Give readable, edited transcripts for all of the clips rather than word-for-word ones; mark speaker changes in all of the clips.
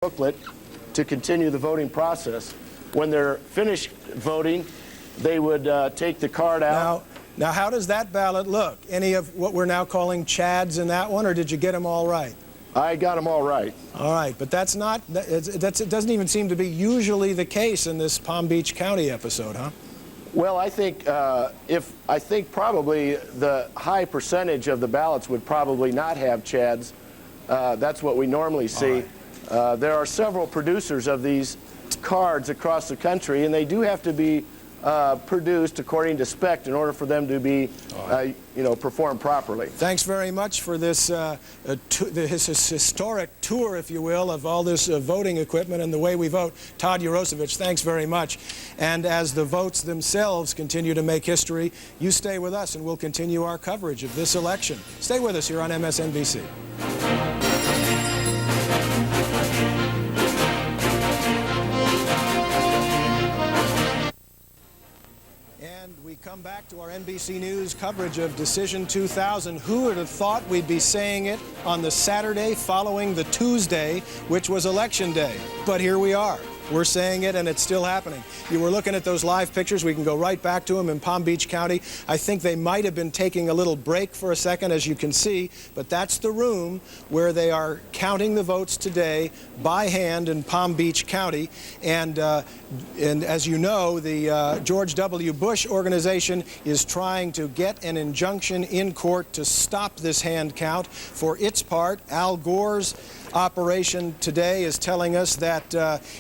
Speaker 1: booklet to continue the voting process. When they're finished voting, they would take the card out.
Speaker 2: Now, how does that ballot look? Any of what we're now calling chads in that one, or did you get them all right?
Speaker 1: I got them all right.
Speaker 2: All right, but that's not, it doesn't even seem to be usually the case in this Palm Beach County episode, huh?
Speaker 1: Well, I think probably the high percentage of the ballots would probably not have chads. That's what we normally see. There are several producers of these cards across the country, and they do have to be produced according to spec in order for them to be, performed properly.
Speaker 2: Thanks very much for this, this historic tour, if you will, of all this voting equipment and the way we vote. Todd Urosevich, thanks very much. And as the votes themselves continue to make history, you stay with us and we'll continue our coverage of this election. Stay with us here on MSNBC. We come back to our NBC News coverage of Decision 2000. Who would have thought we'd be saying it on the Saturday following the Tuesday, which was Election Day? But here we are. We're saying it, and it's still happening. You were looking at those live pictures. We can go right back to them in Palm Beach County. I think they might have been taking a little break for a second, as you can see, but that's the room where they are counting the votes today by hand in Palm Beach County. And as you know, the George W. Bush organization is trying to get an injunction in court to stop this hand count. For its part, Al Gore's operation today is telling us that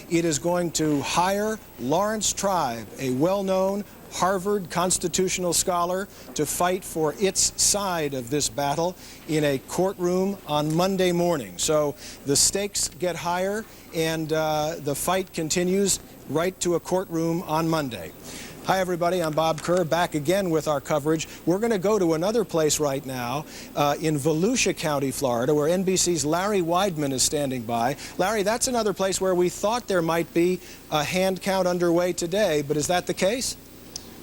Speaker 2: it is going to hire Lawrence Tribe, a well-known Harvard constitutional scholar, to fight for its side of this battle in a courtroom on Monday morning. So the stakes get higher, and the fight continues right to a courtroom on Monday. Hi, everybody. I'm Bob Kerr, back again with our coverage. We're going to go to another place right now in Volusia County, Florida, where NBC's Larry Weidman is standing by. Larry, that's another place where we thought there might be a hand count underway today, but is that the case?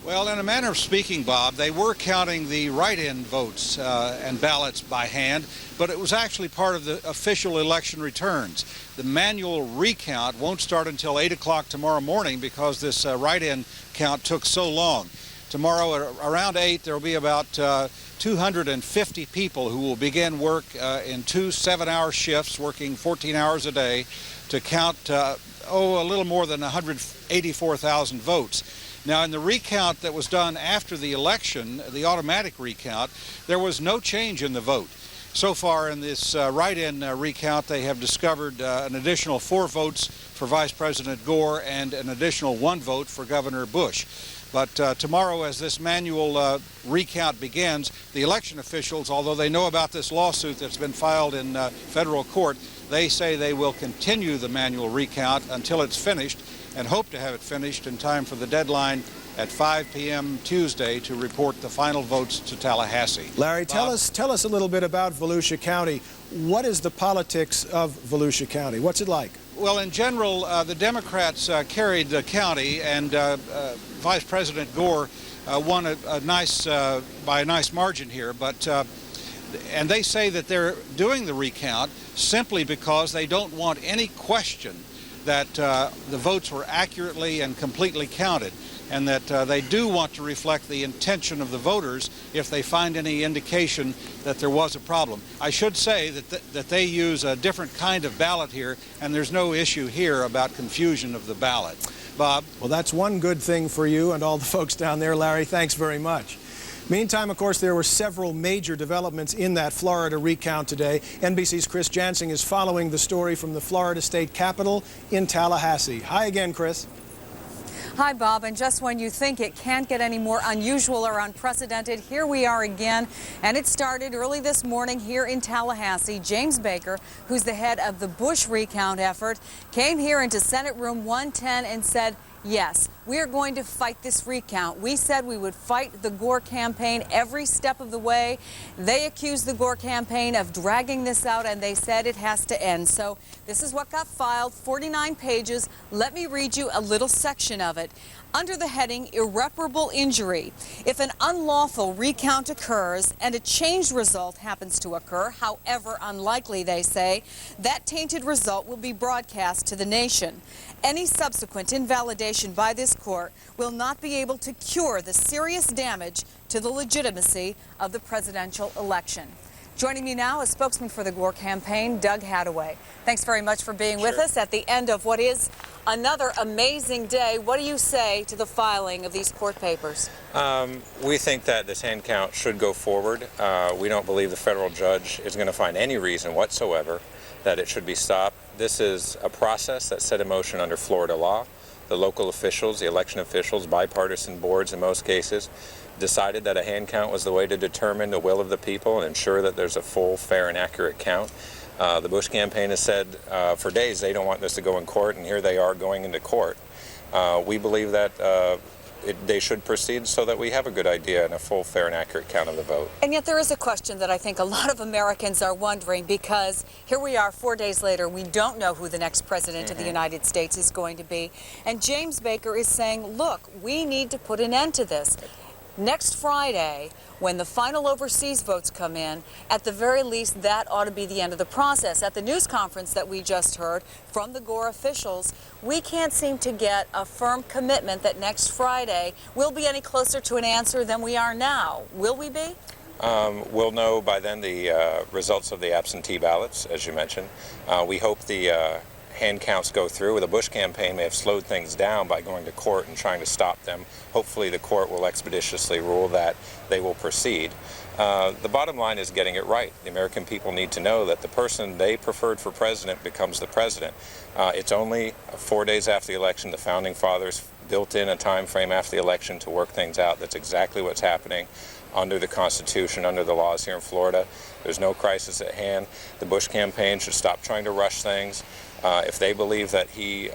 Speaker 3: Well, in a manner of speaking, Bob, they were counting the write-in votes and ballots by hand, but it was actually part of the official election returns. The manual recount won't start until 8 o'clock tomorrow morning because this write-in count took so long. Tomorrow around 8, there will be about 250 people who will begin work in 2 7-hour shifts, working 14 hours a day, to count, a little more than 184,000 votes. Now, in the recount that was done after the election, the automatic recount, there was no change in the vote. So far in this write-in recount, they have discovered an additional 4 votes for Vice President Gore and an additional 1 vote for Governor Bush. But tomorrow, as this manual recount begins, the election officials, although they know about this lawsuit that's been filed in federal court, they say they will continue the manual recount until it's finished, and hope to have it finished in time for the deadline at 5 p.m. Tuesday to report the final votes to Tallahassee.
Speaker 2: Larry, tell us a little bit about Volusia County. What is the politics of Volusia County? What's it like?
Speaker 3: Well, in general, the Democrats carried the county, and Vice President Gore won by a nice margin here. But and they say that they're doing the recount simply because they don't want any question that the votes were accurately and completely counted, and that they do want to reflect the intention of the voters if they find any indication that there was a problem. I should say that they use a different kind of ballot here, and there's no issue here about confusion of the ballot. Bob?
Speaker 2: Well, that's one good thing for you and all the folks down there, Larry. Thanks very much. Meantime, of course, there were several major developments in that Florida recount today. NBC's Chris Jansing is following the story from the Florida State Capitol in Tallahassee. Hi again, Chris.
Speaker 4: Hi, Bob. And just when you think it can't get any more unusual or unprecedented, here we are again. And it started early this morning here in Tallahassee. James Baker, who's the head of the Bush recount effort, came here into Senate Room 110 and said Yes, we are going to fight this recount. We said we would fight the Gore campaign every step of the way. They accused the Gore campaign of dragging this out, and they said it has to end. So this is what got filed, 49 pages. Let me read you a little section of it. Under the heading Irreparable Injury, if an unlawful recount occurs and a changed result happens to occur, however unlikely they say, that tainted result will be broadcast to the nation. Any subsequent invalidation by this court will not be able to cure the serious damage to the legitimacy of the presidential election. Joining me now is spokesman for the Gore campaign, Doug Hadaway. Thanks very much for being with us at the end of what is another amazing day. What do you say to the filing of these court papers?
Speaker 5: We think that this hand count should go forward. We don't believe the federal judge is going to find any reason whatsoever that it should be stopped. This is a process that's set in motion under Florida law. The local officials, the election officials, bipartisan boards in most cases, decided that a hand count was the way to determine the will of the people and ensure that there's a full, fair, and accurate count. The Bush campaign has said for days they don't want this to go in court, and here they are going into court. We believe that they should proceed so that we have a good idea and a full, fair, and accurate count of the vote.
Speaker 4: And yet there is a question that I think a lot of Americans are wondering, because here we are 4 days later, we don't know who the next president of the United States is going to be. And James Baker is saying, look, we need to put an end to this. Next Friday, when the final overseas votes come in, at the very least, that ought to be the end of the process. At the news conference that we just heard from the Gore officials, we can't seem to get a firm commitment that next Friday we'll be any closer to an answer than we are now. Will we be?
Speaker 5: We'll know by then the results of the absentee ballots, as you mentioned. We hope the hand counts go through. The Bush campaign may have slowed things down by going to court and trying to stop them. Hopefully the court will expeditiously rule that they will proceed. The bottom line is getting it right. The American people need to know that the person they preferred for president becomes the president. It's only 4 days after the election. The Founding Fathers built in a time frame after the election to work things out. That's exactly what's happening under the Constitution, under the laws here in Florida. There's no crisis at hand. The Bush campaign should stop trying to rush things. If they believe that he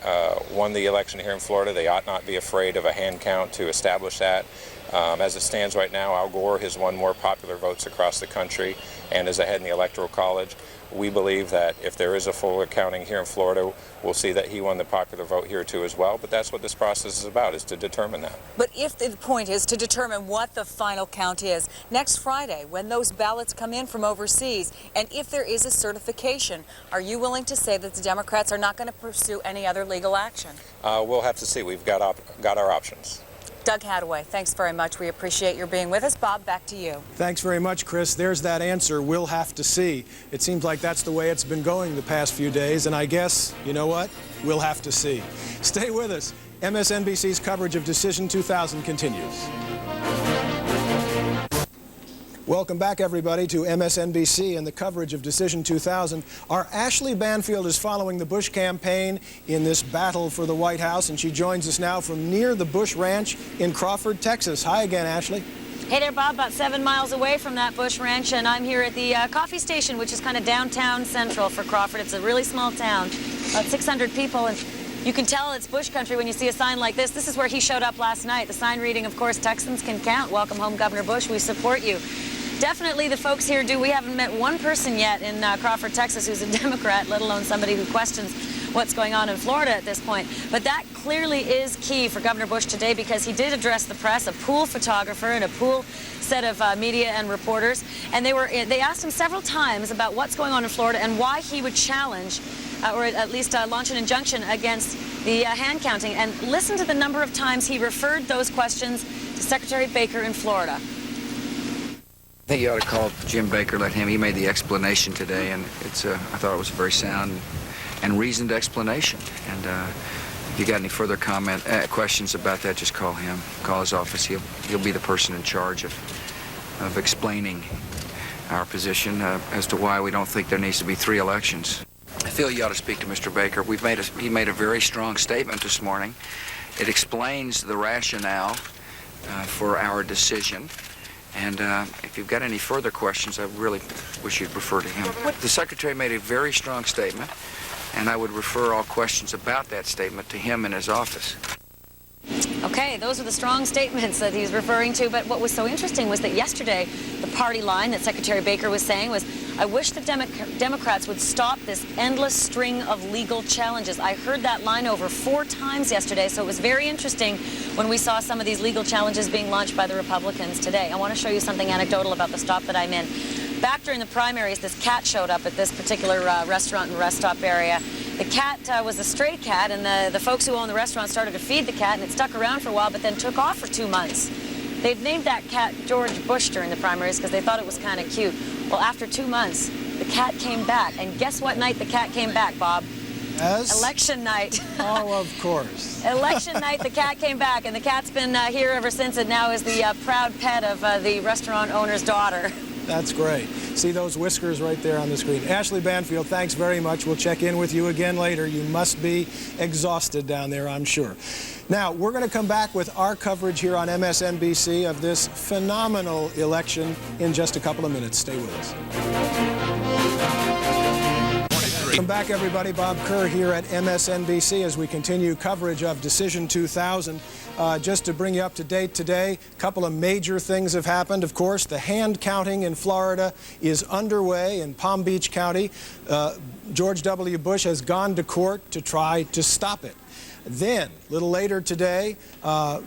Speaker 5: won the election here in Florida, they ought not be afraid of a hand count to establish that. As it stands right now, Al Gore has won more popular votes across the country and is ahead in the Electoral College. We believe that if there is a full accounting here in Florida, we'll see that he won the popular vote here too as well. But that's what this process is about, is to determine that.
Speaker 4: But if the point is to determine what the final count is, next Friday, when those ballots come in from overseas, and if there is a certification, are you willing to say that the Democrats are not going to pursue any other legal action?
Speaker 5: We'll have to see. We've got our options.
Speaker 4: Doug Hadaway, thanks very much. We appreciate your being with us. Bob, back to you.
Speaker 2: Thanks very much, Chris. There's that answer. We'll have to see. It seems like that's the way it's been going the past few days, and I guess, you know what? We'll have to see. Stay with us. MSNBC's coverage of Decision 2000 continues. Welcome back, everybody, to MSNBC and the coverage of Decision 2000. Our Ashley Banfield is following the Bush campaign in this battle for the White House, and she joins us now from near the Bush Ranch in Crawford, Texas. Hi again, Ashley.
Speaker 6: Hey there, Bob. About 7 miles away from that Bush Ranch, and I'm here at the coffee station, which is kind of downtown central for Crawford. It's a really small town, about 600 people, and you can tell it's Bush country when you see a sign like this. This is where he showed up last night. The sign reading, of course, Texans can count. Welcome home, Governor Bush. We support you. Definitely the folks here do. We haven't met one person yet in Crawford, Texas who's a Democrat, let alone somebody who questions what's going on in Florida at this point. But that clearly is key for Governor Bush today, because he did address the press, a pool photographer and a pool set of media and reporters, and they asked him several times about what's going on in Florida and why he would challenge or at least launch an injunction against the hand counting. And listen to the number of times he referred those questions to Secretary Baker in Florida.
Speaker 7: I think you ought to call Jim Baker, let him. He made the explanation today, and I thought it was a very sound and reasoned explanation. And if you got any further questions about that, just call him. Call his office. He'll be the person in charge of explaining our position as to why we don't think there needs to be 3 elections. I feel you ought to speak to Mr. Baker. He made a very strong statement this morning. It explains the rationale for our decision. And if you've got any further questions, I really wish you'd refer to him. The Secretary made a very strong statement, and I would refer all questions about that statement to him in his office.
Speaker 6: Okay, those are the strong statements that he's referring to, but what was so interesting was that yesterday the party line that Secretary Baker was saying was, I wish the Democrats would stop this endless string of legal challenges. I heard that line over 4 times yesterday, so it was very interesting when we saw some of these legal challenges being launched by the Republicans today. I want to show you something anecdotal about the stop that I'm in. Back during the primaries, this cat showed up at this particular restaurant and rest stop area. The cat was a stray cat, and the folks who own the restaurant started to feed the cat, and it stuck around for a while, but then took off for 2 months. They'd named that cat George Bush during the primaries because they thought it was kind of cute. Well, after 2 months, the cat came back, and guess what night the cat came back, Bob?
Speaker 2: As?
Speaker 6: Election night.
Speaker 2: Oh, of course.
Speaker 6: Election night, the cat came back, and the cat's been here ever since, and now is the proud pet of the restaurant owner's daughter.
Speaker 2: That's great. See those whiskers right there on the screen. Ashley Banfield, thanks very much. We'll check in with you again later. You must be exhausted down there, I'm sure. Now, we're going to come back with our coverage here on MSNBC of this phenomenal election in just a couple of minutes. Stay with us. Welcome back, everybody. Bob Kerr here at MSNBC as we continue coverage of Decision 2000. Just to bring you up to date today, a couple of major things have happened. Of course, the hand counting in Florida is underway in Palm Beach County. George W. Bush has gone to court to try to stop it. Then, a little later today,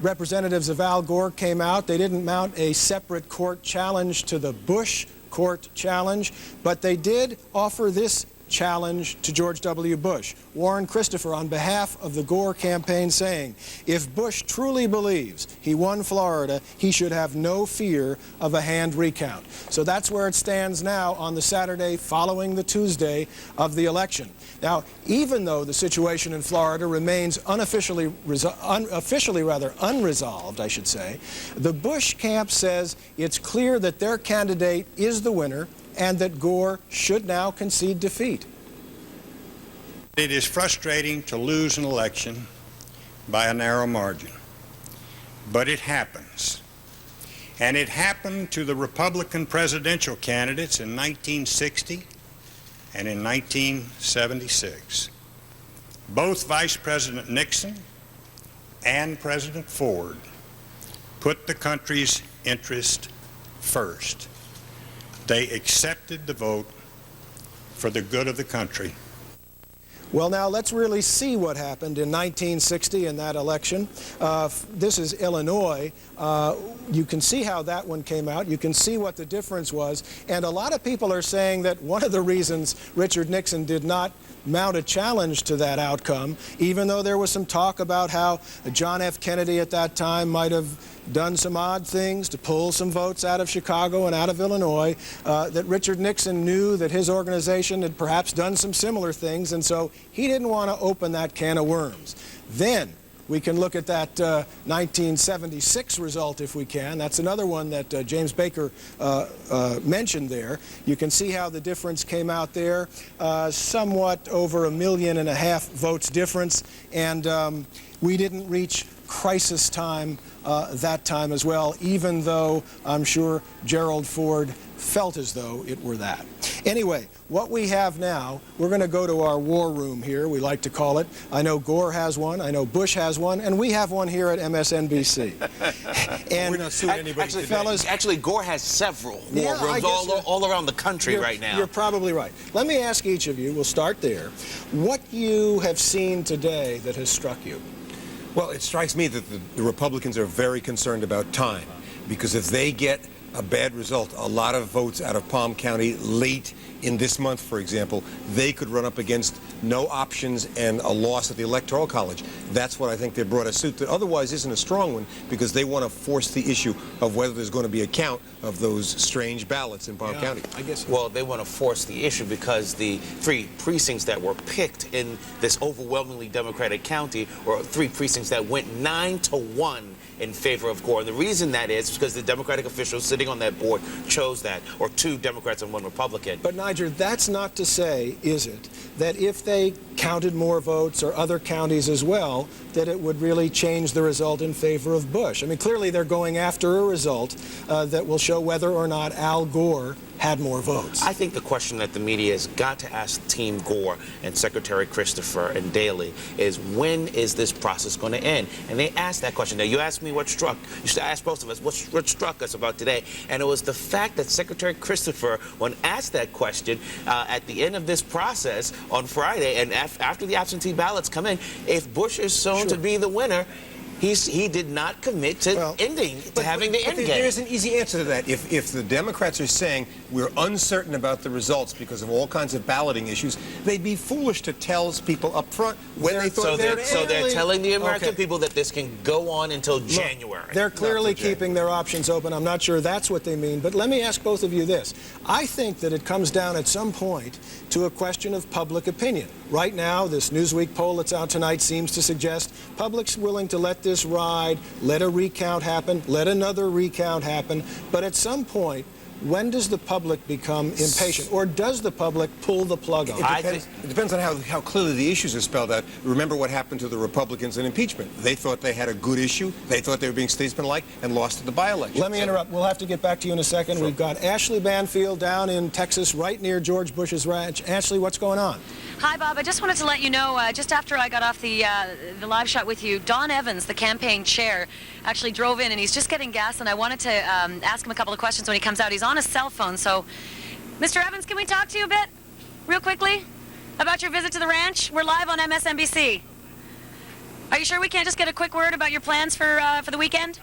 Speaker 2: representatives of Al Gore came out. They didn't mount a separate court challenge to the Bush court challenge, but they did offer this challenge to George W. Bush. Warren Christopher on behalf of the Gore campaign saying, if Bush truly believes he won Florida, he should have no fear of a hand recount. So that's where it stands now on the Saturday following the Tuesday of the election. Now, even though the situation in Florida remains officially unresolved, I should say, the Bush camp says it's clear that their candidate is the winner and that Gore should now concede defeat.
Speaker 8: It is frustrating to lose an election by a narrow margin, but it happens. And it happened to the Republican presidential candidates in 1960 and in 1976. Both Vice President Nixon and President Ford put the country's interest first. They accepted the vote for the good of the country.
Speaker 2: Well, now let's really see what happened in 1960 in that election. This is Illinois. You can see how that one came out. You can see what the difference was. And a lot of people are saying that one of the reasons Richard Nixon did not mount a challenge to that outcome, even though there was some talk about how John F. Kennedy at that time might have done some odd things to pull some votes out of Chicago and out of Illinois, that Richard Nixon knew that his organization had perhaps done some similar things, and so he didn't want to open that can of worms. Then we can look at that 1976 result if we can. That's another one that James Baker mentioned there. You can see how the difference came out there, somewhat over 1.5 million votes difference, and we didn't reach crisis time that time as well, even though I'm sure Gerald Ford felt as though it were that. Anyway, what we have now, we're going to go to our war room here, we like to call it. I know Gore has one, I know Bush has one, and we have one here at MSNBC. And
Speaker 9: we're not suing anybody
Speaker 2: actually, fellas,
Speaker 9: actually, Gore has several war rooms all around the country right now.
Speaker 2: You're probably right. Let me ask each of you, we'll start there, what you have seen today that has struck you.
Speaker 10: Well, it strikes me that the Republicans are very concerned about time, because if they get a bad result, a lot of votes out of Palm County late in this month, for example, they could run up against no options and a loss at the Electoral College. That's what I think they brought a suit that otherwise isn't a strong one, because they want to force the issue of whether there's going to be a count of those strange ballots in Palm County.
Speaker 2: I guess.
Speaker 9: Well, they want to force the issue because the 3 precincts that were picked in this overwhelmingly Democratic county were 3 precincts that went 9-1 in favor of Gore. And the reason that is because the Democratic officials sitting on that board chose that, or 2 Democrats and 1 Republican.
Speaker 2: But Niger, that's not to say, is it, that if they counted more votes or other counties as well, that it would really change the result in favor of Bush? I mean, clearly they're going after a result that will show whether or not Al Gore had more votes.
Speaker 9: I think the question that the media has got to ask Team Gore and Secretary Christopher and Daley is, when is this process going to end? And they asked that question. Now, you asked me what struck. You should ask both of us what struck us about today. And it was the fact that Secretary Christopher, when asked that question at the end of this process on Friday, and after the absentee ballots come in, if Bush is shown to be the winner, he did not commit to having the end game.
Speaker 10: There's an easy answer to that. If the Democrats are saying we're uncertain about the results because of all kinds of balloting issues, they'd be foolish to tell people up front when they thought
Speaker 9: so they're telling the American people that this can go on until January.
Speaker 2: They're clearly keeping their options open. I'm not sure that's what they mean, but let me ask both of you this. I think that it comes down at some point to a question of public opinion. Right now, this Newsweek poll that's out tonight seems to suggest public's willing to let this ride, let a recount happen, let another recount happen, but at some point, when does the public become impatient, or does the public pull the plug on it?
Speaker 10: It depends on how clearly the issues are spelled out. Remember what happened to the Republicans in impeachment. They thought they had a good issue. They thought they were being statesmanlike and lost at the by-election.
Speaker 2: Let me interrupt. We'll have to get back to you in a second. Sure. We've got Ashley Banfield down in Texas, right near George Bush's ranch. Ashley, what's going on?
Speaker 6: Hi, Bob. I just wanted to let you know, just after I got off the live shot with you, Don Evans, the campaign chair, actually drove in, and he's just getting gas, and I wanted to ask him a couple of questions when he comes out. He's on his cell phone, so Mr. Evans, can we talk to you a bit, real quickly, about your visit to the ranch? We're live on MSNBC. Are you sure we can't just get a quick word about your plans for the weekend?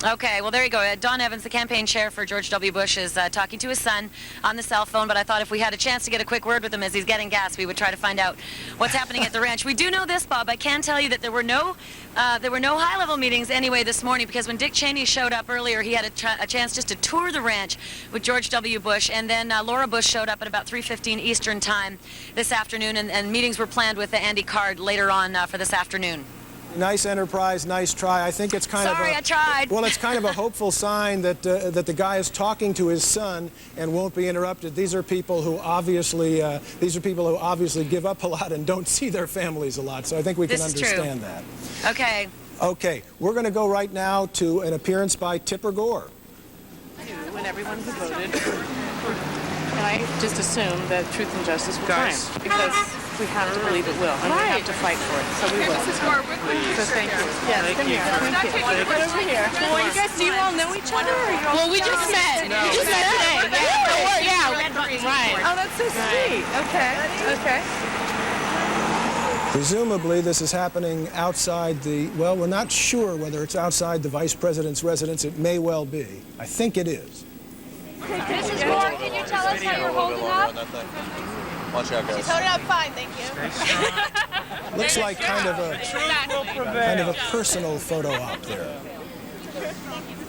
Speaker 6: Okay, well, there you go. Don Evans, the campaign chair for George W. Bush, is talking to his son on the cell phone, but I thought if we had a chance to get a quick word with him as he's getting gas, we would try to find out what's happening at the ranch. We do know this, Bob. I can tell you that there were no high-level meetings anyway this morning, because when Dick Cheney showed up earlier, he had a chance just to tour the ranch with George W. Bush, and then Laura Bush showed up at about 3:15 Eastern Time this afternoon, and meetings were planned with Andy Card later on for this afternoon.
Speaker 2: Nice enterprise, nice try. I think it's kind of
Speaker 6: I tried.
Speaker 2: Well, it's kind of a hopeful sign that that the guy is talking to his son and won't be interrupted. These are people who obviously give up a lot and don't see their families a lot. So I think we can understand that.
Speaker 6: Okay.
Speaker 2: Okay, we're going to go right now to an appearance by Tipper Gore.
Speaker 11: When everyone who voted, and I just assume that truth and justice will triumph, because we have to believe it will, and we have to fight for it. So we will. So thank you. Yes, come here. Thank you. Right over here. Well, you guys, do you all know each other? Well, we just met. We just met today. Yeah. Right. Oh, that's so sweet. Okay. Okay.
Speaker 2: Presumably, this is happening outside the, well, we're not sure whether it's outside the Vice President's residence. It may well be. I think it is.
Speaker 12: Mrs. Gore, can you tell us how you're holding up?
Speaker 13: Watch out, guys.
Speaker 12: She's holding up fine, thank you.
Speaker 2: Looks like kind of a personal photo op there.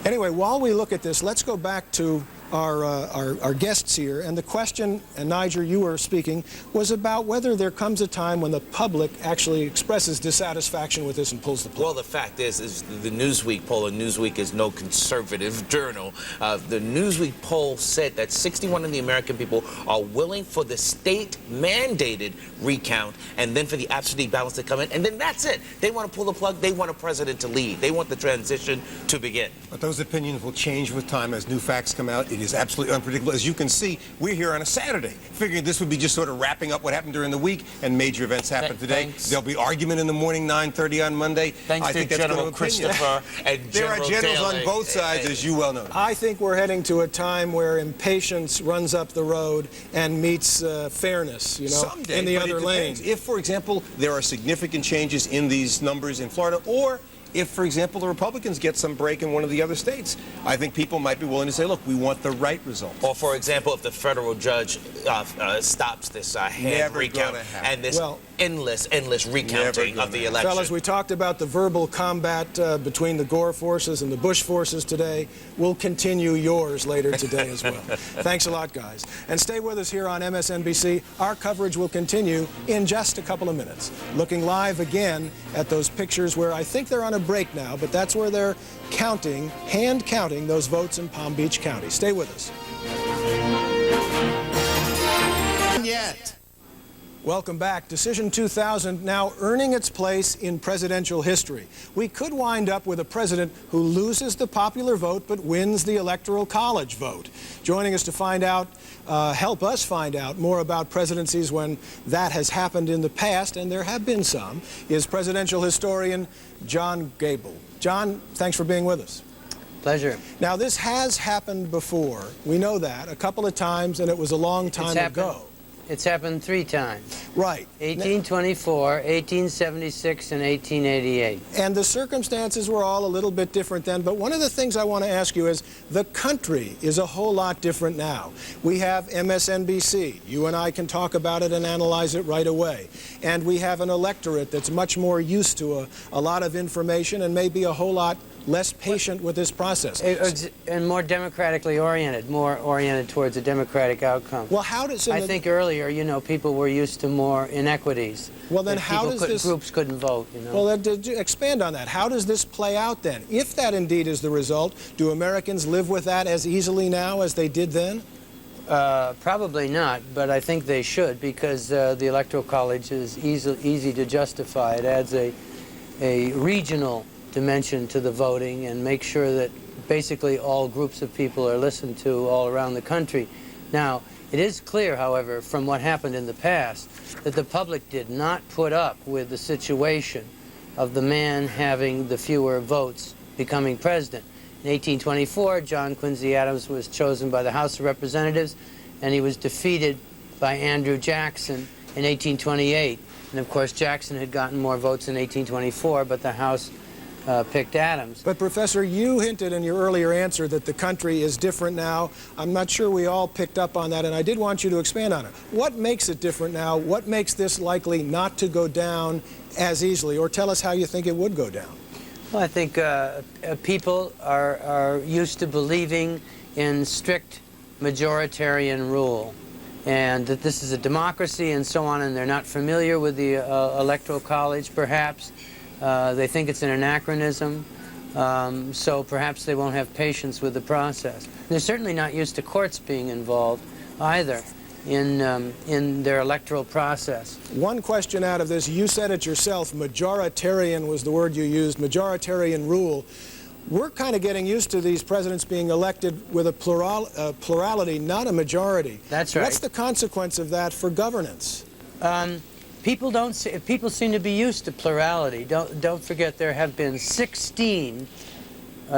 Speaker 2: Anyway, while we look at this, let's go back to our guests here, and the question, and Niger, you were speaking, was about whether there comes a time when the public actually expresses dissatisfaction with this and pulls the plug.
Speaker 9: Well, the fact is the Newsweek poll, and Newsweek is no conservative journal. The Newsweek poll said that 61% of the American people are willing for the state-mandated recount, and then for the absentee ballots to come in, and then that's it. They want to pull the plug. They want a president to lead. They want the transition to begin.
Speaker 10: But those opinions will change with time as new facts come out. It is absolutely unpredictable. As you can see, we're here on a Saturday, figuring this would be just sort of wrapping up what happened during the week, and major events happen today. There'll be argument in the morning, 9:30 on Monday.
Speaker 9: Thanks to General Christopher and
Speaker 10: There are generals
Speaker 9: Daley
Speaker 10: on both sides, as you well know.
Speaker 2: I think we're heading to a time where impatience runs up the road and meets fairness, you know,
Speaker 10: Someday,
Speaker 2: in the
Speaker 10: but
Speaker 2: other lane.
Speaker 10: If, for example, there are significant changes in these numbers in Florida, or if, for example, the Republicans get some break in one of the other states, I think people might be willing to say, look, we want the right result.
Speaker 9: Or, for example, if the federal judge stops this hand recount and this endless recounting of the election.
Speaker 2: Fellas, we talked about the verbal combat between the Gore forces and the Bush forces today. We'll continue yours later today as well. Thanks a lot, guys. And stay with us here on MSNBC. Our coverage will continue in just a couple of minutes. Looking live again at those pictures where I think they're on a break now, but that's where they're counting, hand counting those votes in Palm Beach County. Stay with us.
Speaker 14: Yet.
Speaker 2: Welcome back. Decision 2000 now earning its place in presidential history. We could wind up with a president who loses the popular vote but wins the Electoral College vote. Joining us to find out, help us find out more about presidencies when that has happened in the past, and there have been some, is presidential historian John Gable. John, thanks for being with us.
Speaker 14: Pleasure.
Speaker 2: Now, this has happened before. We know that a couple of times, and it was a long time ago.
Speaker 14: It's happened 3 times.
Speaker 2: Right.
Speaker 14: 1824, 1876, and 1888.
Speaker 2: And the circumstances were all a little bit different then, but one of the things I want to ask you is the country is a whole lot different now. We have MSNBC. You and I can talk about it and analyze it right away. And we have an electorate that's much more used to a lot of information and maybe a whole lot less patient with this process.
Speaker 14: And more democratically oriented, more oriented towards a democratic outcome.
Speaker 2: Well, how does...
Speaker 14: I think earlier, you know, people were used to more inequities.
Speaker 2: Well, then how does this...
Speaker 14: Groups couldn't vote, you know.
Speaker 2: Well, expand on that. How does this play out then? If that indeed is the result, do Americans live with that as easily now as they did then?
Speaker 14: Probably not, but I think they should, because the Electoral College is easy to justify. It adds a regional dimension to the voting and make sure that basically all groups of people are listened to all around the country. Now, it is clear, however, from what happened in the past, that the public did not put up with the situation of the man having the fewer votes becoming president. In 1824, John Quincy Adams was chosen by the House of Representatives, and he was defeated by Andrew Jackson in 1828. And of course, Jackson had gotten more votes in 1824, but the House picked Adams.
Speaker 2: But Professor, you hinted in your earlier answer that the country is different now. I'm not sure we all picked up on that, and I did want you to expand on it. What makes it different now? What makes this likely not to go down as easily? Or tell us how you think it would go down.
Speaker 14: Well, I think people are used to believing in strict majoritarian rule, and that this is a democracy and so on, and they're not familiar with the Electoral College, perhaps. They think it's an anachronism, so perhaps they won't have patience with the process. They're certainly not used to courts being involved either in their electoral process.
Speaker 2: One question out of this, you said it yourself, majoritarian was the word you used, majoritarian rule. We're kind of getting used to these presidents being elected with a plurality, not a majority.
Speaker 14: That's right.
Speaker 2: What's the consequence of that for governance?
Speaker 14: People seem to be used to plurality. Don't forget there have been 16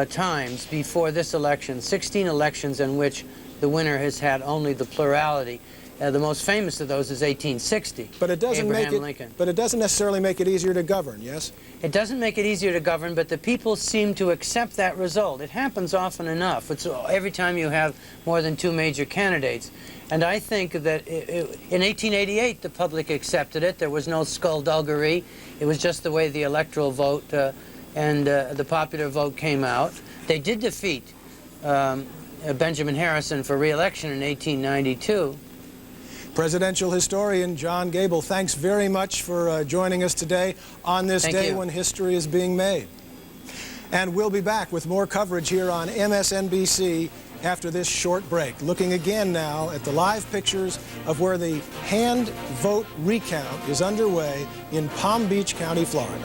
Speaker 14: times before this election, 16 elections in which the winner has had only the plurality. The most famous of those is 1860.
Speaker 2: But it doesn't
Speaker 14: Lincoln.
Speaker 2: But it doesn't necessarily make it easier to govern, yes?
Speaker 14: It doesn't make it easier to govern, but the people seem to accept that result. It happens often enough. It's every time you have more than 2 major candidates. And I think that in 1888, the public accepted it. There was no skullduggery. It was just the way the electoral vote and the popular vote came out. They did defeat Benjamin Harrison for re-election in 1892.
Speaker 2: Presidential historian John Gable, thanks very much for joining us today on this day when history is being made. And we'll be back with more coverage here on MSNBC after this short break, looking again now at the live pictures of where the hand vote recount is underway in Palm Beach County, Florida.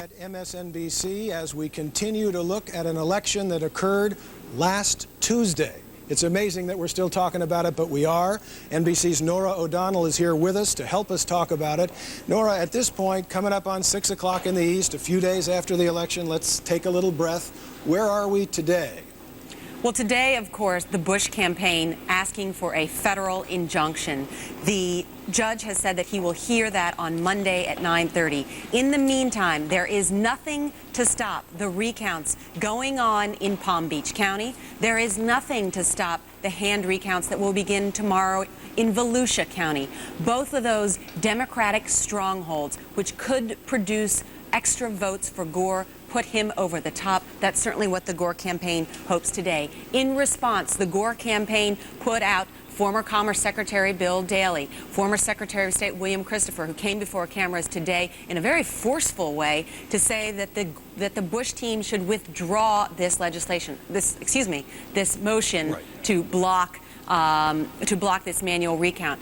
Speaker 2: At MSNBC, as we continue to look at an election that occurred last Tuesday. It's amazing that we're still talking about it, but we are. NBC's Nora O'Donnell is here with us to help us talk about it. Nora, at this point, coming up on 6 o'clock in the East, a few days after the election, let's take a little breath. Where are we today?
Speaker 15: Well, today, of course, the Bush campaign asking for a federal injunction. The judge has said that he will hear that on Monday at 9:30. In the meantime, there is nothing to stop the recounts going on in Palm Beach County. There is nothing to stop the hand recounts that will begin tomorrow in Volusia County. Both of those Democratic strongholds, which could produce extra votes for Gore, put him over the top. That's certainly what the Gore campaign hopes today. In response, the Gore campaign put out former Commerce Secretary Bill Daley, former Secretary of State William Christopher, who came before cameras today in a very forceful way to say that the Bush team should withdraw this legislation, this motion to block to block this manual recount.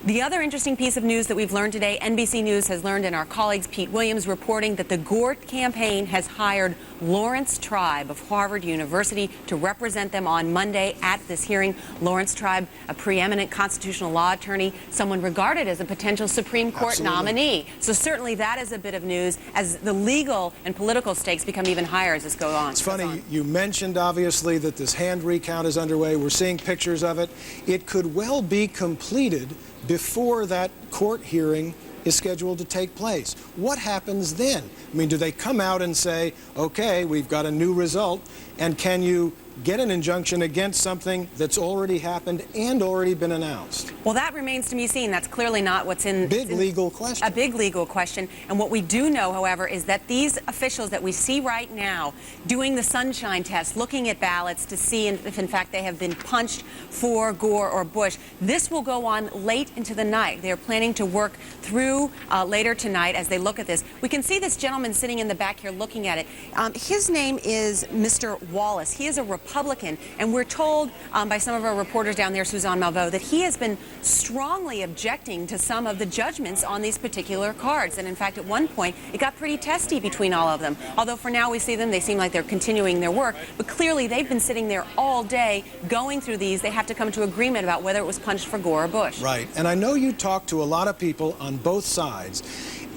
Speaker 15: The other interesting piece of news that we've learned today, NBC News has learned, and our colleagues Pete Williams reporting that the Gore campaign has hired Lawrence Tribe of Harvard University to represent them on Monday at this hearing. Lawrence Tribe, a preeminent constitutional law attorney, someone regarded as a potential Supreme Court nominee. So certainly that is a bit of news as the legal and political stakes become even higher as this goes on.
Speaker 2: It's funny, you mentioned obviously that this hand recount is underway. We're seeing pictures of it. It could well be completed before that court hearing is scheduled to take place. What happens then? I mean, do they come out and say, okay, we've got a new result, and can you get an injunction against something that's already happened and already been announced?
Speaker 15: Well, that remains to be seen. That's clearly not what's in...
Speaker 2: Big legal question.
Speaker 15: A big legal question. And what we do know, however, is that these officials that we see right now doing the sunshine test, looking at ballots to see if, in fact, they have been punched for Gore or Bush, this will go on late into the night. They're planning to work through later tonight as they look at this. We can see this gentleman sitting in the back here looking at it. His name is Mr. Wallace. He is a Republican, and we're told by some of our reporters down there, Suzanne Malveaux, that he has been strongly objecting to some of the judgments on these particular cards. And in fact, at one point, it got pretty testy between all of them. Although for now we see them, they seem like they're continuing their work. But clearly, they've been sitting there all day going through these. They have to come to agreement about whether it was punched for Gore or Bush.
Speaker 2: Right. And I know you talked to a lot of people on both sides.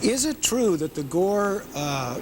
Speaker 2: Is it true that the Gore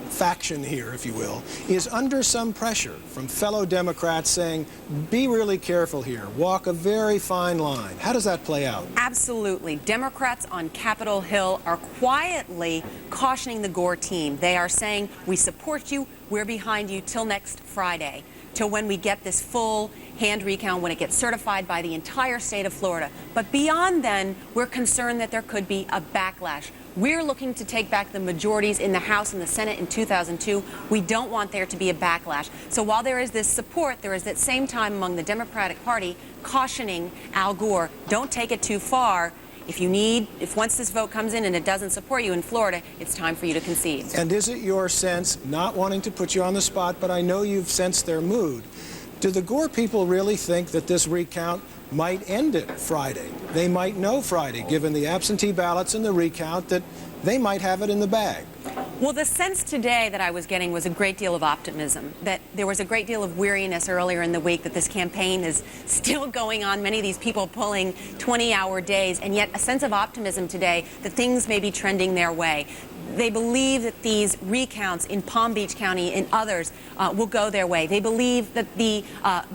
Speaker 2: faction here, if you will, is under some pressure from fellow Democrats saying, be really careful here, walk a very fine line? How does that play out?
Speaker 15: Absolutely. Democrats on Capitol Hill are quietly cautioning the Gore team. They are saying, we support you, we're behind you till next Friday, till when we get this full hand recount, when it gets certified by the entire state of Florida. But beyond then, we're concerned that there could be a backlash. We're looking to take back the majorities in the House and the Senate in 2002. We don't want there to be a backlash. So while there is this support, there is at the same time among the Democratic Party cautioning Al Gore, don't take it too far. If once this vote comes in and it doesn't support you in Florida, it's time for you to concede.
Speaker 2: And is it your sense, not wanting to put you on the spot, but I know you've sensed their mood, do the Gore people really think that this recount might end it Friday? They might know Friday, given the absentee ballots and the recount, that they might have it in the bag.
Speaker 15: Well, the sense today that I was getting was a great deal of optimism, that there was a great deal of weariness earlier in the week, that this campaign is still going on, many of these people pulling 20-hour days, and yet a sense of optimism today that things may be trending their way. They believe that these recounts in Palm Beach County and others will go their way. They believe that the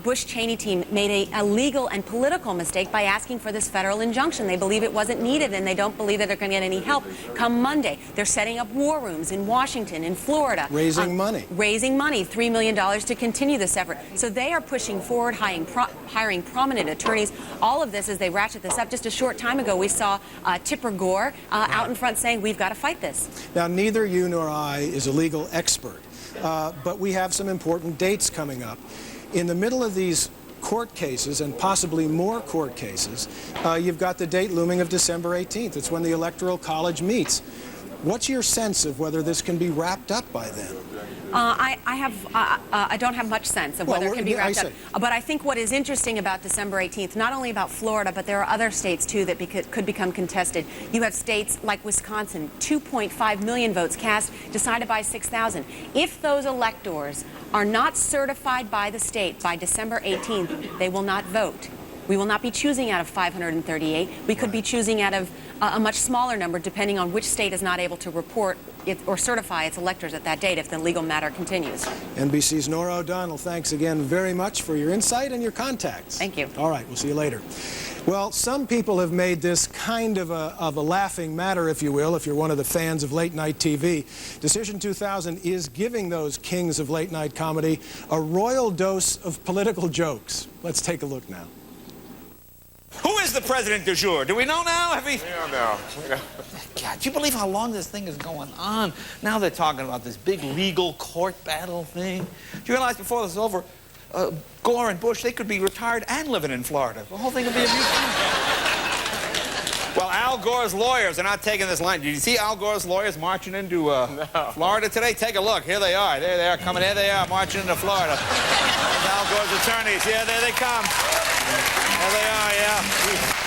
Speaker 15: Bush-Cheney team made a legal and political mistake by asking for this federal injunction. They believe it wasn't needed, and they don't believe that they're going to get any help come Monday. They're setting up war rooms in Washington, in Florida.
Speaker 2: Raising money.
Speaker 15: Raising money, $3 million to continue this effort. So they are pushing forward, hiring prominent attorneys. All of this as they ratchet this up. Just a short time ago, we saw Tipper Gore out in front saying, we've got to fight this.
Speaker 2: Now, neither you nor I is a legal expert, but we have some important dates coming up. In the middle of these court cases, and possibly more court cases, you've got the date looming of December 18th. It's when the Electoral College meets. What's your sense of whether this can be wrapped up by then?
Speaker 15: I don't have much sense of whether it can be wrapped up. But I think what is interesting about December 18th, not only about Florida, but there are other states, too, that could become contested. You have states like Wisconsin, 2.5 million votes cast, decided by 6,000. If those electors are not certified by the state by December 18th, they will not vote. We will not be choosing out of 538. We could be choosing out of a much smaller number, depending on which state is not able to report or certify its electors at that date if the legal matter continues.
Speaker 2: NBC's Nora O'Donnell, thanks again very much for your insight and your contacts.
Speaker 15: Thank you.
Speaker 2: All right, we'll see you later. Well, some people have made this kind of a laughing matter, if you will, if you're one of the fans of late-night TV. Decision 2000 is giving those kings of late-night comedy a royal dose of political jokes. Let's take a look now.
Speaker 16: Who is the president du jour? Do we know now?
Speaker 17: We don't know.
Speaker 16: God, do you believe how long this thing is going on? Now they're talking about this big legal court battle thing. Do you realize before this is over, Gore and Bush, they could be retired and living in Florida. The whole thing would be a Well, Al Gore's lawyers are not taking this line. Did you see Al Gore's lawyers marching into Florida today? Take a look. Here they are. There they are coming. Here they are marching into Florida. Al Gore's attorneys. Yeah, there they come.
Speaker 17: There they are, yeah.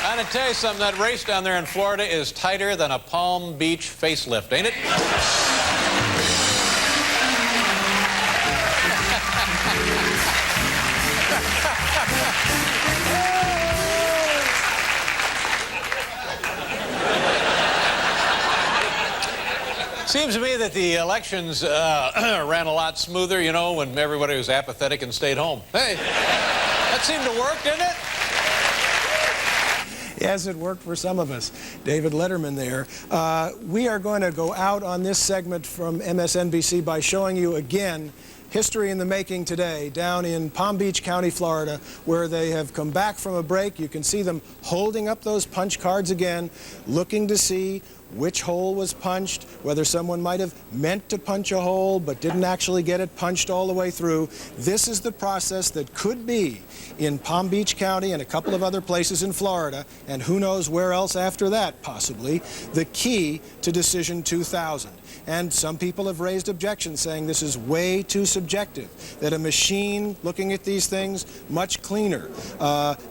Speaker 17: And to tell you something, that race down there in Florida is tighter than a Palm Beach facelift, ain't it? Seems to me that the elections ran a lot smoother, you know, when everybody was apathetic and stayed home. Hey, that seemed to work, didn't it?
Speaker 2: Yes, it worked for some of us. David Letterman there. We are going to go out on this segment from MSNBC by showing you again history in the making today down in Palm Beach County, Florida, where they have come back from a break. You can see them holding up those punch cards again, looking to see which hole was punched, whether someone might have meant to punch a hole but didn't actually get it punched all the way through. This is the process that could be in Palm Beach County and a couple of other places in Florida, and who knows where else after that, possibly, the key to Decision 2000. And some people have raised objections saying this is way too subjective, that a machine looking at these things, much cleaner,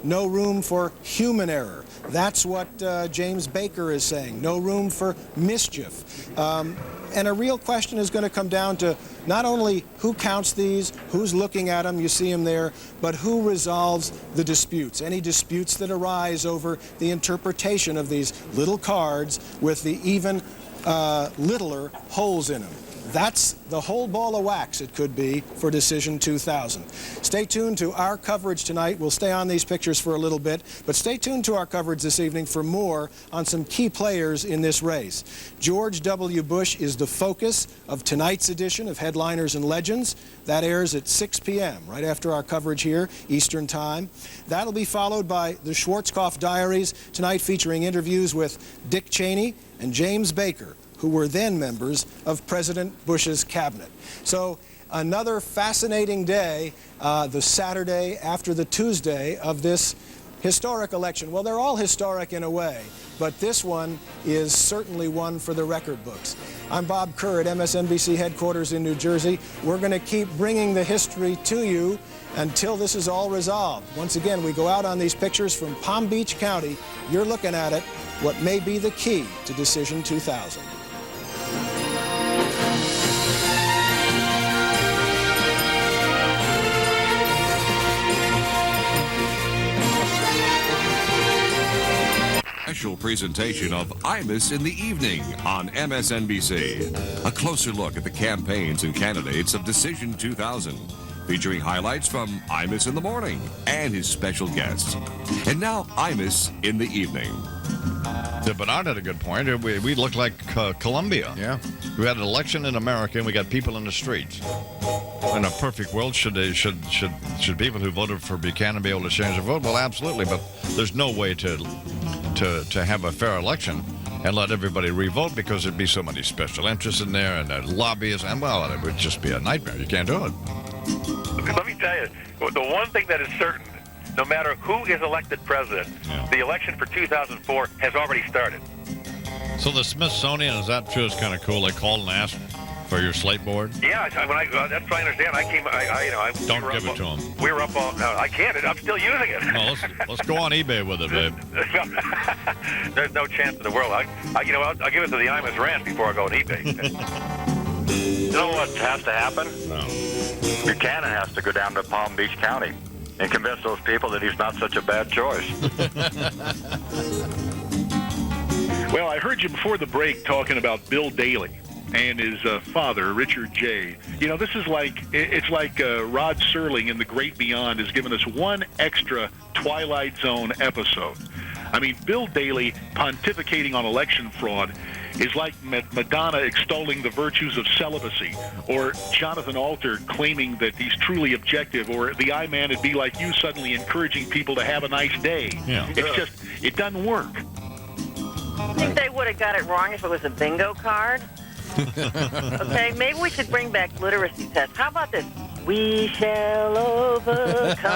Speaker 2: no room for human error. That's what James Baker is saying, no room for mischief. And a real question is going to come down to not only who counts these, who's looking at them, you see them there, but who resolves the disputes, any disputes that arise over the interpretation of these little cards with the even littler holes in them. That's the whole ball of wax it could be for Decision 2000. Stay tuned to our coverage tonight. We'll stay on these pictures for a little bit, but stay tuned to our coverage this evening for more on some key players in this race. George W. Bush is the focus of tonight's edition of Headliners and Legends. That airs at 6 p.m., right after our coverage here, Eastern Time. That'll be followed by the Schwarzkopf Diaries, tonight featuring interviews with Dick Cheney and James Baker, who were then members of President Bush's cabinet. So another fascinating day, the Saturday after the Tuesday of this historic election. Well, they're all historic in a way, but this one is certainly one for the record books. I'm Bob Kerr at MSNBC headquarters in New Jersey. We're going to keep bringing the history to you until this is all resolved. Once again, we go out on these pictures from Palm Beach County. You're looking at it, what may be the key to Decision 2000.
Speaker 18: Special presentation of Imus in the Evening on MSNBC. A closer look at the campaigns and candidates of Decision 2000, featuring highlights from Imus in the Morning and his special guests. And now, Imus in the Evening.
Speaker 19: Bernard had a good point. We look like Colombia. Yeah. We had an election in America, and we got people in the streets. In a perfect world, should people who voted for Buchanan be able to change their vote? Well, absolutely, but there's no way to have a fair election and let everybody re-vote because there'd be so many special interests in there and lobbyists, and well, it would just be a nightmare. You can't do it.
Speaker 20: Let me tell you, the one thing that is certain, no matter who is elected president, the election for 2004 has already started.
Speaker 19: So the Smithsonian, is that true? It's kind of cool. They called and asked for your slate board?
Speaker 20: Yeah, that's what I understand.
Speaker 19: Don't give it to them.
Speaker 20: We were up all. No, I can't. I'm still using it.
Speaker 19: No, let's go on eBay with it, babe.
Speaker 20: There's no chance in the world. I'll give it to the Imus Ranch before I go on eBay.
Speaker 21: You know what has to happen?
Speaker 19: No.
Speaker 21: Buchanan has to go down to Palm Beach County and convince those people that he's not such a bad choice.
Speaker 22: Well, I heard you before the break talking about Bill Daley and his father, Richard J. You know, it's like Rod Serling in The Great Beyond has given us one extra Twilight Zone episode. I mean, Bill Daley pontificating on election fraud is like Madonna extolling the virtues of celibacy, or Jonathan Alter claiming that he's truly objective, or the I-Man would be like you suddenly encouraging people to have a nice day.
Speaker 19: Yeah.
Speaker 22: It's just, it doesn't work.
Speaker 23: I think they would have got it wrong if it was a bingo card. Okay, maybe we should bring back literacy tests. How about this? We shall overcome.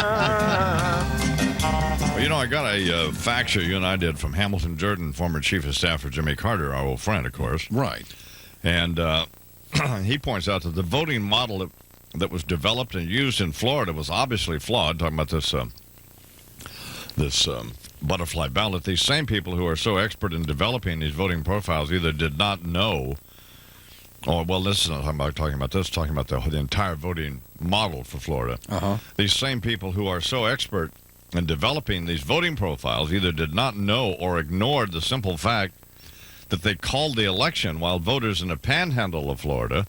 Speaker 19: Well, you know, I got a fax you and I did from Hamilton Jordan, former chief of staff for Jimmy Carter, our old friend, of course.
Speaker 24: Right.
Speaker 19: And he points out that the voting model that was developed and used in Florida was obviously flawed, talking about this butterfly ballot, these same people who are so expert in developing these voting profiles either did not know, or, well, this is not talking about this, talking about the entire voting model for Florida. These same people who are so expert in developing these voting profiles either did not know or ignored the simple fact that they called the election while voters in the panhandle of Florida,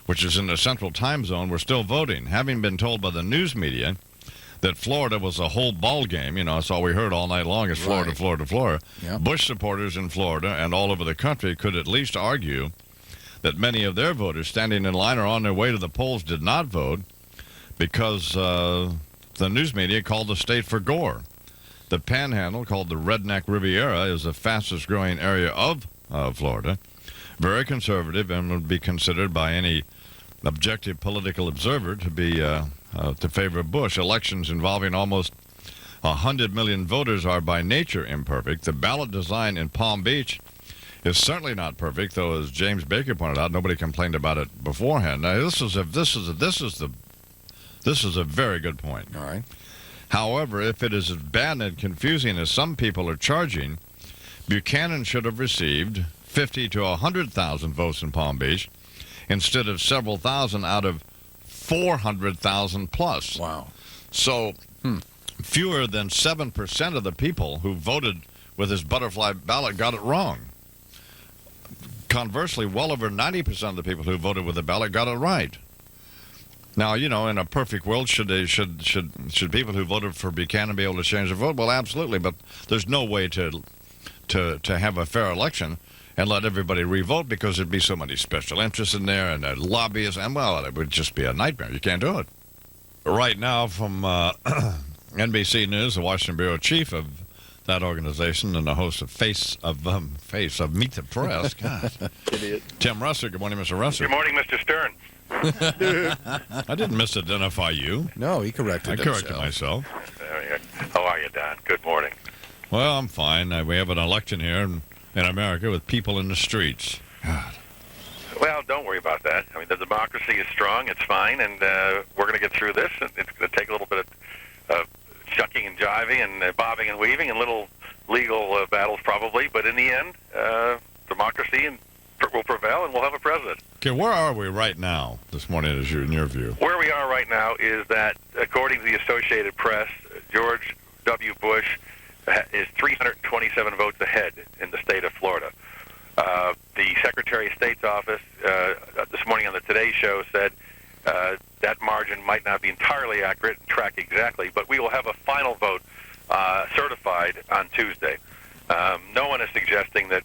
Speaker 19: which is in the central time zone, were still voting, having been told by the news media that Florida was a whole ball game. You know, that's all we heard all night long is Florida,
Speaker 1: Right.
Speaker 19: Florida, Florida.
Speaker 1: Yep.
Speaker 19: Bush supporters in Florida and all over the country could at least argue that many of their voters standing in line or on their way to the polls did not vote because the news media called the state for Gore. The Panhandle, called the Redneck Riviera, is the fastest growing area of Florida, very conservative, and would be considered by any objective political observer to be to favor Bush. Elections involving almost 100 million voters are by nature imperfect. The ballot design in Palm Beach is certainly not perfect, though, as James Baker pointed out, nobody complained about it beforehand. Now, this is a very good point.
Speaker 1: All right.
Speaker 19: However, if it is as bad and confusing as some people are charging, Buchanan should have received 50 to 100,000 votes in Palm Beach instead of several thousand out of 400,000 plus.
Speaker 1: Wow.
Speaker 19: So fewer than 7% of the people who voted with his butterfly ballot got it wrong. Conversely, well over 90% of the people who voted with the ballot got it right. Now, you know, in a perfect world, should people who voted for Buchanan be able to change their vote? Well, absolutely, but there's no way to have a fair election and let everybody re-vote because there'd be so many special interests in there and lobbyists, and, well, it would just be a nightmare. You can't do it. Right now, from NBC News, the Washington bureau chief of that organization and the host of Face of Meet the Press, God.
Speaker 20: Idiot.
Speaker 19: Tim Russer. Good morning, Mr. Russer.
Speaker 20: Good morning, Mr. Stern.
Speaker 19: I didn't misidentify you.
Speaker 1: No, he corrected
Speaker 19: I corrected myself.
Speaker 20: How are you, Don? Good morning.
Speaker 19: Well, I'm fine. We have an election here in America with people in the streets. God.
Speaker 20: Well, don't worry about that. I mean, the democracy is strong. It's fine, and we're going to get through this. And it's going to take a little bit of shucking and jiving and bobbing and weaving and little legal battles probably. But in the end, democracy will prevail, and we'll have a president.
Speaker 19: Okay, where are we right now this morning, in your view?
Speaker 20: Where we are right now is that, according to the Associated Press, George W. Bush is 327 votes ahead in the state of Florida. The Secretary of State's office this morning on the Today Show said that margin might not be entirely accurate and track exactly, but we will have a final vote certified on Tuesday. No one is suggesting that,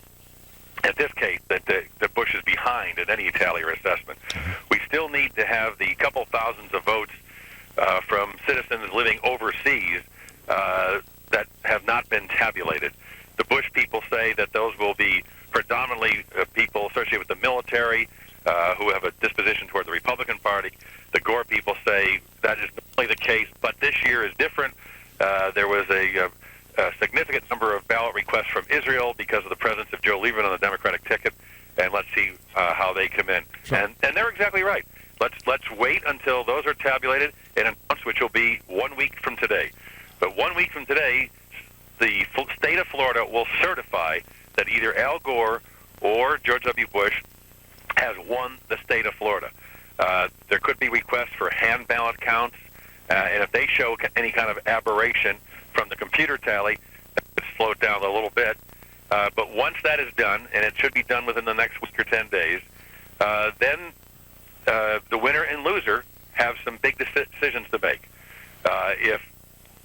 Speaker 20: at this case, that Bush is behind in any tally or assessment. We still need to have the couple thousands of votes from citizens living overseas that have not been tabulated. The Bush people say that those will be predominantly people associated with the military who have a disposition toward the Republican Party. The Gore people say that is not only the case, but this year is different. There was a significant number of ballot requests from Israel because of the presence of Joe Lieberman on the Democratic ticket, and let's see how they come in. Sure. And they're exactly right. Let's wait until those are tabulated and announced, which will be 1 week from today. But 1 week from today, the state of Florida will certify that either Al Gore or George W. Bush has won the state of Florida. There could be requests for hand ballot counts, and if they show any kind of aberration from the computer tally, that could slow it down a little bit. But once that is done, and it should be done within the next week or 10 days, then the winner and loser have some big decisions to make. If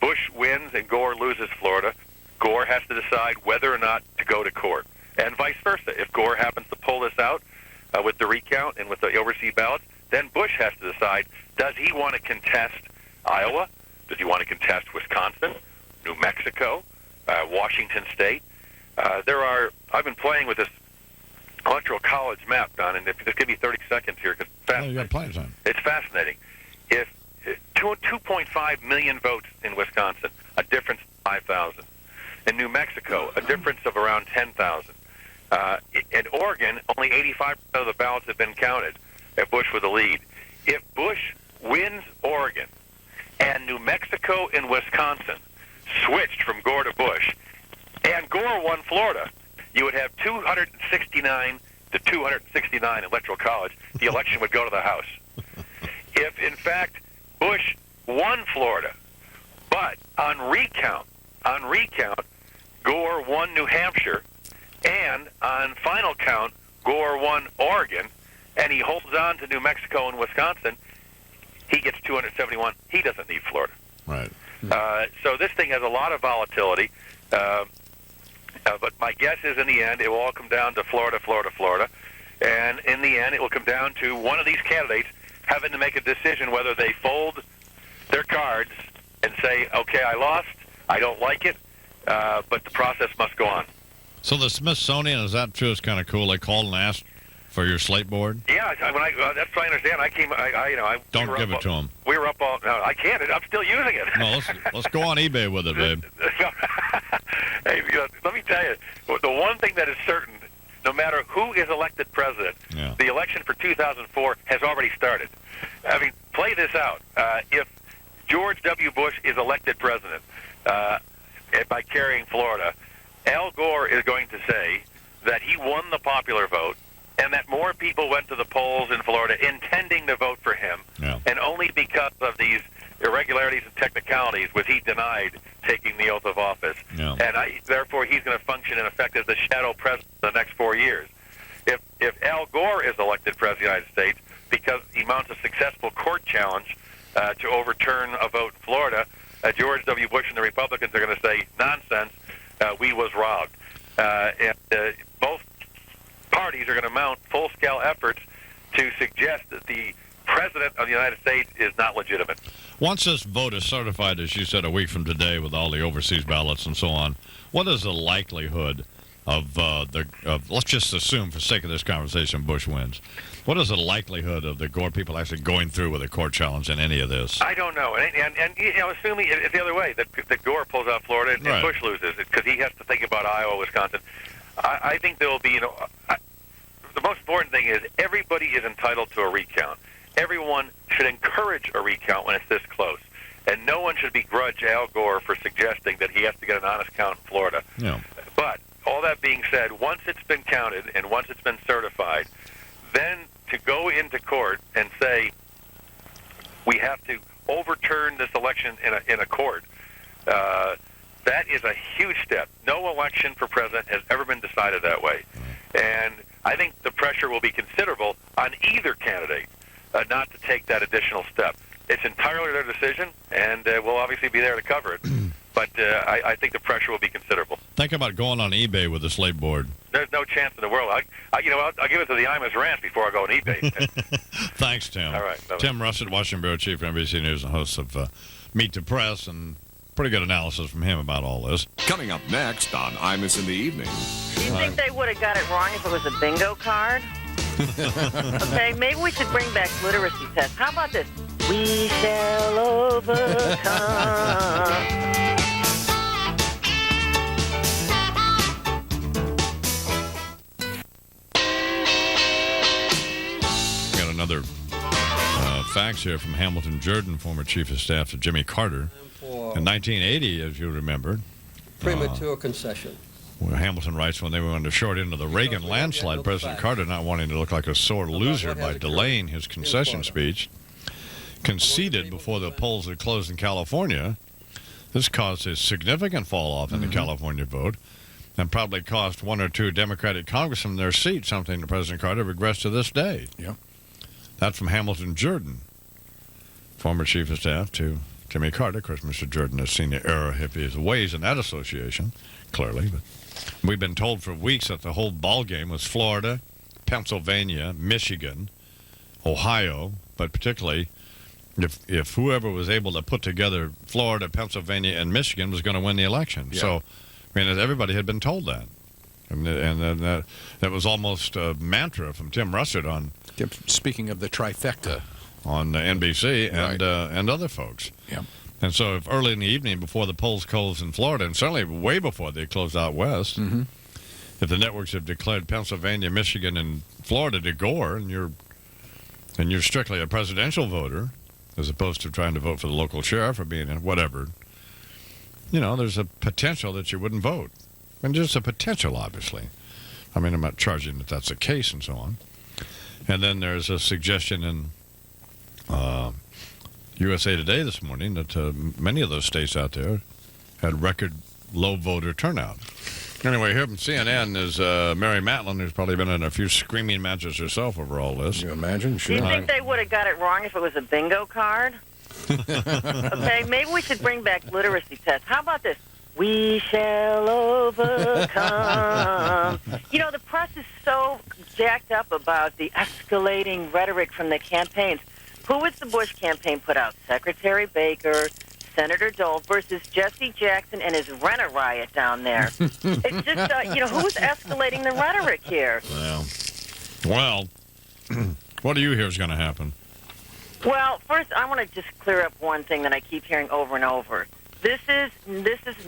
Speaker 20: Bush wins and Gore loses Florida, Gore has to decide whether or not to go to court, and vice versa. If Gore happens to pull this out with the recount and with the overseas ballots, then Bush has to decide, does he want to contest Iowa? Does he want to contest Wisconsin, New Mexico, Washington State? I've been playing with this electoral college map, Don, and if you just give me 30 seconds here, because
Speaker 19: you got plenty of time.
Speaker 20: It's fascinating. If 2.5 million votes in Wisconsin, a difference of 5,000. In New Mexico, a difference of around 10,000. In Oregon, only 85% of the ballots have been counted at Bush with a lead. If Bush wins Oregon and New Mexico and Wisconsin switched from Gore to Bush, and Gore won Florida, you would have 269 to 269 electoral college. The election would go to the House. If, in fact, Bush won Florida, but on recount, Gore won New Hampshire, and on final count, Gore won Oregon, and he holds on to New Mexico and Wisconsin, he gets 271. He doesn't need Florida.
Speaker 19: Right.
Speaker 20: So this thing has a lot of volatility. But my guess is in the end, it will all come down to Florida, Florida, Florida. And in the end, it will come down to one of these candidates having to make a decision whether they fold their cards and say, okay, I lost, I don't like it, but the process must go on.
Speaker 19: So the Smithsonian, is that true? It's kind of cool. They called and asked for your slate board?
Speaker 20: Yeah, that's what I understand.
Speaker 19: Don't give it to them.
Speaker 20: We were up all. No, I can't. I'm still using it.
Speaker 19: No, let's go on eBay with it, babe.
Speaker 20: Hey, let me tell you, the one thing that is certain, no matter who is elected president, the election for 2004 has already started. I mean, play this out. If George W. Bush is elected president by carrying Florida, Al Gore is going to say that he won the popular vote and that more people went to the polls in Florida intending to vote for him, and only because of these irregularities and technicalities was he denied taking the oath of office. And therefore, he's going to function, in effect, as the shadow president for the next 4 years. If Al Gore is elected president of the United States because he mounts a successful court challenge to overturn a vote in Florida, George W. Bush and the Republicans are going to say, nonsense, we was robbed. And both parties are going to mount full-scale efforts to suggest that the President of the United States is not legitimate.
Speaker 19: Once this vote is certified, as you said, a week from today with all the overseas ballots and so on, what is the likelihood of let's just assume, for sake of this conversation, Bush wins. What is the likelihood of the Gore people actually going through with a court challenge in any of this?
Speaker 20: I don't know. And assuming it's the other way, that Gore pulls out Florida and Bush loses, because he has to think about Iowa, Wisconsin. I think there will be, the most important thing is everybody is entitled to a recount. Everyone should encourage a recount when it's this close. And no one should begrudge Al Gore for suggesting that he has to get an honest count in Florida. But all that being said, once it's been counted and once it's been certified, then to go into court and say we have to overturn this election in a court, that is a huge step. No election for president has ever been decided that way. And I think the pressure will be considerable on either candidate not to take that additional step. It's entirely their decision, and we'll obviously be there to cover it. But I think the pressure will be considerable.
Speaker 19: Think about going on eBay with the slate board.
Speaker 20: There's no chance in the world. I'll give it to the Imus Ranch before I go on eBay.
Speaker 19: Thanks, Tim.
Speaker 20: All right. Bye-bye.
Speaker 19: Tim Russett, Washington Bureau Chief for NBC News and host of Meet the Press, and pretty good analysis from him about all this.
Speaker 18: Coming up next on Imus in the Evening.
Speaker 23: Do you think they would have got it wrong if it was a bingo card? Okay, maybe we should bring back literacy tests. How about this? We shall overcome.
Speaker 19: Got another fax here from Hamilton Jordan, former Chief of Staff to Jimmy Carter. In 1980, as you remember.
Speaker 1: Premature concession.
Speaker 19: Hamilton writes, when they were on the short end of the Reagan landslide, President Carter, not wanting to look like a sore loser by delaying his concession speech, conceded before the polls had closed in California. This caused a significant fall off in the California vote and probably cost one or two Democratic congressmen their seats, something that President Carter regrets to this day. That's from Hamilton Jordan, former Chief of Staff to Jimmy Carter. Of course, Mr. Jordan has seen the error of his ways in that association, clearly. But we've been told for weeks that the whole ball game was Florida, Pennsylvania, Michigan, Ohio, but particularly if whoever was able to put together Florida, Pennsylvania, and Michigan was going to win the election. So, I mean, everybody had been told that. And that was almost a mantra from Tim Russert on...
Speaker 3: Speaking of the trifecta.
Speaker 19: On NBC and other folks. And so if early in the evening before the polls closed in Florida, and certainly way before they closed out west, if the networks have declared Pennsylvania, Michigan, and Florida to Gore, and you're strictly a presidential voter, as opposed to trying to vote for the local sheriff or being whatever, you know, there's a potential that you wouldn't vote. And just a potential, obviously. I mean, I'm not charging that that's the case and so on. And then there's a suggestion in USA Today this morning that many of those states out there had record low voter turnout. Anyway, here from CNN is Mary Matlin, who's probably been in a few screaming matches herself over all this.
Speaker 3: Can you imagine?
Speaker 23: Do
Speaker 3: Sure.
Speaker 23: you think they would have got it wrong if it was a bingo card? Okay, maybe we should bring back literacy tests. How about this? We shall overcome. You know, the press is so jacked up about the escalating rhetoric from the campaigns. Who was the Bush campaign put out? Secretary Baker, Senator Dole versus Jesse Jackson and his rent-a riot down there. It's just, you know, who's escalating the rhetoric here?
Speaker 19: Well, what do you hear is going to happen?
Speaker 23: Well, first, I want to just clear up one thing that I keep hearing over and over. This is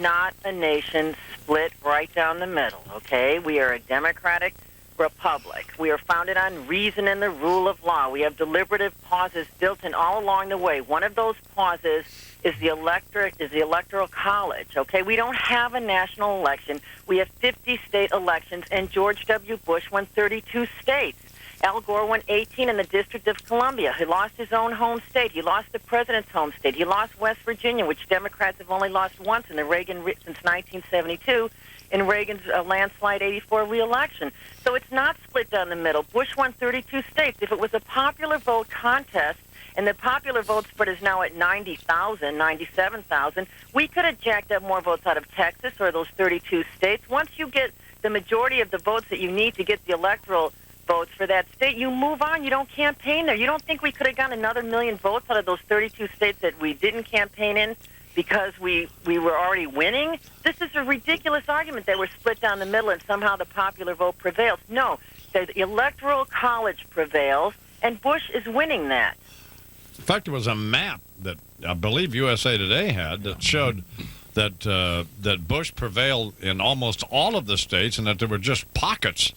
Speaker 23: not a nation split right down the middle, okay? We are a democratic republic. We are founded on reason and the rule of law. We have deliberative pauses built in all along the way. One of those pauses is the electoral college, okay? We don't have a national election. We have 50 state elections, and George W. Bush won 32 states. Al Gore won 18 in the District of Columbia. He lost his own home state. He lost the president's home state. He lost West Virginia, which Democrats have only lost once in the since 1972, in Reagan's landslide 84 reelection. So it's not split down the middle. Bush won 32 states. If it was a popular vote contest, and the popular vote spread is now at 90,000, 97,000, we could have jacked up more votes out of Texas or those 32 states. Once you get the majority of the votes that you need to get the electoral votes for that state, you move on. You don't campaign there. You don't think we could have gotten another million votes out of those 32 states that we didn't campaign in because we were already winning? This is a ridiculous argument that we're split down the middle and somehow the popular vote prevails. No, the electoral college prevails, and Bush is winning that.
Speaker 19: In fact, there was a map that I believe USA Today had that showed that that Bush prevailed in almost all of the states, and that there were just pockets.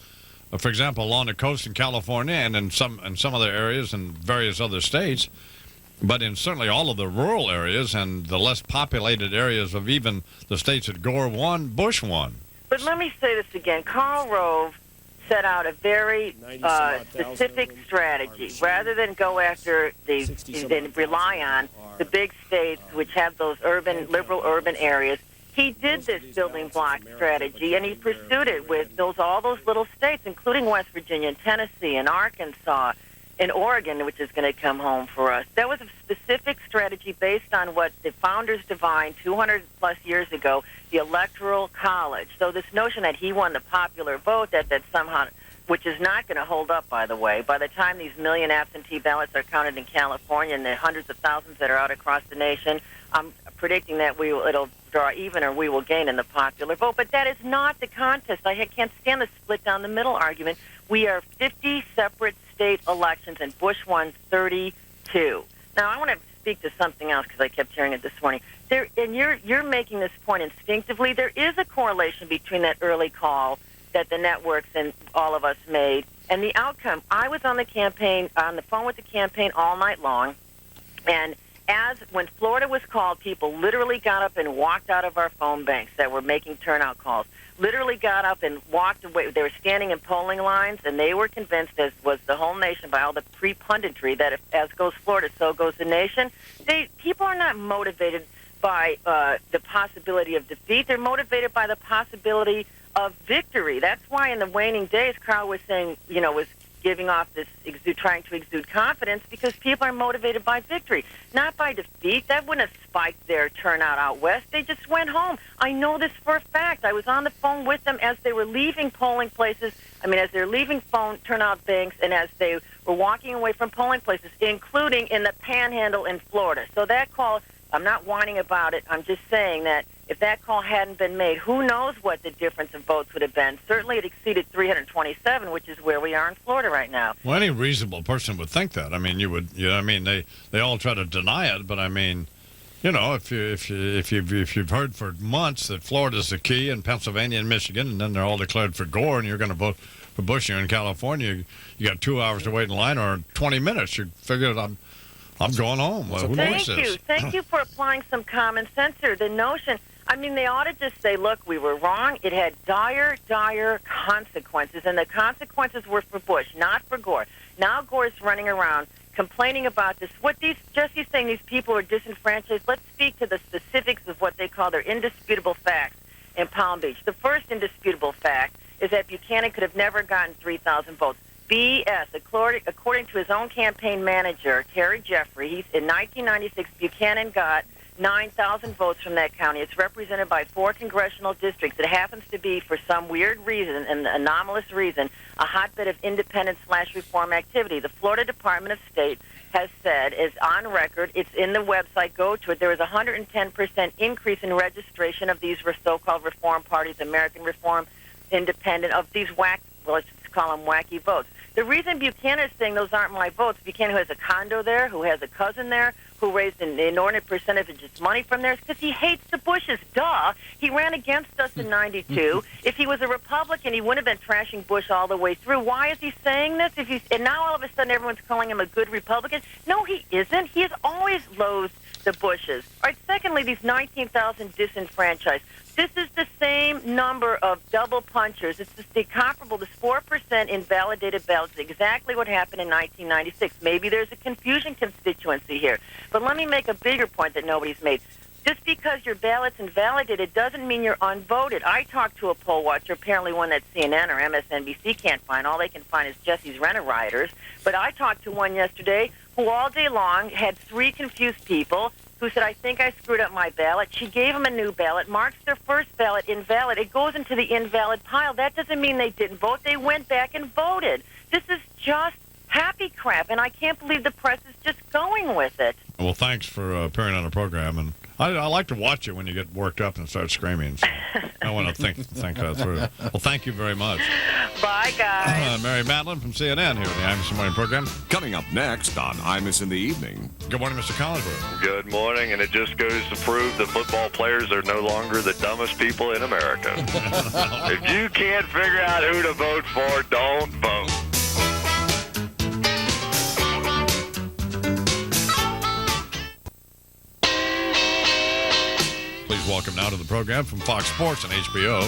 Speaker 19: For example, along the coast in California and in some other areas in various other states, but in certainly all of the rural areas and the less populated areas of even the states that Gore won, Bush won.
Speaker 23: But let me say this again. Karl Rove set out a very specific strategy. Rather than go after then rely on the big states which have those liberal urban areas, he did this building block strategy, and he pursued it with all those little states, including West Virginia and Tennessee and Arkansas and Oregon, which is going to come home for us. That was a specific strategy based on what the founders divined 200-plus years ago, the Electoral College. So this notion that he won the popular vote, that somehow, which is not going to hold up, by the way. By the time these million absentee ballots are counted in California and the hundreds of thousands that are out across the nation, I'm predicting that it'll draw even or we will gain in the popular vote. But that is not the contest. I can't stand the split down the middle argument. We are 50 separate state elections, and Bush won 32. Now, I want to speak to something else because I kept hearing it this morning. And you're making this point instinctively. There is a correlation between that early call that the networks and all of us made and the outcome. I was on the phone with the campaign all night long, and when Florida was called, people literally got up and walked out of our phone banks that were making turnout calls, literally got up and walked away. They were standing in polling lines, and they were convinced, as was the whole nation by all the pre-punditry, that as goes Florida, so goes the nation. People are not motivated by the possibility of defeat. They're motivated by the possibility of victory. That's why in the waning days, Carl was saying, was giving off this, trying to exude confidence, because people are motivated by victory, not by defeat. That wouldn't have spiked their turnout out west. They just went home. I know this for a fact. I was on the phone with them as they were leaving polling places. As they were leaving phone turnout banks and as they were walking away from polling places, including in the Panhandle in Florida. So that call, I'm not whining about it. I'm just saying that if that call hadn't been made, who knows what the difference in votes would have been. Certainly it exceeded 327, which is where we are in Florida right now.
Speaker 19: Well, any reasonable person would think that. They all try to deny it, but if you've heard for months that Florida's the key and Pennsylvania and Michigan, and then they're all declared for Gore, and you're going to vote for Bush here in California, you got 2 hours to wait in line or 20 minutes. You figured I'm going home. Who knows this?
Speaker 23: Thank you for applying some common sense here. The notion, I mean, they ought to just say, look, we were wrong. It had dire, dire consequences, and the consequences were for Bush, not for Gore. Now Gore's running around complaining about this. What Jesse's saying, these people are disenfranchised. Let's speak to the specifics of what they call their indisputable facts in Palm Beach. The first indisputable fact is that Buchanan could have never gotten 3,000 votes. BS. According to his own campaign manager, Terry Jeffrey, in 1996, Buchanan got 9,000 votes from that county. It's represented by 4 congressional districts. It happens to be, for some weird reason, an anomalous reason, a hotbed of independent/reform activity. The Florida Department of State has said, is on record, it's in the website, go to it, there was a 110% increase in registration of these so-called reform parties, American Reform, Independent, of these let's call them wacky votes. The reason Buchanan is saying those aren't my votes, Buchanan, who has a condo there, who has a cousin there, who raised an inordinate percentage of his money from there, is because he hates the Bushes. Duh. He ran against us in 92. If he was a Republican, he wouldn't have been trashing Bush all the way through. Why is he saying this? And now all of a sudden everyone's calling him a good Republican? No, he isn't. He has always loathed the Bushes. All right, secondly, these 19,000 disenfranchised. This is the same number of double punchers. It's comparable to 4% invalidated ballots, exactly what happened in 1996. Maybe there's a confusion constituency here. But let me make a bigger point that nobody's made. Just because your ballot's invalidated doesn't mean you're unvoted. I talked to a poll watcher, apparently one that CNN or MSNBC can't find. All they can find is Jesse's rent-a-rioters. But I talked to one yesterday who all day long had 3 confused people who said, I think I screwed up my ballot. She gave them a new ballot, marks their first ballot invalid. It goes into the invalid pile. That doesn't mean they didn't vote. They went back and voted. This is just happy crap, and I can't believe the press is just going with it.
Speaker 19: Well, thanks for appearing on the program, and I like to watch you when you get worked up and start screaming. So I want to think that through. Well, thank you very much.
Speaker 23: Bye, guys.
Speaker 19: Mary Madeline from CNN here in the Imus in the Morning program.
Speaker 18: Coming up next on Imus in the Evening.
Speaker 19: Good morning, Mr. Collinsworth.
Speaker 21: Good morning, and it just goes to prove that football players are no longer the dumbest people in America. If you can't figure out who to vote for, don't vote.
Speaker 19: Please welcome now to the program from Fox Sports and HBO,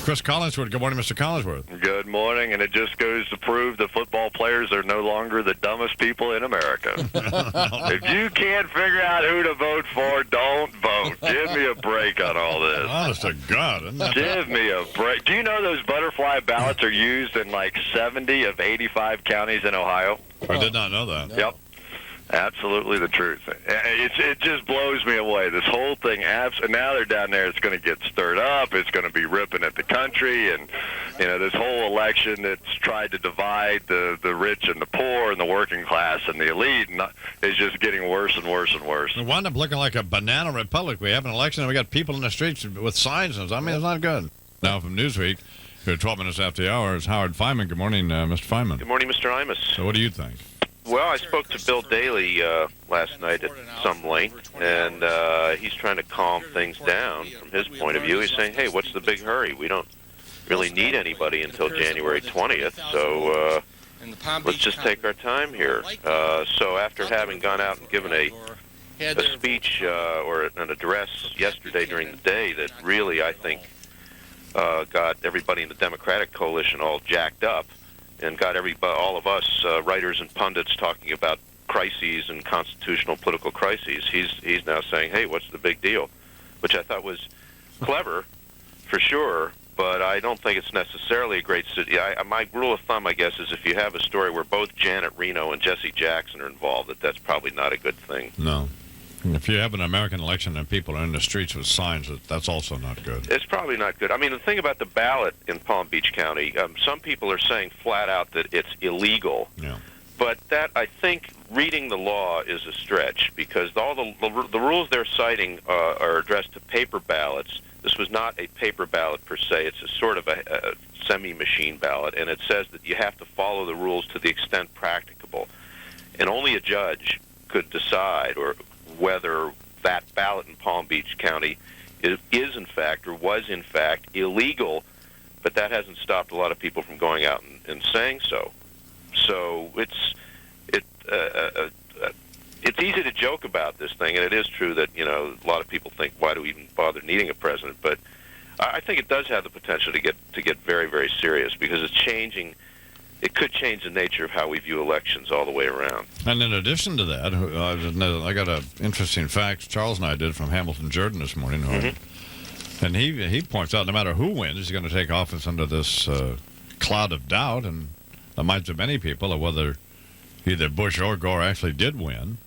Speaker 19: Chris Collinsworth. Good morning, Mr. Collinsworth.
Speaker 21: Good morning, and it just goes to prove that football players are no longer the dumbest people in America. If you can't figure out who to vote for, don't vote. Give me a break on all this.
Speaker 19: Honest to God. Isn't that
Speaker 21: Give me a break. Do you know those butterfly ballots are used in like 70 of 85 counties in Ohio?
Speaker 19: I did not know that.
Speaker 21: Yep. Absolutely the truth. It just blows me away. This whole thing, and now they're down there, it's going to get stirred up. It's going to be ripping at the country. And, you know, this whole election that's tried to divide the rich and the poor and the working class and the elite is just getting worse and worse and worse.
Speaker 19: We wound up looking like a banana republic. We have an election and we got people in the streets with signs. I mean, it's not good. Now from Newsweek, here 12 minutes after the hour is Howard Feynman. Good morning, Mr. Feynman.
Speaker 4: Good morning, Mr. Imus.
Speaker 19: So what do you think?
Speaker 4: Well, I spoke to Bill Daley last night at some length, and he's trying to calm things down from his point of view. He's saying, hey, what's the big hurry? We don't really need anybody until January 20th, so let's just take our time here. So after having gone out and given a speech or an address yesterday during the day that really, I think, got everybody in the Democratic coalition all jacked up, and got all of us writers and pundits talking about crises and constitutional political crises. He's now saying, hey, what's the big deal? Which I thought was clever, for sure, but I don't think it's necessarily a great... My rule of thumb, I guess, is if you have a story where both Janet Reno and Jesse Jackson are involved, that's probably not a good thing.
Speaker 19: No. If you have an American election and people are in the streets with signs, that's also not good.
Speaker 4: It's probably not good. I mean, the thing about the ballot in Palm Beach County, some people are saying flat out that it's illegal.
Speaker 19: Yeah.
Speaker 4: But that, I think, reading the law is a stretch, because all the rules they're citing are addressed to paper ballots. This was not a paper ballot per se. It's a sort of a semi-machine ballot, and it says that you have to follow the rules to the extent practicable. And only a judge could decide whether that ballot in Palm Beach County is in fact or was in fact illegal, but that hasn't stopped a lot of people from going out it's easy to joke about this thing, and it is true that, you know, a lot of people think, why do we even bother needing a president? But I think it does have the potential to get very, very serious, because it's changing. It could change the nature of how we view elections all the way around.
Speaker 19: And in addition to that, I got an interesting fact Charles and I did from Hamilton Jordan this morning. And he points out no matter who wins, he's going to take office under this cloud of doubt in the minds of many people of whether either Bush or Gore actually did win.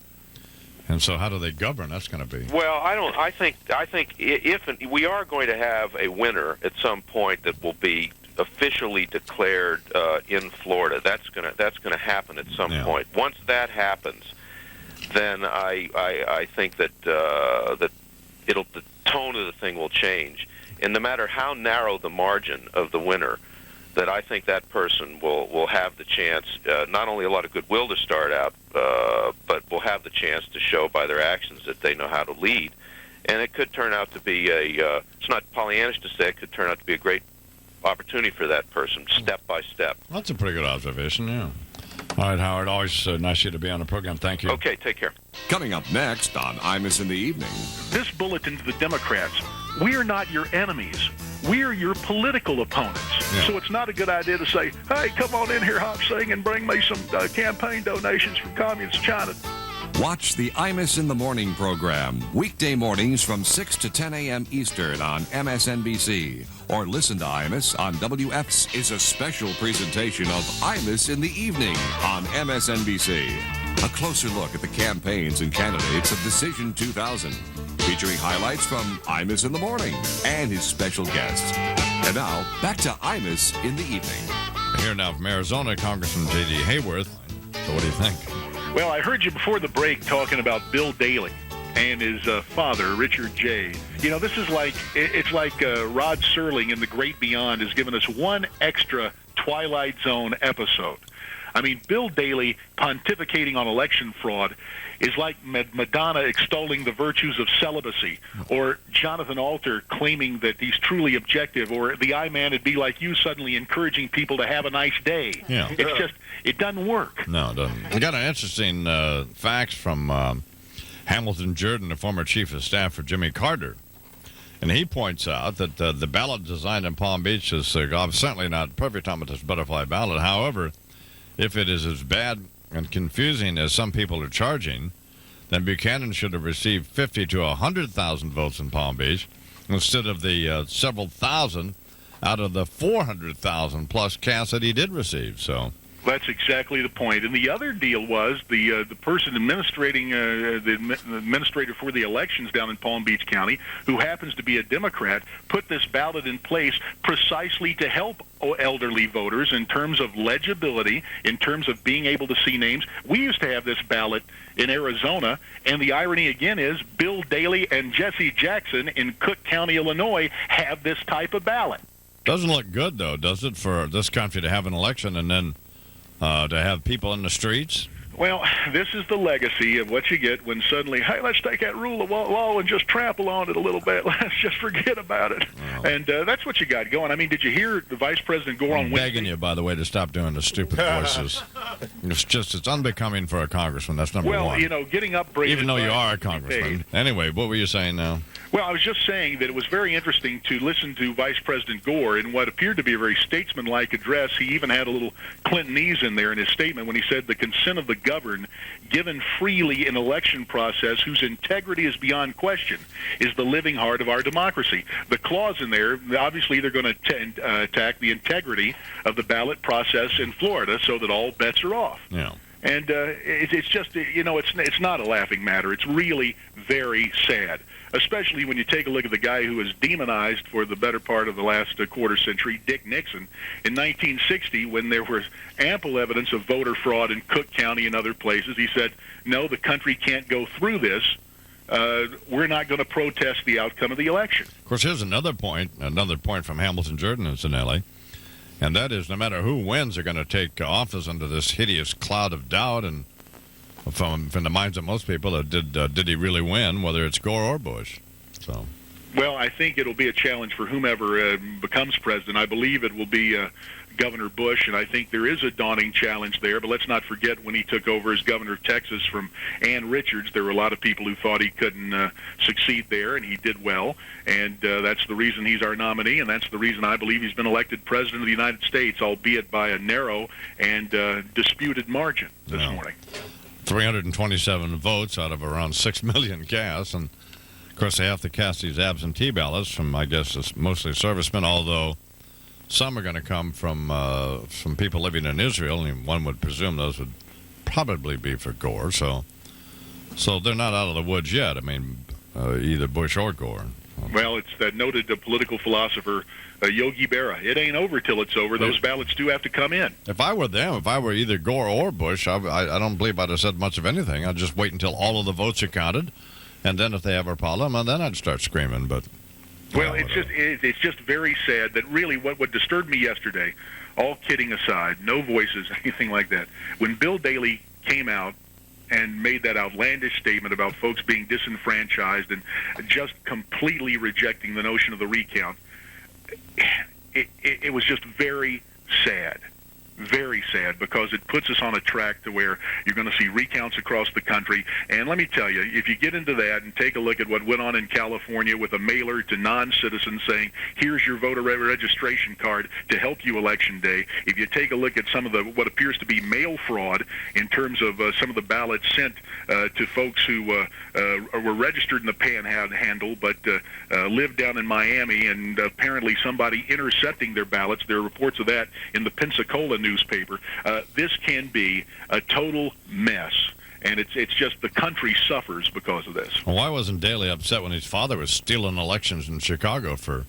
Speaker 19: And so how do they govern? That's going to be...
Speaker 4: Well, I think if we are going to have a winner at some point that will be officially declared in Florida, that's going to happen at some point. Once that happens, then I think that the tone of the thing will change, and no matter how narrow the margin of the winner, that I think that person will have the chance, not only a lot of goodwill to start out, but will have the chance to show by their actions that they know how to lead. And it could turn out to be it's not Pollyannish to say, it could turn out to be a great opportunity for that person, step by step.
Speaker 19: That's a pretty good observation, yeah. All right, Howard, always nice of you to be on the program. Thank you.
Speaker 4: Okay, take care.
Speaker 18: Coming up next on Imus in the Evening.
Speaker 22: This bulletin to the Democrats: we are not your enemies. We are your political opponents.
Speaker 19: Yeah.
Speaker 22: So it's not a good idea to say, hey, come on in here, Hop Sing, and bring me some campaign donations from Communist China.
Speaker 18: Watch the Imus in the Morning program, weekday mornings from 6 to 10 a.m. Eastern on MSNBC. Or listen to Imus on WF's is a special presentation of Imus in the Evening on MSNBC. A closer look at the campaigns and candidates of Decision 2000, featuring highlights from Imus in the Morning and his special guests. And now, back to Imus in the Evening.
Speaker 19: Here now from Arizona, Congressman J.D. Hayworth. So what do you think?
Speaker 22: Well, I heard you before the break talking about Bill Daley and his father, Richard J. You know, this is like, it's like Rod Serling in The Great Beyond has given us one extra Twilight Zone episode. I mean, Bill Daley pontificating on election fraud is like Madonna extolling the virtues of celibacy, or Jonathan Alter claiming that he's truly objective, or the I-Man would be like you suddenly encouraging people to have a nice day.
Speaker 19: Yeah.
Speaker 22: It's just, it doesn't work.
Speaker 19: No, it doesn't. We got an interesting facts from Hamilton Jordan, the former chief of staff for Jimmy Carter. And he points out that the ballot designed in Palm Beach is certainly not perfect on this butterfly ballot. However, if it is as bad and confusing as some people are charging, then Buchanan should have received 50 to 100,000 votes in Palm Beach instead of the several thousand out of the 400,000 plus cast that he did receive. So
Speaker 22: that's exactly the point. And the other deal was the person administrating the administrator for the elections down in Palm Beach County, who happens to be a Democrat, put this ballot in place precisely to help elderly voters in terms of legibility, in terms of being able to see names. We used to have this ballot in Arizona, and the irony again is Bill Daley and Jesse Jackson in Cook County, Illinois, have this type of ballot.
Speaker 19: Doesn't look good, though, does it, for this country to have an election and then to have people in the streets?
Speaker 22: Well, this is the legacy of what you get when suddenly, hey, let's take that rule of law and just trample on it a little bit. Let's just forget about it.
Speaker 19: Wow.
Speaker 22: And that's what you got going. I mean, did you hear the Vice President Gore on
Speaker 19: I'm
Speaker 22: Wednesday?
Speaker 19: begging you, by the way, to stop doing the stupid voices. It's unbecoming for a congressman. That's number one.
Speaker 22: Well, you know, getting upbraided.
Speaker 19: Even though you are a congressman. Anyway, what were you saying now?
Speaker 22: Well, I was just saying that it was very interesting to listen to Vice President Gore in what appeared to be a very statesman-like address. He even had a little Clintonese in there in his statement when he said the consent of the governed, given freely in election process whose integrity is beyond question, is the living heart of our democracy. The clause in there, obviously they're going to attack the integrity of the ballot process in Florida so that all bets are off.
Speaker 19: Yeah.
Speaker 22: And it's just, you know, it's not a laughing matter. It's really very sad, especially when you take a look at the guy who was demonized for the better part of the last quarter century, Dick Nixon, in 1960, when there was ample evidence of voter fraud in Cook County and other places. He said, no, the country can't go through this. We're not going to protest the outcome of the election.
Speaker 19: Of course, here's another point from Hamilton Jordan, incidentally. And that is, no matter who wins, they're going to take office under this hideous cloud of doubt, and from the minds of most people, did he really win, whether it's Gore or Bush? So
Speaker 22: Well, I think it'll be a challenge for whomever becomes president. I believe it will be Governor Bush, and I think there is a daunting challenge there. But let's not forget when he took over as governor of Texas from Ann Richards, there were a lot of people who thought he couldn't succeed there, and he did well. And that's the reason he's our nominee, and that's the reason I believe he's been elected president of the United States, albeit by a narrow and disputed margin this morning.
Speaker 19: 327 votes out of around 6 million cast, and of course they have to cast these absentee ballots from, I guess, it's mostly servicemen, although some are going to come from people living in Israel, and one would presume those would probably be for Gore. So they're not out of the woods yet. I mean, either Bush or Gore.
Speaker 22: Well, it's that noted political philosopher Yogi Berra. It ain't over till it's over. Those ballots do have to come in.
Speaker 19: If I were them, if I were either Gore or Bush, I don't believe I'd have said much of anything. I'd just wait until all of the votes are counted, and then if they have a problem, and then I'd start screaming. But
Speaker 22: well, it's just very sad that really what disturbed me yesterday, all kidding aside, no voices, anything like that, when Bill Daley came out and made that outlandish statement about folks being disenfranchised and just completely rejecting the notion of the recount, it was just very sad. Very sad, because it puts us on a track to where you're going to see recounts across the country. And let me tell you, if you get into that and take a look at what went on in California with a mailer to non-citizens saying, here's your voter registration card to help you Election Day, if you take a look at some of the what appears to be mail fraud in terms of some of the ballots sent to folks who were registered in the Panhandle but lived down in Miami, and apparently somebody intercepting their ballots, there are reports of that in the Pensacola newspaper. This can be a total mess, and it's just the country suffers because of this.
Speaker 19: Well, why wasn't Daley upset when his father was stealing elections in Chicago for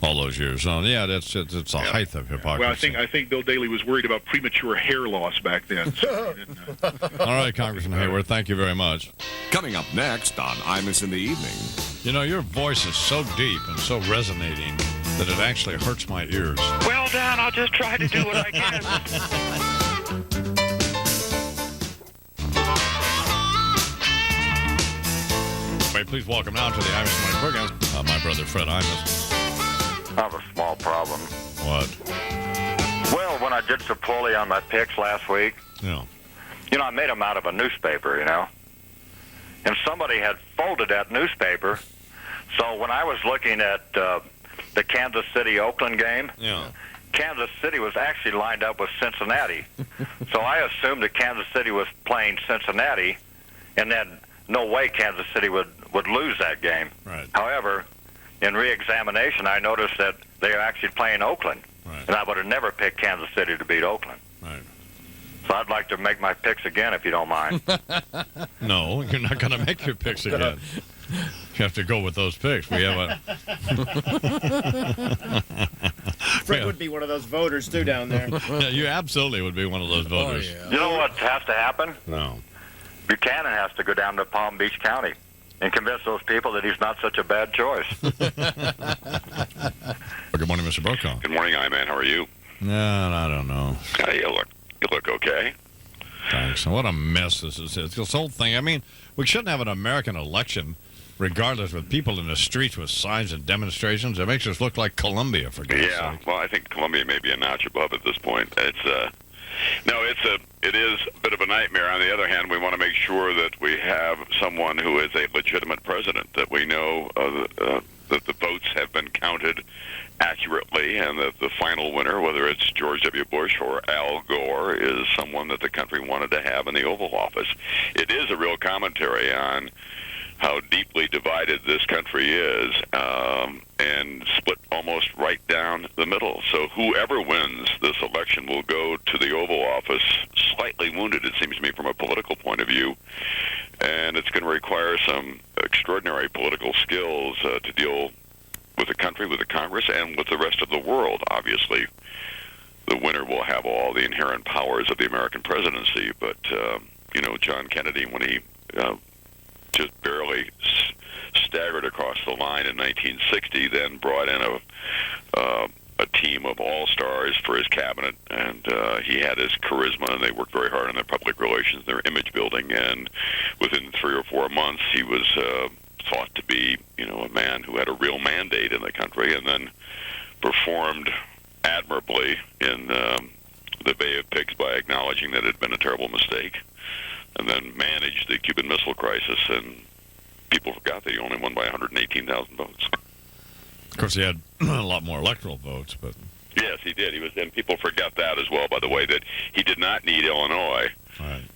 Speaker 19: all those years? So yeah, it's a height of hypocrisy.
Speaker 22: Well, I think Bill Daley was worried about premature hair loss back then. So
Speaker 19: all right, Congressman Hayward, thank you very much.
Speaker 18: Coming up next on Imus in the Evening.
Speaker 19: You know, your voice is so deep and so resonating that it actually hurts my ears.
Speaker 20: Well, Dan, I'll just try to do what I can.
Speaker 19: Please welcome now to the Imus Morning Program, my brother Fred Imus.
Speaker 5: I have a small problem.
Speaker 19: What?
Speaker 5: Well, when I did so poorly on my picks last week, I made them out of a newspaper, and somebody had folded that newspaper. So when I was looking at the Kansas City-Oakland game, Kansas City was actually lined up with Cincinnati. So I assumed that Kansas City was playing Cincinnati, and then no way Kansas City would lose that game.
Speaker 19: Right.
Speaker 5: However, in re-examination, I noticed that they are actually playing Oakland.
Speaker 19: Right.
Speaker 5: And I would have never picked Kansas City to beat Oakland.
Speaker 19: Right.
Speaker 5: So I'd like to make my picks again, if you don't mind.
Speaker 19: No, you're not going to make your picks again. You have to go with those picks. We have a...
Speaker 7: Fred would be one of those voters, too, down there.
Speaker 19: Yeah, you absolutely would be one of those voters.
Speaker 5: Oh, yeah. You know what has to happen?
Speaker 19: No.
Speaker 5: Buchanan has to go down to Palm Beach County and convince those people that he's not such a bad choice.
Speaker 19: Good morning, Mr. Brokaw.
Speaker 21: Good morning, I-Man. How are you?
Speaker 19: No, I don't know.
Speaker 21: You look okay.
Speaker 19: Thanks. What a mess this is. This whole thing. I mean, we shouldn't have an American election, regardless, with people in the streets with signs and demonstrations. It makes us look like Colombia, for God's sake.
Speaker 21: Well, I think Colombia may be a notch above at this point. It is a bit of a nightmare. On the other hand, we want to make sure that we have someone who is a legitimate president, that we know that the votes have been counted accurately, and that the final winner, whether it's George W. Bush or Al Gore, is someone that the country wanted to have in the Oval Office. It is a real commentary on how deeply divided this country is, and split almost right down the middle. So whoever wins this election will go to the Oval Office slightly wounded, it seems to me, from a political point of view, and it's going to require some extraordinary political skills to deal with the country, with the Congress, and with the rest of the world. Obviously, the winner will have all the inherent powers of the American presidency, but, John Kennedy, when he just barely staggered across the line in 1960, then brought in a team of all-stars for his cabinet, and he had his charisma, and they worked very hard on their public relations, their image building, and within 3 or 4 months, he was
Speaker 6: thought to be, a man who had a real mandate in the country, and then performed admirably in the Bay of Pigs by acknowledging that it had been a terrible mistake, and then managed the Cuban Missile Crisis, and people forgot that he only won by 118,000 votes.
Speaker 19: Of course, he had a lot more electoral votes, but...
Speaker 6: Yes, he did. And people forget that as well, by the way, that he did not need Illinois,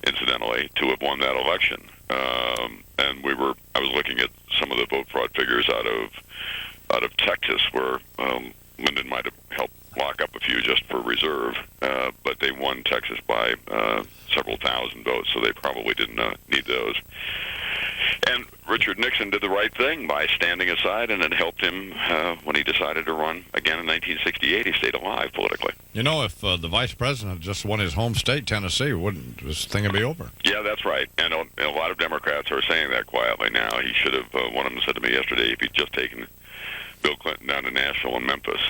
Speaker 6: incidentally, to have won that election. And I was looking at some of the vote fraud figures out of Texas, where Lyndon might have helped lock up a few just for reserve, but they won Texas by several thousand votes, so they probably didn't need those. And Richard Nixon did the right thing by standing aside, and it helped him when he decided to run again in 1968. He stayed alive politically.
Speaker 19: If the vice president had just won his home state, Tennessee, wouldn't this thing be over?
Speaker 6: Yeah, that's right. And a lot of Democrats are saying that quietly now. He should have, one of them said to me yesterday, if he'd just taken Bill Clinton down to Nashville and Memphis,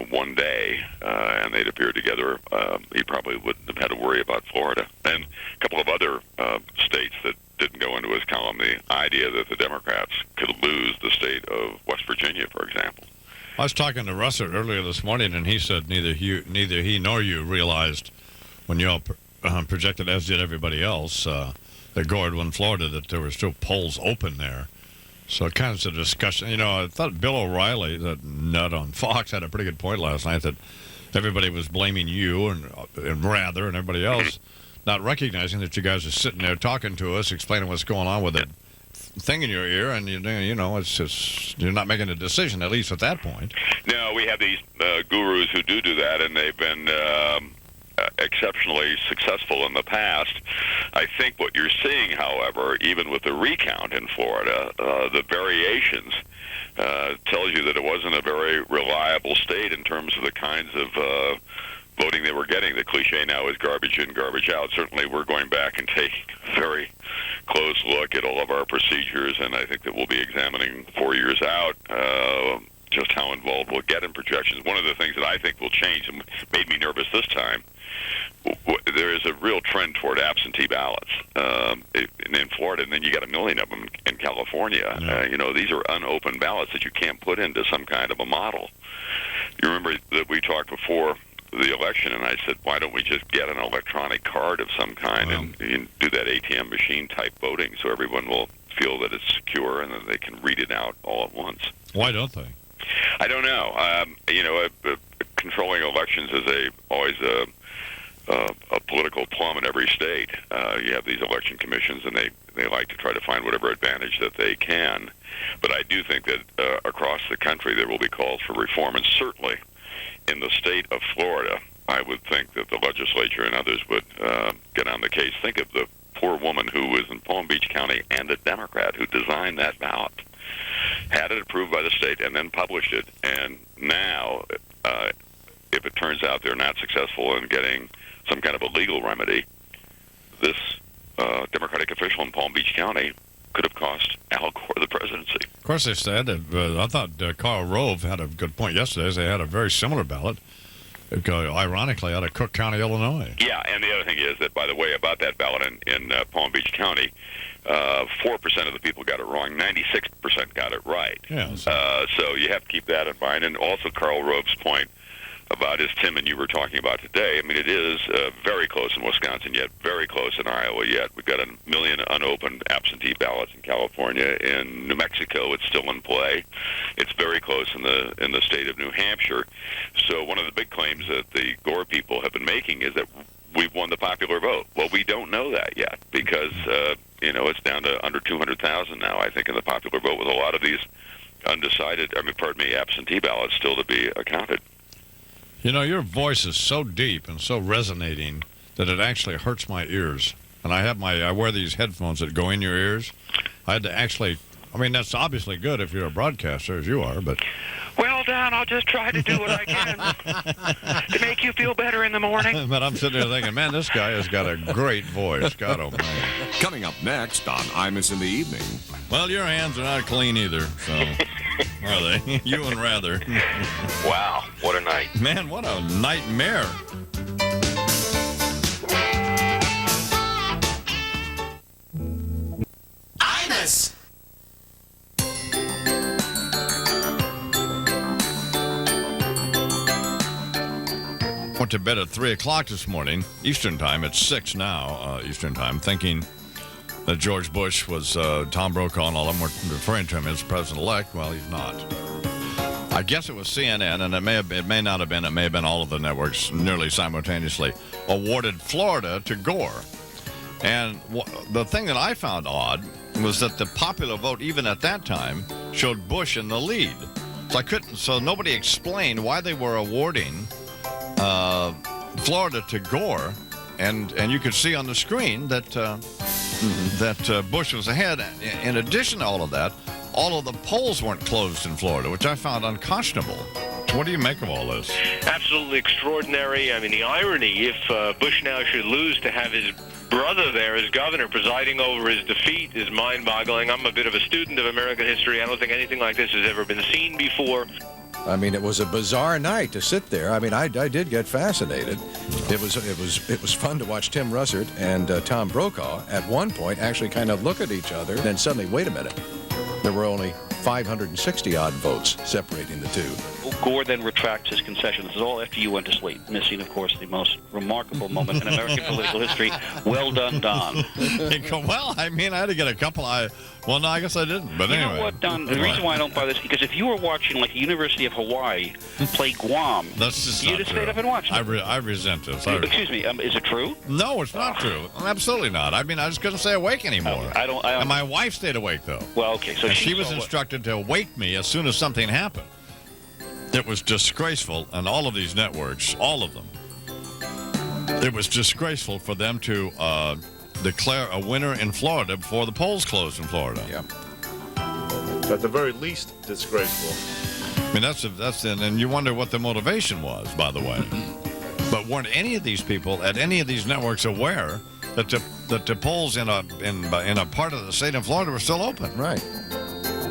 Speaker 6: one day, and they'd appeared together, he probably wouldn't have had to worry about Florida. And a couple of other states that didn't go into his column, the idea that the Democrats could lose the state of West Virginia, for example.
Speaker 19: I was talking to Russert earlier this morning, and he said neither he nor you realized when you all projected, as did everybody else, that Gore had won Florida, that there were still polls open there. So it kind of a discussion. I thought Bill O'Reilly, that nut on Fox, had a pretty good point last night that everybody was blaming you and Rather and everybody else, not recognizing that you guys are sitting there talking to us, explaining what's going on with that thing in your ear, and it's just you're not making a decision, at least at that point.
Speaker 6: No, we have these gurus who do that, and they've been exceptionally successful in the past. I think what you're seeing, however, even with the recount in Florida, the variations tells you that it wasn't a very reliable state in terms of the kinds of voting they were getting. The cliche now is garbage in, garbage out. Certainly we're going back and taking a very close look at all of our procedures, and I think that we'll be examining 4 years out just how involved we'll get in projections. One of the things that I think will change and made me nervous this time, there is a real trend toward absentee ballots in Florida, and then you got 1 million of them in California. These are unopened ballots that you can't put into some kind of a model. You remember that we talked before the election, and I said, why don't we just get an electronic card of some kind and do that ATM machine type voting so everyone will feel that it's secure and that they can read it out all at once?
Speaker 19: Why don't they?
Speaker 6: I don't know. Controlling elections is always a political plum in every state. You have these election commissions, and they like to try to find whatever advantage that they can. But I do think that across the country there will be calls for reform, and certainly in the state of Florida, I would think that the legislature and others would get on the case. Think of the poor woman who was in Palm Beach County and a Democrat who designed that ballot, had it approved by the state, and then published it. And now, if it turns out they're not successful in getting some kind of a legal remedy, this Democratic official in Palm Beach County could have cost Al Gore the presidency.
Speaker 19: Of course, they said, I thought Karl Rove had a good point yesterday. They had a very similar ballot, ironically, out of Cook County, Illinois.
Speaker 6: Yeah, and the other thing is that, by the way, about that ballot in Palm Beach County, 4% of the people got it wrong, 96% got it right.
Speaker 19: Yeah,
Speaker 6: so you have to keep that in mind. And also Karl Rove's point about, as Tim and you were talking about today, I mean, it is very close in Wisconsin yet, very close in Iowa yet. We've got 1 million unopened absentee ballots in California. In New Mexico, it's still in play. It's very close in the state of New Hampshire. So one of the big claims that the Gore people have been making is that we've won the popular vote. Well, we don't know that yet because, it's down to under 200,000 now, I think, in the popular vote, with a lot of these absentee ballots still to be accounted.
Speaker 19: Your voice is so deep and so resonating that it actually hurts my ears. And I wear these headphones that go in your ears. I had to actually, that's obviously good if you're a broadcaster, as you are, but...
Speaker 8: Well, Don, I'll just try to do what I can to make you feel better in the morning.
Speaker 19: But I'm sitting there thinking, man, this guy has got a great voice. God almighty.
Speaker 18: Coming up next on Imus in the Evening.
Speaker 19: Well, your hands are not clean either, so... Are they? You and Rather.
Speaker 6: Wow, what a night.
Speaker 19: Man, what a nightmare.
Speaker 9: Imus!
Speaker 19: went to bed at 3 o'clock this morning, Eastern Time. It's 6 now, Eastern Time, thinking that George Bush was Tom Brokaw and all of them were referring to him as president-elect. Well, he's not. I guess it was CNN, and it may not have been. It may have been all of the networks nearly simultaneously awarded Florida to Gore. And the thing that I found odd was that the popular vote, even at that time, showed Bush in the lead. So nobody explained why they were awarding Florida to Gore, and you could see on the screen that Bush was ahead. In addition to all of that, all of the polls weren't closed in Florida, which I found unconscionable. What do you make of all this?
Speaker 11: Absolutely extraordinary. I mean, the irony, if Bush now should lose, to have his brother there as governor presiding over his defeat is mind-boggling. I'm a bit of a student of American history. I don't think anything like this has ever been seen before.
Speaker 3: I mean, it was a bizarre night to sit there. I mean, I did get fascinated. It was fun to watch Tim Russert and Tom Brokaw at one point actually kind of look at each other. Then suddenly, wait a minute, there were only 560-odd votes separating the two.
Speaker 12: Gore then retracts his concession. This is all after you went to sleep, missing, of course, the most remarkable moment in American political history. Well done, Don.
Speaker 19: Well, I mean, I had to get a couple. Well, no, I guess I didn't. But anyway.
Speaker 12: You know what, Don? The reason why I don't buy this is because if you were watching, like, the University of Hawaii play Guam, you'd have stayed up and watched it.
Speaker 19: I resent this.
Speaker 12: Excuse me, is it true?
Speaker 19: No, it's not true. Absolutely not. I mean, I just couldn't stay awake anymore. And my wife stayed awake, though.
Speaker 12: Well, okay. So
Speaker 19: she was instructed to wake me as soon as something happened. It was disgraceful, and all of these networks, all of them, it was disgraceful for them to declare a winner in Florida before the polls closed in Florida.
Speaker 3: Yeah.
Speaker 13: At the very least, disgraceful.
Speaker 19: I mean, and you wonder what the motivation was, by the way. But weren't any of these people at any of these networks aware that the polls in a part of the state of Florida were still open?
Speaker 3: Right.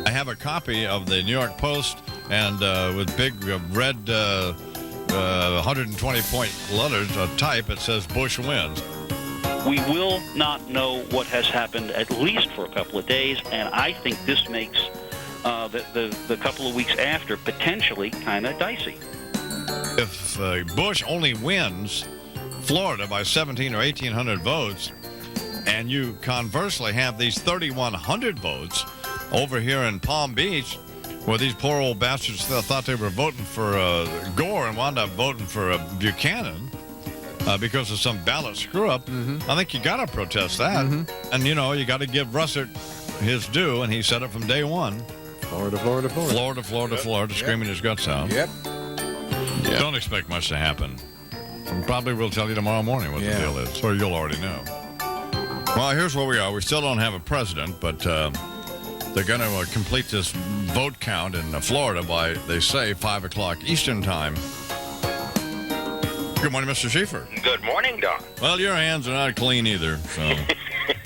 Speaker 19: I have a copy of the New York Post, and with big red 120-point letters type, it says Bush wins.
Speaker 12: We will not know what has happened at least for a couple of days, and I think this makes the couple of weeks after potentially kind of dicey.
Speaker 19: If Bush only wins Florida by 1,700 or 1,800 votes, and you conversely have these 3,100 votes over here in Palm Beach, where these poor old bastards thought they were voting for Gore and wound up voting for Buchanan because of some ballot screw-up, I think you got to protest that. And, you know, you got to give Russert his due, and he said it from day one.
Speaker 3: Florida, Florida, Florida.
Speaker 19: Florida, Florida, Florida, screaming his guts out.
Speaker 3: Yep.
Speaker 19: Don't expect much to happen. Probably we'll tell you tomorrow morning what the deal is, or you'll already know. Well, here's where we are. We still don't have a president, but they're going to complete this vote count in Florida by, they say, 5 o'clock Eastern Time. Good morning, Mr. Schieffer.
Speaker 11: Good morning, Don.
Speaker 19: Well, your hands are not clean either, so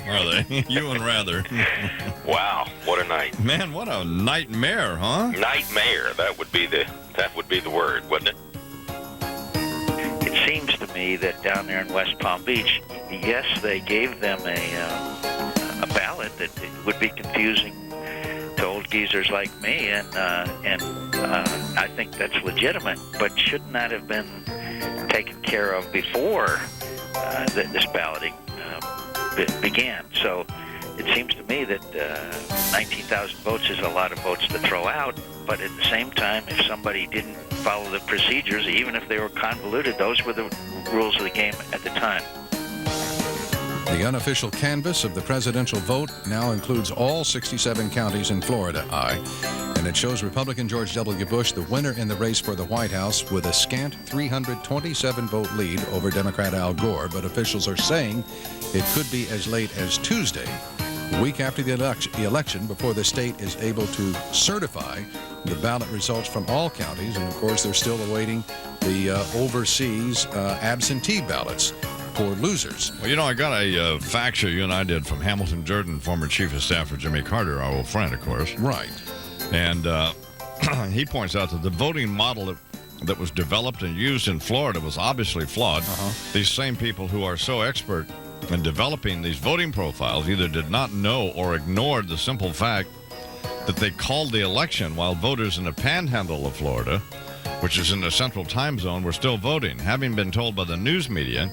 Speaker 19: are they? You and rather.
Speaker 11: Wow, what a night.
Speaker 19: Man, what a nightmare, huh?
Speaker 11: Nightmare. That would be the word, wouldn't it?
Speaker 24: It seems to me that down there in West Palm Beach, yes, they gave them a ballot that would be confusing to old geezers like me, and I think that's legitimate, but shouldn't that have been taken care of before this balloting began? So it seems to me that 19,000 votes is a lot of votes to throw out, but at the same time, if somebody didn't follow the procedures, even if they were convoluted, those were the rules of the game at the time.
Speaker 3: The unofficial canvass of the presidential vote now includes all 67 counties in Florida, and it shows Republican George W. Bush the winner in the race for the White House with a scant 327-vote lead over Democrat Al Gore, but officials are saying it could be as late as Tuesday, a week after the election, before the state is able to certify the ballot results from all counties, and of course they're still awaiting the overseas absentee ballots for losers.
Speaker 19: Well, you know, I got a fact sheet you and I did from Hamilton Jordan, former chief of staff for Jimmy Carter, our old friend, of course.
Speaker 3: Right.
Speaker 19: And he points out that the voting model that was developed and used in Florida was obviously flawed. These same people who are so expert in developing these voting profiles either did not know or ignored the simple fact that they called the election while voters in the panhandle of Florida which is in the central time zone, were still voting, having been told by the news media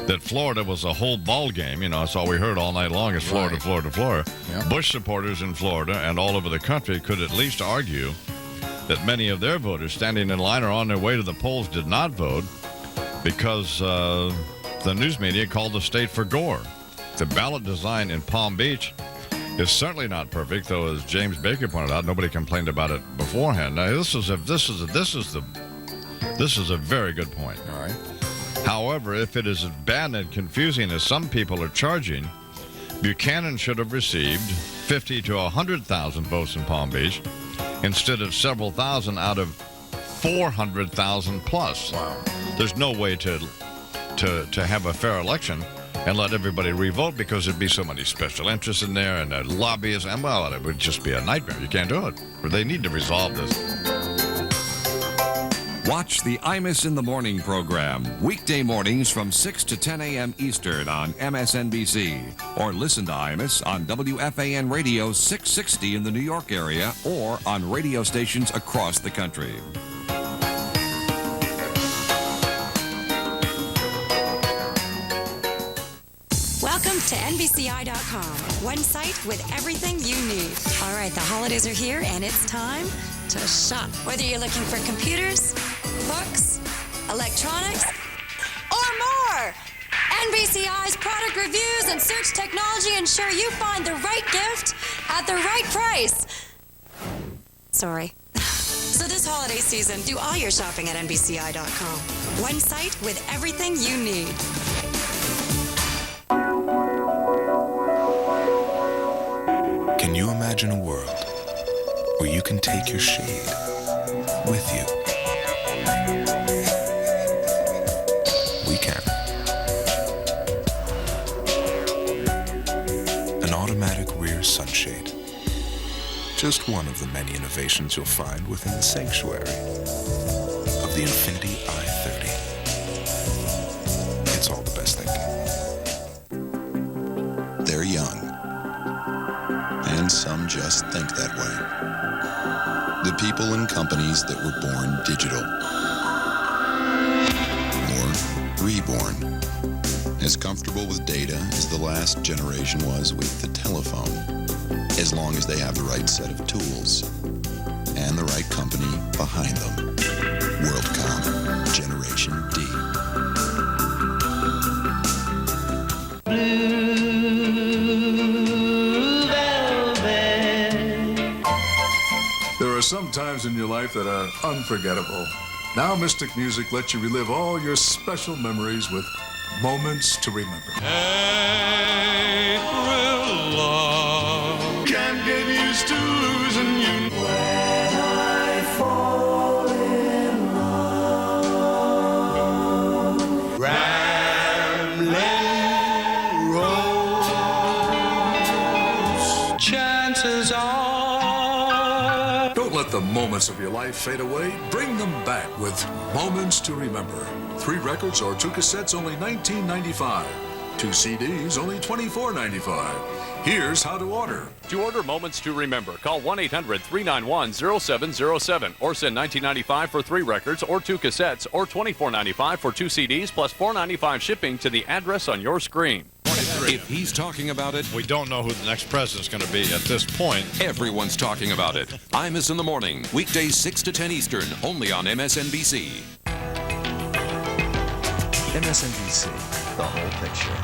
Speaker 19: that Florida was a whole ball game. You know, that's all we heard all night long is Florida, Florida, Florida.
Speaker 3: Yeah.
Speaker 19: Bush supporters in Florida and all over the country could at least argue that many of their voters standing in line or on their way to the polls did not vote because the news media called the state for Gore. The ballot design in Palm Beach is certainly not perfect, though, as James Baker pointed out, nobody complained about it beforehand. Now, this is a very good point.
Speaker 3: All right.
Speaker 19: However, if it is as bad and confusing as some people are charging, Buchanan should have received 50 to 100,000 votes in Palm Beach instead of several thousand out of 400,000 plus.
Speaker 3: Wow.
Speaker 19: There's no way to have a fair election and let everybody revote because there'd be so many special interests in there and lobbyists, and well, it would just be a nightmare. You can't do it. But they need to resolve this.
Speaker 18: Watch the Imus in the Morning program, weekday mornings from 6 to 10 a.m. Eastern on MSNBC. Or listen to Imus on WFAN Radio 660 in the New York area or on radio stations across the country.
Speaker 10: Welcome to NBCI.com, one site with everything you need. All right, the holidays are here and it's time to shop. Whether you're looking for computers, books, electronics, or more, NBCI's product reviews and search technology ensure you find the right gift at the right price. Sorry. So this holiday season, do all your shopping at NBCI.com. One site with everything you need.
Speaker 14: Can you imagine a world where you can take your shade with you? We can. An automatic rear sunshade. Just one of the many innovations you'll find within the sanctuary of the Infiniti i30. It's all the best thinking. They're young. And some just think that way. The people and companies that were born digital. Or reborn. As comfortable with data as the last generation was with the telephone. As long as they have the right set of tools. And the right company behind them. WorldCom Generation D.
Speaker 15: There are some times in your life that are unforgettable. Now Mystic Music lets you relive all your special memories with Moments to Remember.
Speaker 16: April love can't get used to losing you. When I fall in love, rambling rose, chances are.
Speaker 15: Don't let the moments of your life fade away. Bring them back with Moments to Remember. 3 records or 2 cassettes, only $19.95. 2 CDs, only $24.95. Here's how to order.
Speaker 25: To order Moments to Remember, call 1-800-391-0707 or send $19.95 for 3 records or 2 cassettes or $24.95 for 2 CDs plus $4.95 shipping to the address on your screen.
Speaker 18: If he's talking about it,
Speaker 19: we don't know who the next president's going to be at this point.
Speaker 18: Everyone's talking about it. Imus in the Morning, weekdays 6 to 10 Eastern, only on MSNBC.
Speaker 14: MSNBC, the whole picture.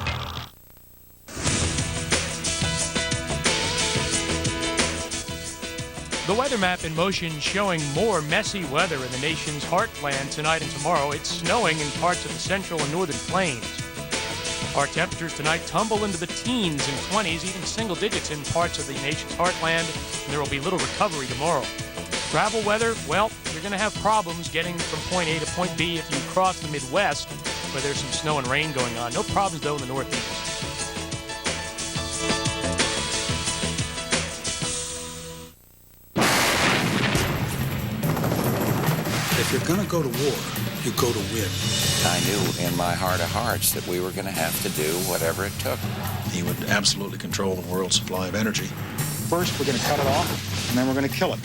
Speaker 26: The weather map in motion showing more messy weather in the nation's heartland tonight and tomorrow. It's snowing in parts of the central and northern plains. Our temperatures tonight tumble into the teens and 20s, even single digits in parts of the nation's heartland, and there will be little recovery tomorrow. Travel weather, well, you're going to have problems getting from point A to point B if you cross the Midwest, where there's some snow and rain going on. No problems, though, in the Northeast.
Speaker 27: If you're going to go to war, you go to win.
Speaker 28: I knew in my heart of hearts that we were going to have to do whatever it took.
Speaker 27: He would absolutely control the world's supply of energy.
Speaker 1: First, we're going to cut it off, and then we're going to kill it.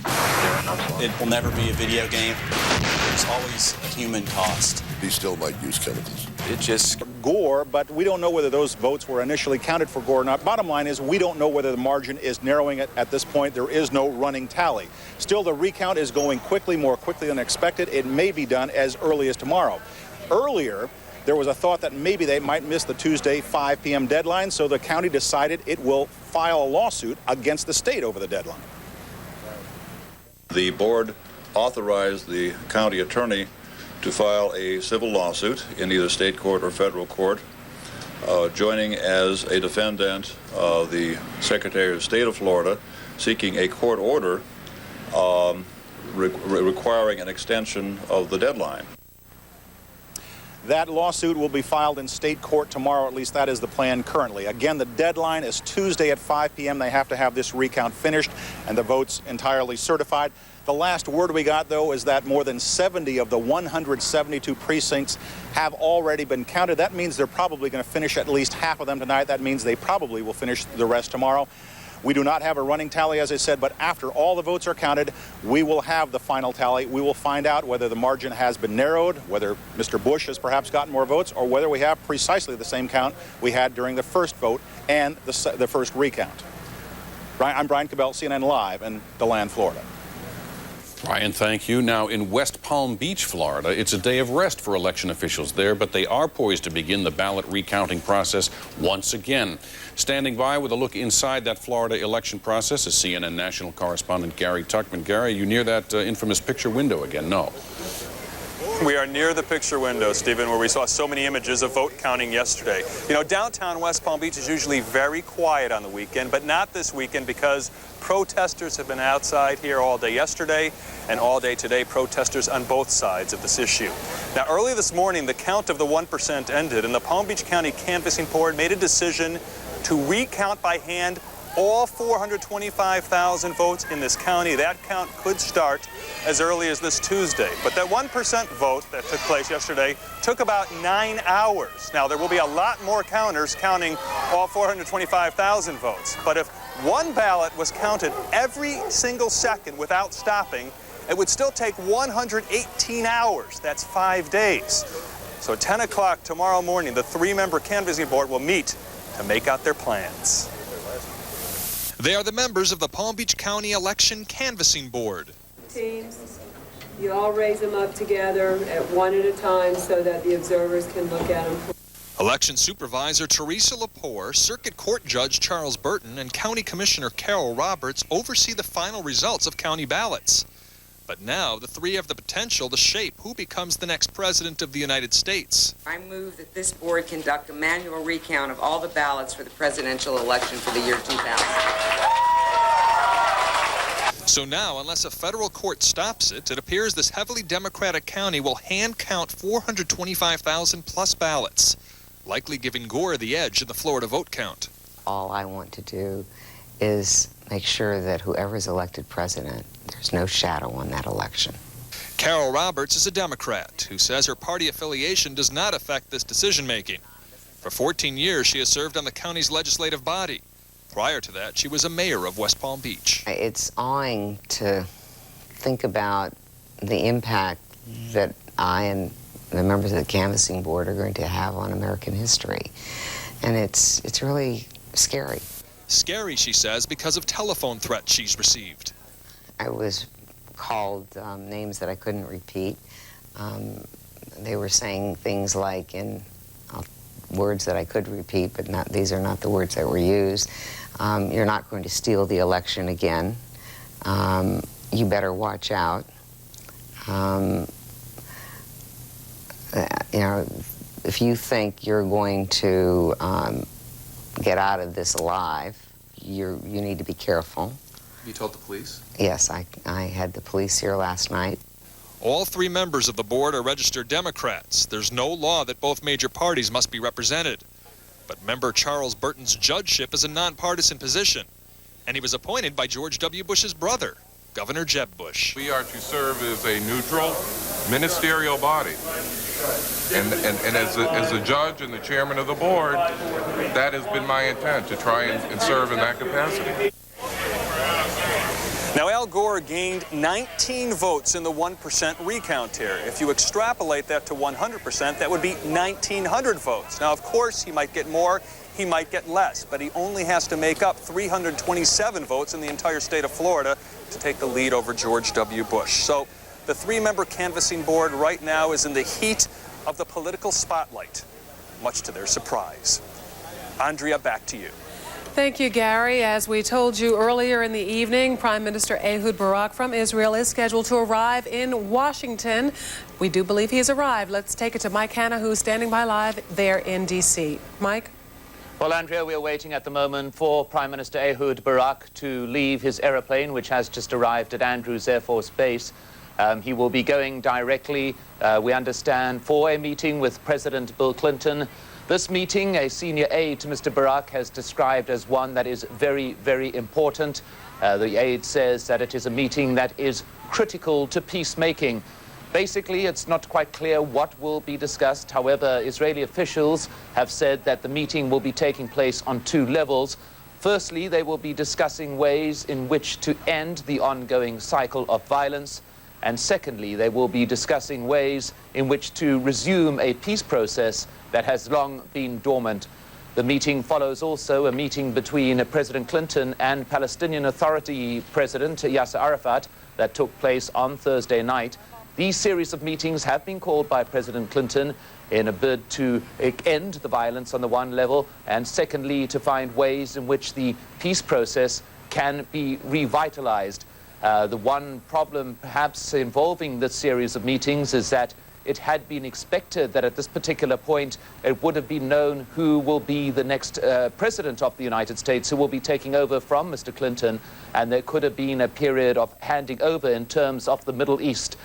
Speaker 2: It will never be a video game. There's always a human cost.
Speaker 4: He still might use chemicals.
Speaker 2: It just...
Speaker 7: Gore, but we don't know whether those votes were initially counted for Gore or not. Bottom line is we don't know whether the margin is narrowing at this point. There is no running tally. Still, the recount is going quickly, more quickly than expected. It may be done as early as tomorrow. Earlier, there was a thought that maybe they might miss the Tuesday 5 p.m. deadline, so the county decided it will file a lawsuit against the state over the deadline.
Speaker 17: The board authorized the county attorney to file a civil lawsuit in either state court or federal court, joining as a defendant the Secretary of State of Florida, seeking a court order requiring an extension of the deadline.
Speaker 7: That lawsuit will be filed in state court tomorrow. At least that is the plan currently. Again, the deadline is Tuesday at 5 p.m. They have to have this recount finished and the votes entirely certified. The last word we got, though, is that more than 70 of the 172 precincts have already been counted. That means they're probably going to finish at least half of them tonight. That means they probably will finish the rest tomorrow. We do not have a running tally, as I said, but after all the votes are counted, we will have the final tally. We will find out whether the margin has been narrowed, whether Mr. Bush has perhaps gotten more votes, or whether we have precisely the same count we had during the first vote and the first recount. I'm Brian Cabell, CNN Live in DeLand, Florida.
Speaker 20: Brian, thank you. Now, in West Palm Beach, Florida, it's a day of rest for election officials there, but they are poised to begin the ballot recounting process once again. Standing by with a look inside that Florida election process is CNN national correspondent Gary Tuckman. Gary, you near that infamous picture window again? No.
Speaker 22: We are near the picture window, Stephen, where we saw so many images of vote counting yesterday. You know, downtown West Palm Beach is usually very quiet on the weekend, but not this weekend because protesters have been outside here all day yesterday and all day today, protesters on both sides of this issue. Now, early this morning, the count of the 1% ended, and the Palm Beach County Canvassing Board made a decision to recount by hand all 425,000 votes in this county. That count could start as early as this Tuesday. But that 1% vote that took place yesterday took about 9 hours. Now, there will be a lot more counters counting all 425,000 votes. But if one ballot was counted every single second without stopping, it would still take 118 hours. That's 5 days. So at 10 o'clock tomorrow morning, the three-member canvassing board will meet to make out their plans.
Speaker 23: They are the members of the Palm Beach County Election Canvassing Board.
Speaker 29: Teams, you all raise them up together at one at a time so that the observers can look at them.
Speaker 23: Election Supervisor Teresa Lepore, Circuit Court Judge Charles Burton, and County Commissioner Carol Roberts oversee the final results of county ballots. But now the three have the potential to shape who becomes the next president of the United States.
Speaker 30: I move that this board conduct a manual recount of all the ballots for the presidential election for the year 2000.
Speaker 23: So now, unless a federal court stops it, it appears this heavily Democratic county will hand count 425,000 plus ballots, likely giving Gore the edge in the Florida vote count.
Speaker 31: All I want to do is make sure that whoever is elected president, there's no shadow on that election.
Speaker 23: Carol Roberts is a Democrat who says her party affiliation does not affect this decision-making. For 14 years, she has served on the county's legislative body. Prior to that, she was a mayor of West Palm Beach.
Speaker 31: It's awing to think about the impact that I and the members of the canvassing board are going to have on American history. And it's really scary.
Speaker 23: Scary, she says, because of telephone threats she's received.
Speaker 31: I was called names that I couldn't repeat. They were saying things like, in words that I could repeat, but these are not the words that were used. You're not going to steal the election again. You better watch out. You know, if you think you're going to get out of this alive, you need to be careful.
Speaker 23: You told the police?
Speaker 31: Yes, I had the police here last night.
Speaker 23: All three members of the board are registered Democrats. There's no law that both major parties must be represented. But member Charles Burton's judgeship is a nonpartisan position, and he was appointed by George W. Bush's brother, Governor Jeb Bush.
Speaker 32: We are to serve as a neutral ministerial body. And as a judge and the chairman of the board, that has been my intent, to try and serve in that capacity.
Speaker 22: Now, Al Gore gained 19 votes in the 1% recount here. If you extrapolate that to 100%, that would be 1,900 votes. Now, of course, he might get more, he might get less, but he only has to make up 327 votes in the entire state of Florida to take the lead over George W. Bush. So the three-member canvassing board right now is in the heat of the political spotlight, much to their surprise. Andrea, back to you.
Speaker 3: Thank you, Gary. As we told you earlier in the evening, Prime Minister Ehud Barak from Israel is scheduled to arrive in Washington. We do believe he has arrived. Let's take it to Mike Hanna, who's standing by live there in D.C. Mike?
Speaker 5: Well, Andrea, we are waiting at the moment for Prime Minister Ehud Barak to leave his aeroplane, which has just arrived at Andrews Air Force Base. He will be going directly, we understand, for a meeting with President Bill Clinton. This meeting, a senior aide to Mr. Barak has described as one that is very, very important. The aide says that it is a meeting that is critical to peacemaking. Basically, it's not quite clear what will be discussed. However, Israeli officials have said that the meeting will be taking place on two levels. Firstly, they will be discussing ways in which to end the ongoing cycle of violence. And secondly, they will be discussing ways in which to resume a peace process that has long been dormant. The meeting follows also a meeting between President Clinton and Palestinian Authority President Yasser Arafat that took place on Thursday night. These series of meetings have been called by President Clinton in a bid to end the violence on the one level, and secondly, to find ways in which the peace process can be revitalized. The one problem perhaps involving this series of meetings is that it had been expected that at this particular point it would have been known who will be the next president of the United States, who will be taking over from Mr. Clinton, and there could have been a period of handing over in terms of the Middle East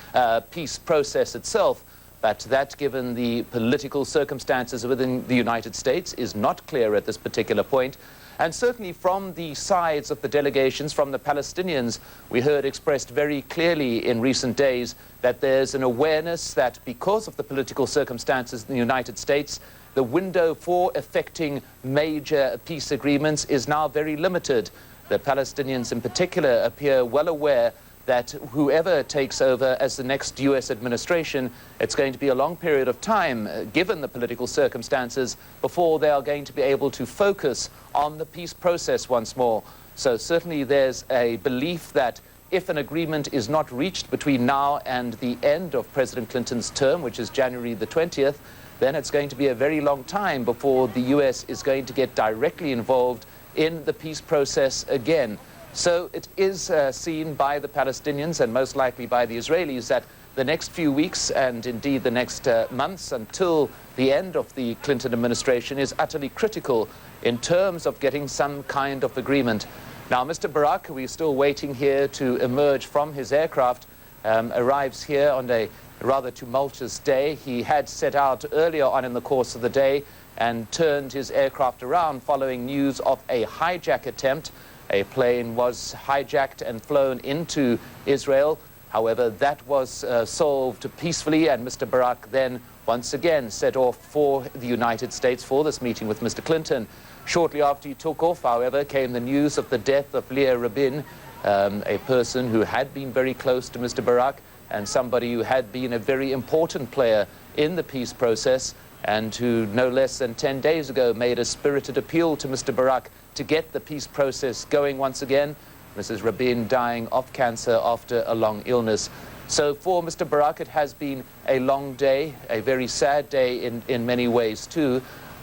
Speaker 5: peace process itself. But that, given the political circumstances within the United States, is not clear at this particular point. And certainly from the sides of the delegations, from the Palestinians, we heard expressed very clearly in recent days that there's an awareness that because of the political circumstances in the United States, the window for effecting major peace agreements is now very limited. The Palestinians in particular appear well aware that whoever takes over as the next U.S. administration, it's going to be a long period of time, given the political circumstances, before they are going to be able to focus on the peace process once more. So certainly there's a belief that if an agreement is not reached between now and the end of President Clinton's term, which is January the 20th, then it's going to be a very long time before the U.S. is going to get directly involved in the peace process again. So it is seen by the Palestinians and most likely by the Israelis that the next few weeks and indeed the next months until the end of the Clinton administration is utterly critical in terms of getting some kind of agreement. Now, Mr. Barak, we're still waiting here to emerge from his aircraft, arrives here on a rather tumultuous day. He had set out earlier on in the course of the day and turned his aircraft around following news of a hijack attempt. A plane was hijacked and flown into Israel. However, that was solved peacefully, and Mr. Barak then once again set off for the United States for this meeting with Mr. Clinton. Shortly after he took off, however, came the news of the death of Leah Rabin, a person who had been very close to Mr. Barak and somebody who had been a very important player in the peace process, and who no less than 10 days ago made a spirited appeal to Mr. Barak to get the peace process going once again. Mrs. Rabin dying of cancer after a long illness. So for Mr. Barak, it has been a long day, a very sad day in many ways too.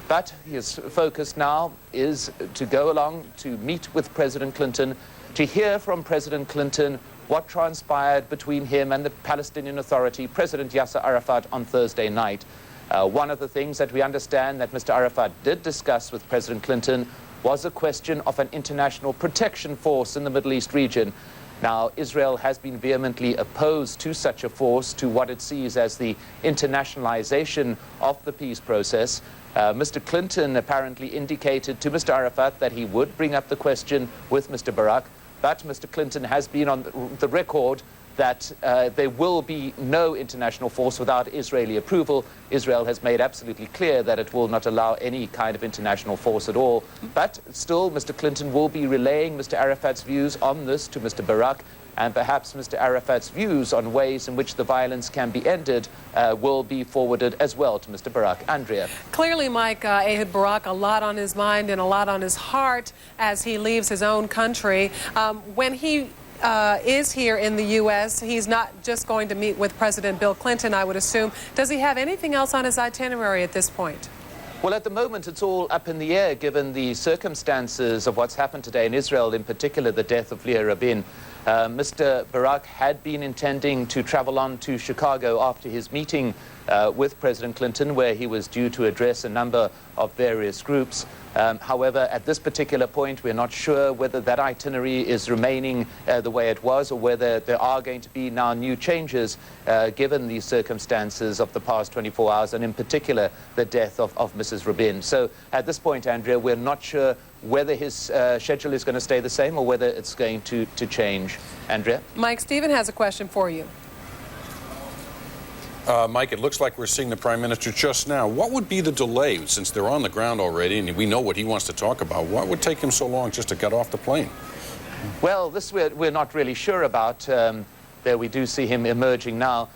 Speaker 5: But his focus now is to go along to meet with President Clinton, to hear from President Clinton what transpired between him and the Palestinian Authority, President Yasser Arafat, on Thursday night. One of the things that we understand that Mr. Arafat did discuss with President Clinton was a question of an international protection force in the Middle East region. Now, Israel has been vehemently opposed to such a force, to what it sees as the internationalization of the peace process. Mr. Clinton apparently indicated to Mr. Arafat that he would bring up the question with Mr. Barak, but Mr. Clinton has been on the record that there will be no international force without Israeli approval. Israel has made absolutely clear that it will not allow any kind of international force at all. But still, Mr. Clinton will be relaying Mr. Arafat's views on this to Mr. Barak, and perhaps Mr. Arafat's views on ways in which the violence can be ended will be forwarded as well to Mr. Barak. Andrea.
Speaker 3: Clearly, Mike, Ehud Barak, a lot on his mind and a lot on his heart as he leaves his own country. When he is here in the U.S., he's not just going to meet with President Bill Clinton, I would assume. Does he have anything else on his itinerary at this point?
Speaker 5: Well, at the moment, it's all up in the air, given the circumstances of what's happened today in Israel, in particular the death of Leah Rabin. Mr. Barak had been intending to travel on to Chicago after his meeting with President Clinton, where he was due to address a number of various groups. However, at this particular point, we're not sure whether that itinerary is remaining the way it was, or whether there are going to be now new changes given the circumstances of the past 24 hours, and in particular the death of Mrs. Rabin. So at this point, Andrea, we're not sure whether his schedule is going to stay the same or whether it's going to change. Andrea?
Speaker 3: Mike, Stephen has a question for you.
Speaker 20: Mike, it looks like we're seeing the Prime Minister just now. What would be the delay, since they're on the ground already and we know what he wants to talk about? What would take him so long just to get off the plane?
Speaker 5: Well, this we're not really sure about. There we do see him emerging now.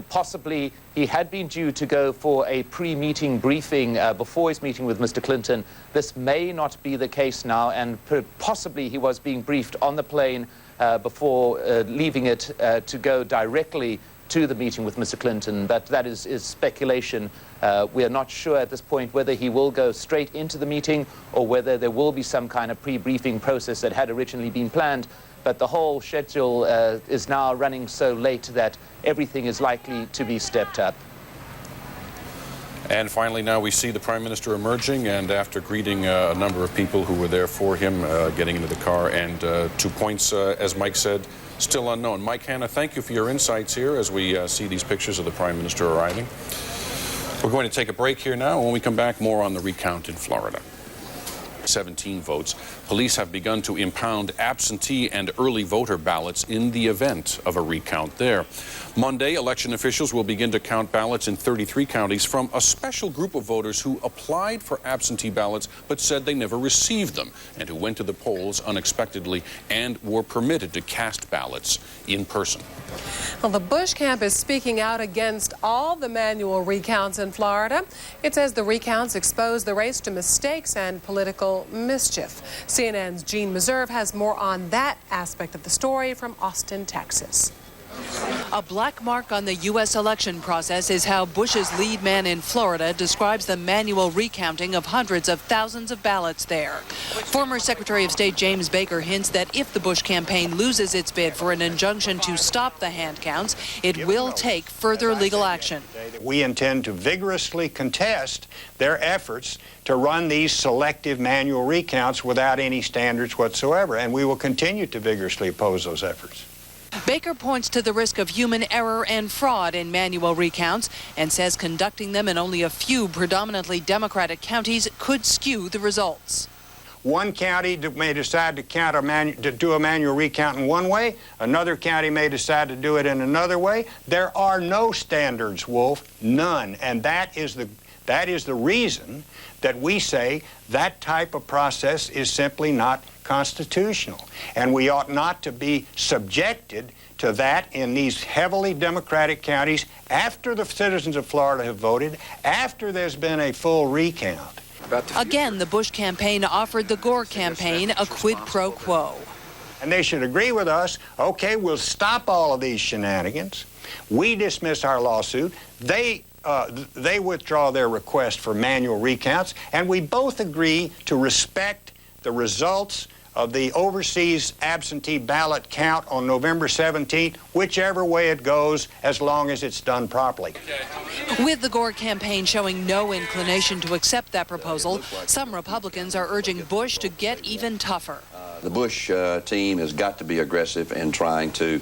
Speaker 5: Possibly he had been due to go for a pre-meeting briefing before his meeting with Mr. Clinton. This may not be the case now, and possibly he was being briefed on the plane before leaving it to go directly to the meeting with Mr. Clinton. But that is speculation. We are not sure at this point whether he will go straight into the meeting or whether there will be some kind of pre-briefing process that had originally been planned. But the whole schedule is now running so late that everything is likely to be stepped up.
Speaker 20: And finally, now we see the Prime Minister emerging, and after greeting a number of people who were there for him, getting into the car, and 2 points, as Mike said, still unknown. Mike Hanna, thank you for your insights here as we see these pictures of the Prime Minister arriving. We're going to take a break here now. When we come back, more on the recount in Florida. 17 votes. Police have begun to impound absentee and early voter ballots in the event of a recount there. Monday, election officials will begin to count ballots in 33 counties from a special group of voters who applied for absentee ballots but said they never received them, and who went to the polls unexpectedly and were permitted to cast ballots in person.
Speaker 3: Well, the Bush camp is speaking out against all the manual recounts in Florida. It says the recounts expose the race to mistakes and political mischief. CNN's Gene Meserve has more on that aspect of the story from Austin, Texas.
Speaker 6: A black mark on the U.S. election process is how Bush's lead man in Florida describes the manual recounting of hundreds of thousands of ballots there. Former Secretary of State James Baker hints that if the Bush campaign loses its bid for an injunction to stop the hand counts, it will take further legal action.
Speaker 8: We intend to vigorously contest their efforts to run these selective manual recounts without any standards whatsoever, and we will continue to vigorously oppose those efforts.
Speaker 6: Baker points to the risk of human error and fraud in manual recounts and says conducting them in only a few predominantly Democratic counties could skew the results.
Speaker 8: One county may decide to do a manual recount in one way. Another county may decide to do it in another way. There are no standards, Wolf, none. And that is the reason that we say that type of process is simply not constitutional. And we ought not to be subjected to that in these heavily Democratic counties after the citizens of Florida have voted, after there's been a full recount.
Speaker 6: Again, the Bush campaign offered the Gore campaign a quid pro quo.
Speaker 8: And they should agree with us, okay, we'll stop all of these shenanigans. We dismiss our lawsuit. They withdraw their request for manual recounts, and we both agree to respect the results of the overseas absentee ballot count on November 17th, whichever way it goes, as long as it's done properly.
Speaker 6: With the Gore campaign showing no inclination to accept that proposal, some Republicans are urging Bush to get even tougher.
Speaker 9: The Bush team has got to be aggressive in trying to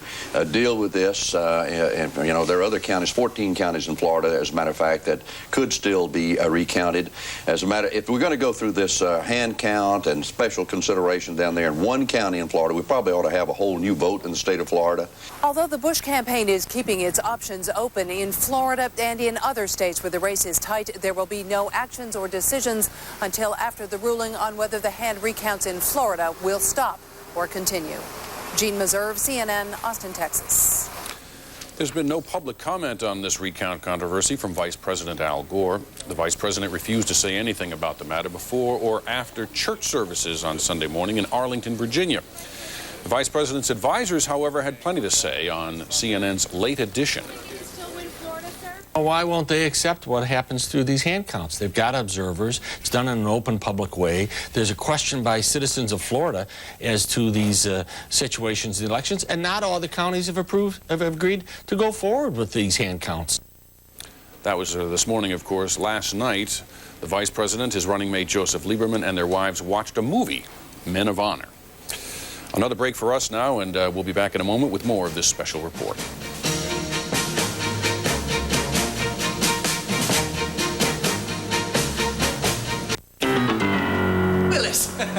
Speaker 9: deal with this. And, you know, there are other counties, 14 counties in Florida, as a matter of fact, that could still be recounted. If we're going to go through this hand count and special consideration down there in one county in Florida, we probably ought to have a whole new vote in the state of Florida.
Speaker 6: Although the Bush campaign is keeping its options open in Florida and in other states where the race is tight, there will be no actions or decisions until after the ruling on whether the hand recounts in Florida will stop or continue. Jean Meserve, CNN, Austin, Texas.
Speaker 20: There's been no public comment on this recount controversy from Vice President Al Gore. The Vice President refused to say anything about the matter before or after church services on Sunday morning in Arlington, Virginia. The Vice President's advisors, however, had plenty to say on CNN's Late Edition.
Speaker 10: Why won't they accept what happens through these hand counts? They've got observers. It's done in an open public way. There's a question by citizens of Florida as to these situations in the elections, and not all the counties have agreed to go forward with these hand counts.
Speaker 20: That was this morning, of course. Last night, the Vice President, his running mate Joseph Lieberman, and their wives watched a movie, Men of Honor. Another break for us now, and we'll be back in a moment with more of this special report.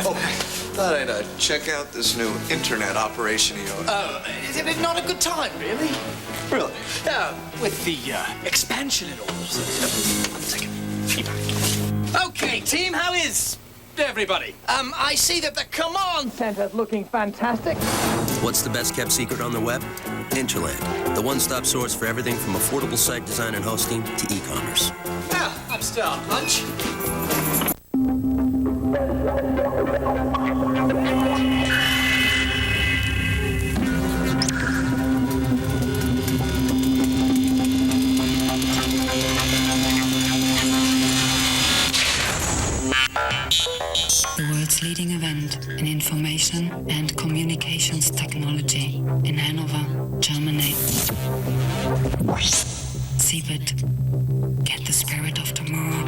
Speaker 11: Oh, thought I'd check out this new internet operation of yours.
Speaker 12: Is it not a good time, really?
Speaker 11: Really?
Speaker 12: With the expansion and all. One second. Feedback. Okay, team, how is everybody? I see that the Command Center's looking fantastic.
Speaker 13: What's the best kept secret on the web? Interland, the one-stop source for everything from affordable site design and hosting to e-commerce.
Speaker 12: Yeah, I'm Star Punch.
Speaker 15: The world's leading event in information and communications technology in Hanover, Germany. Siebert, get the spirit of tomorrow.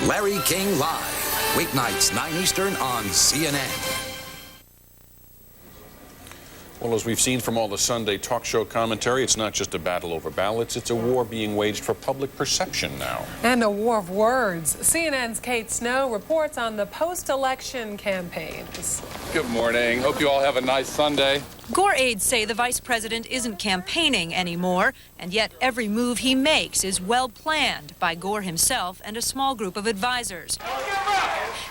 Speaker 16: Larry King Live, weeknights 9 Eastern on CNN.
Speaker 20: Well, as we've seen from all the Sunday talk show commentary, it's not just a battle over ballots, it's a war being waged for public perception now.
Speaker 3: And a war of words. CNN's Kate Snow reports on the post-election campaigns.
Speaker 18: Good morning. Hope you all have a nice Sunday.
Speaker 19: Gore aides say the vice president isn't campaigning anymore, and yet every move he makes is well planned by Gore himself and a small group of advisors.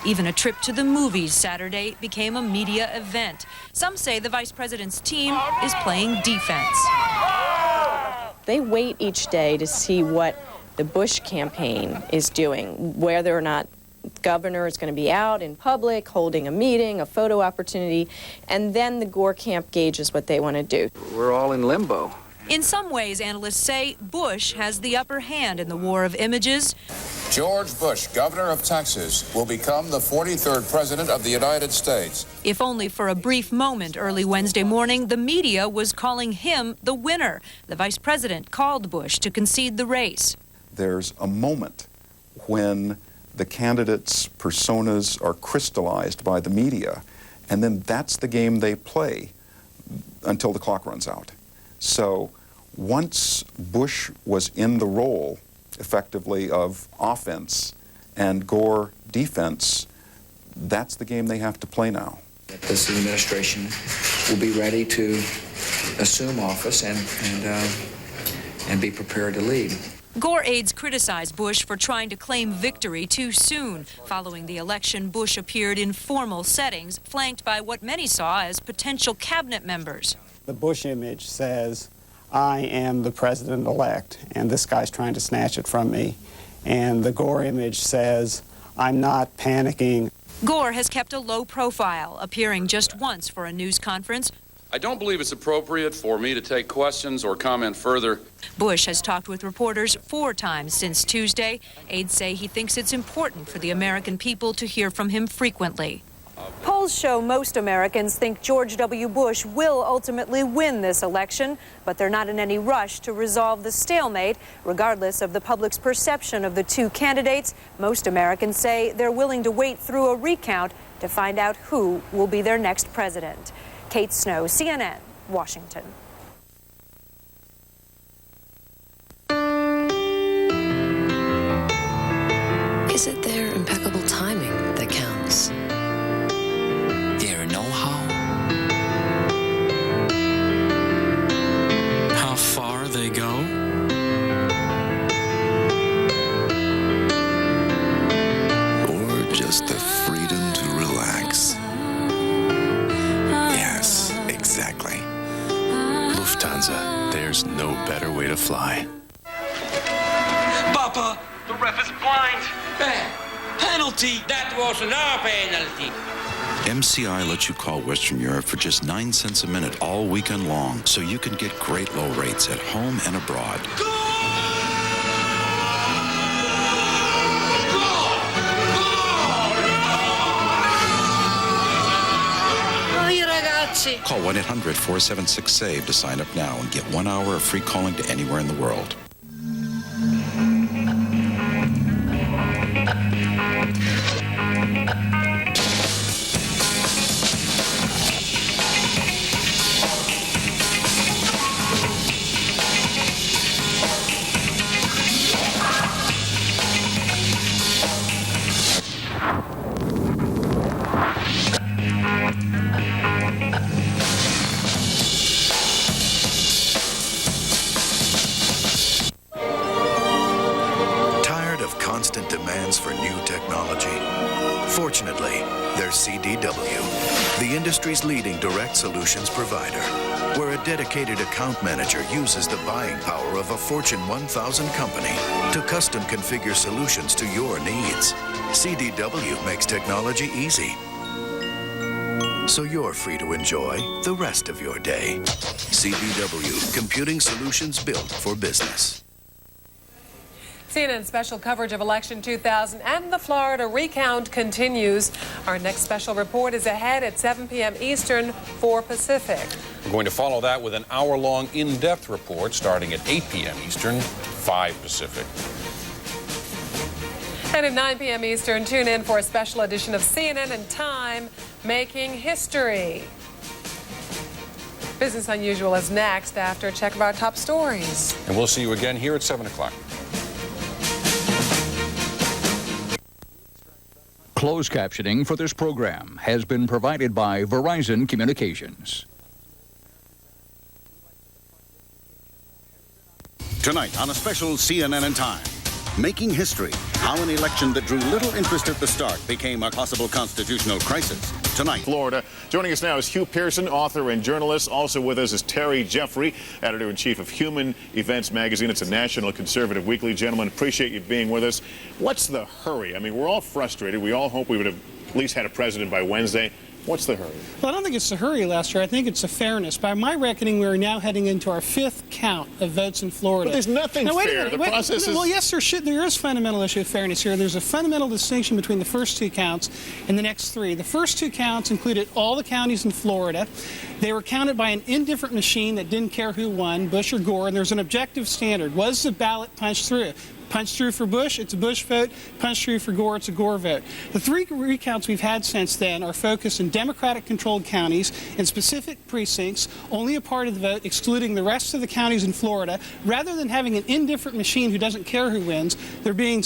Speaker 19: Even a trip to the movies Saturday became a media event. Some say the vice president's team is playing defense.
Speaker 21: They wait each day to see what the Bush campaign is doing, whether or not the governor is going to be out in public, holding a meeting, a photo opportunity, and then the Gore camp gauges what they want to do.
Speaker 13: We're all in limbo.
Speaker 19: In some ways, analysts say Bush has the upper hand in the war of images.
Speaker 24: George Bush, governor of Texas, will become the 43rd president of the United States.
Speaker 19: If only for a brief moment early Wednesday morning, the media was calling him the winner. The vice president called Bush to concede the race.
Speaker 25: There's a moment when the candidates' personas are crystallized by the media, and then that's the game they play until the clock runs out. So once Bush was in the role, effectively, of offense and Gore defense, that's the game they have to play now.
Speaker 13: This administration will be ready to assume office and be prepared to lead.
Speaker 19: Gore aides criticized Bush for trying to claim victory too soon. Following the election, Bush appeared in formal settings, flanked by what many saw as potential cabinet members.
Speaker 33: The Bush image says, I am the president-elect, and this guy's trying to snatch it from me. And the Gore image says, I'm not panicking.
Speaker 19: Gore has kept a low profile, appearing just once for a news conference.
Speaker 32: I don't believe it's appropriate for me to take questions or comment further.
Speaker 19: Bush has talked with reporters 4 times since Tuesday. Aides say he thinks it's important for the American people to hear from him frequently.
Speaker 34: Polls show most Americans think George W. Bush will ultimately win this election, but they're not in any rush to resolve the stalemate. Regardless of the public's perception of the two candidates, most Americans say they're willing to wait through a recount to find out who will be their next president. Kate Snow, CNN, Washington.
Speaker 15: Is it their impeccable timing that counts?
Speaker 16: Their know-how?
Speaker 10: How far they go?
Speaker 1: Or just the freedom to relax? Yes, exactly. Lufthansa, there's no better way to fly.
Speaker 12: Papa, the ref is blind. Penalty. That was no penalty.
Speaker 1: MCI lets you call Western Europe for just 9 cents a minute all weekend long, so you can get great low rates at home and abroad. Call 1-800-476-SAVE to sign up now and get 1 hour of free calling to anywhere in the world. Constant demands for new technology. Fortunately, there's CDW, the industry's leading direct solutions provider, where a dedicated account manager uses the buying power of a Fortune 1000 company to custom configure solutions to your needs. CDW makes technology easy, so you're free to enjoy the rest of your day. CDW, computing solutions built for business.
Speaker 3: CNN special coverage of Election 2000 and the Florida recount continues. Our next special report is ahead at 7 p.m. Eastern, 4 Pacific.
Speaker 20: We're going to follow that with an hour-long in-depth report starting at 8 p.m. Eastern, 5 Pacific.
Speaker 3: And at 9 p.m. Eastern, tune in for a special edition of CNN and Time, Making History. Business Unusual is next after a check of our top stories.
Speaker 20: And we'll see you again here at 7 o'clock.
Speaker 2: Closed captioning for this program has been provided by Verizon Communications.
Speaker 4: Tonight on a special CNN and Time, Making History, how an election that drew little interest at the start became a possible constitutional crisis. Tonight,
Speaker 7: Florida. Joining us now is Hugh Pearson, author and journalist. Also with us is Terry Jeffrey, editor-in-chief of Human Events magazine. It's a national conservative weekly. Gentlemen, appreciate you being with us. What's the hurry? I mean, we're all frustrated. We all hope we would have at least had a president by Wednesday. What's the hurry?
Speaker 14: Well, I don't think it's the hurry, Lester. I think it's the fairness. By my reckoning, we're now heading into our 5th count of votes in Florida.
Speaker 7: But there's nothing fair. The process is...
Speaker 14: Well, yes, there is a fundamental issue of fairness here. There's a fundamental distinction between the first 2 counts and the next 3. The first 2 counts included all the counties in Florida. They were counted by an indifferent machine that didn't care who won, Bush or Gore, and there's an objective standard. Was the ballot punched through? Punched through for Bush, it's a Bush vote. Punched through for Gore, it's a Gore vote. The 3 recounts we've had since then are focused in Democratic-controlled counties in specific precincts, only a part of the vote, excluding the rest of the counties in Florida. Rather than having an indifferent machine who doesn't care who wins, they're being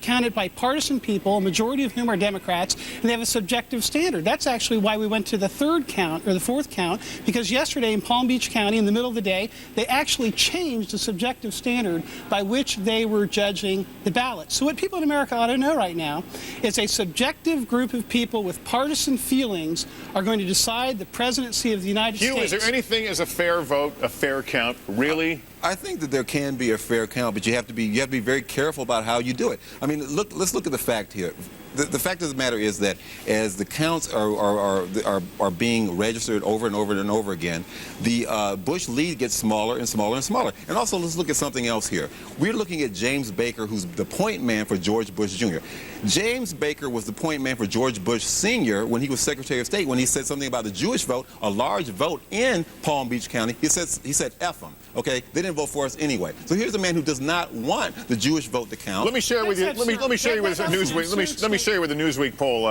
Speaker 14: counted by partisan people, a majority of whom are Democrats, and they have a subjective standard. That's actually why we went to the 3rd count, or the 4th count, because yesterday in Palm Beach County, in the middle of the day, they actually changed the subjective standard by which they were judging the ballot. So what people in America ought to know right now is a subjective group of people with partisan feelings are going to decide the presidency of the United States.
Speaker 7: Hugh, is there anything as a fair vote, a fair count, really?
Speaker 17: I think that there can be a fair count, but you have to be very careful about how you do it. I mean, let's look at the fact here. The fact of the matter is that as the counts are being registered over and over and over again, the Bush lead gets smaller and smaller and smaller. And also, let's look at something else here. We're looking at James Baker, who's the point man for George Bush Jr. James Baker was the point man for George Bush Sr. when he was Secretary of State, when he said something about the Jewish vote, a large vote in Palm Beach County. He said F them, okay? They didn't vote for us anyway. So here's a man who does not want the Jewish vote to count.
Speaker 7: Let me share with you. Let me share you with Newsweek. Let me share you with the Newsweek poll.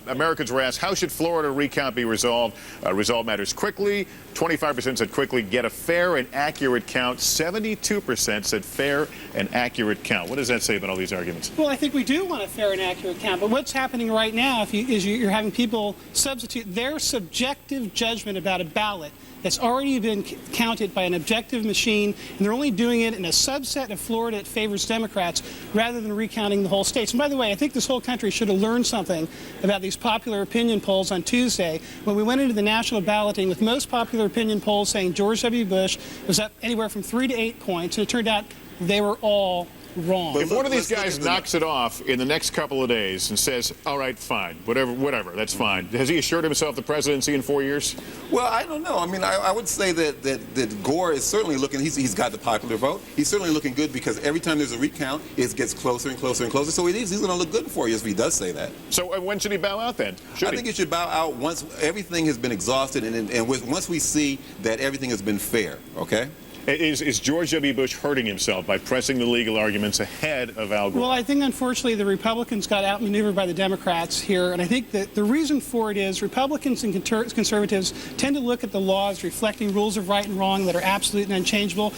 Speaker 7: Americans were asked, how should Florida recount be resolved? Resolve matters quickly. 25% said quickly. Get a fair and accurate count. 72% said fair and accurate count. What does that say about all these arguments?
Speaker 14: Well, I think we do want a fair and accurate count. But what's happening right now is you're having people substitute their subjective judgment about a ballot that's already been counted by an objective machine, and they're only doing it in a subset of Florida that favors Democrats rather than recounting the whole state. And by the way, I think this whole country should have learned something about these popular opinion polls on Tuesday when we went into the national balloting with most popular opinion polls saying George W. Bush was up anywhere from 3 to 8 points, and it turned out they were all wrong.
Speaker 7: If one of these guys knocks it off in the next couple of days and says, all right, fine, whatever, that's fine, has he assured himself the presidency in 4 years?
Speaker 17: Well, I don't know. I mean, I would say that Gore is certainly looking, he's got the popular vote. He's certainly looking good because every time there's a recount, it gets closer and closer and closer. So he's going to look good in 4 years if he does say that.
Speaker 7: So when should he bow out then?
Speaker 17: I think he should bow out once everything has been exhausted and once we see that everything has been fair, okay?
Speaker 7: Is George W. Bush hurting himself by pressing the legal arguments ahead of Al Gore?
Speaker 14: Well, I think, unfortunately, the Republicans got outmaneuvered by the Democrats here, and I think that the reason for it is Republicans and conservatives tend to look at the laws reflecting rules of right and wrong that are absolute and unchangeable.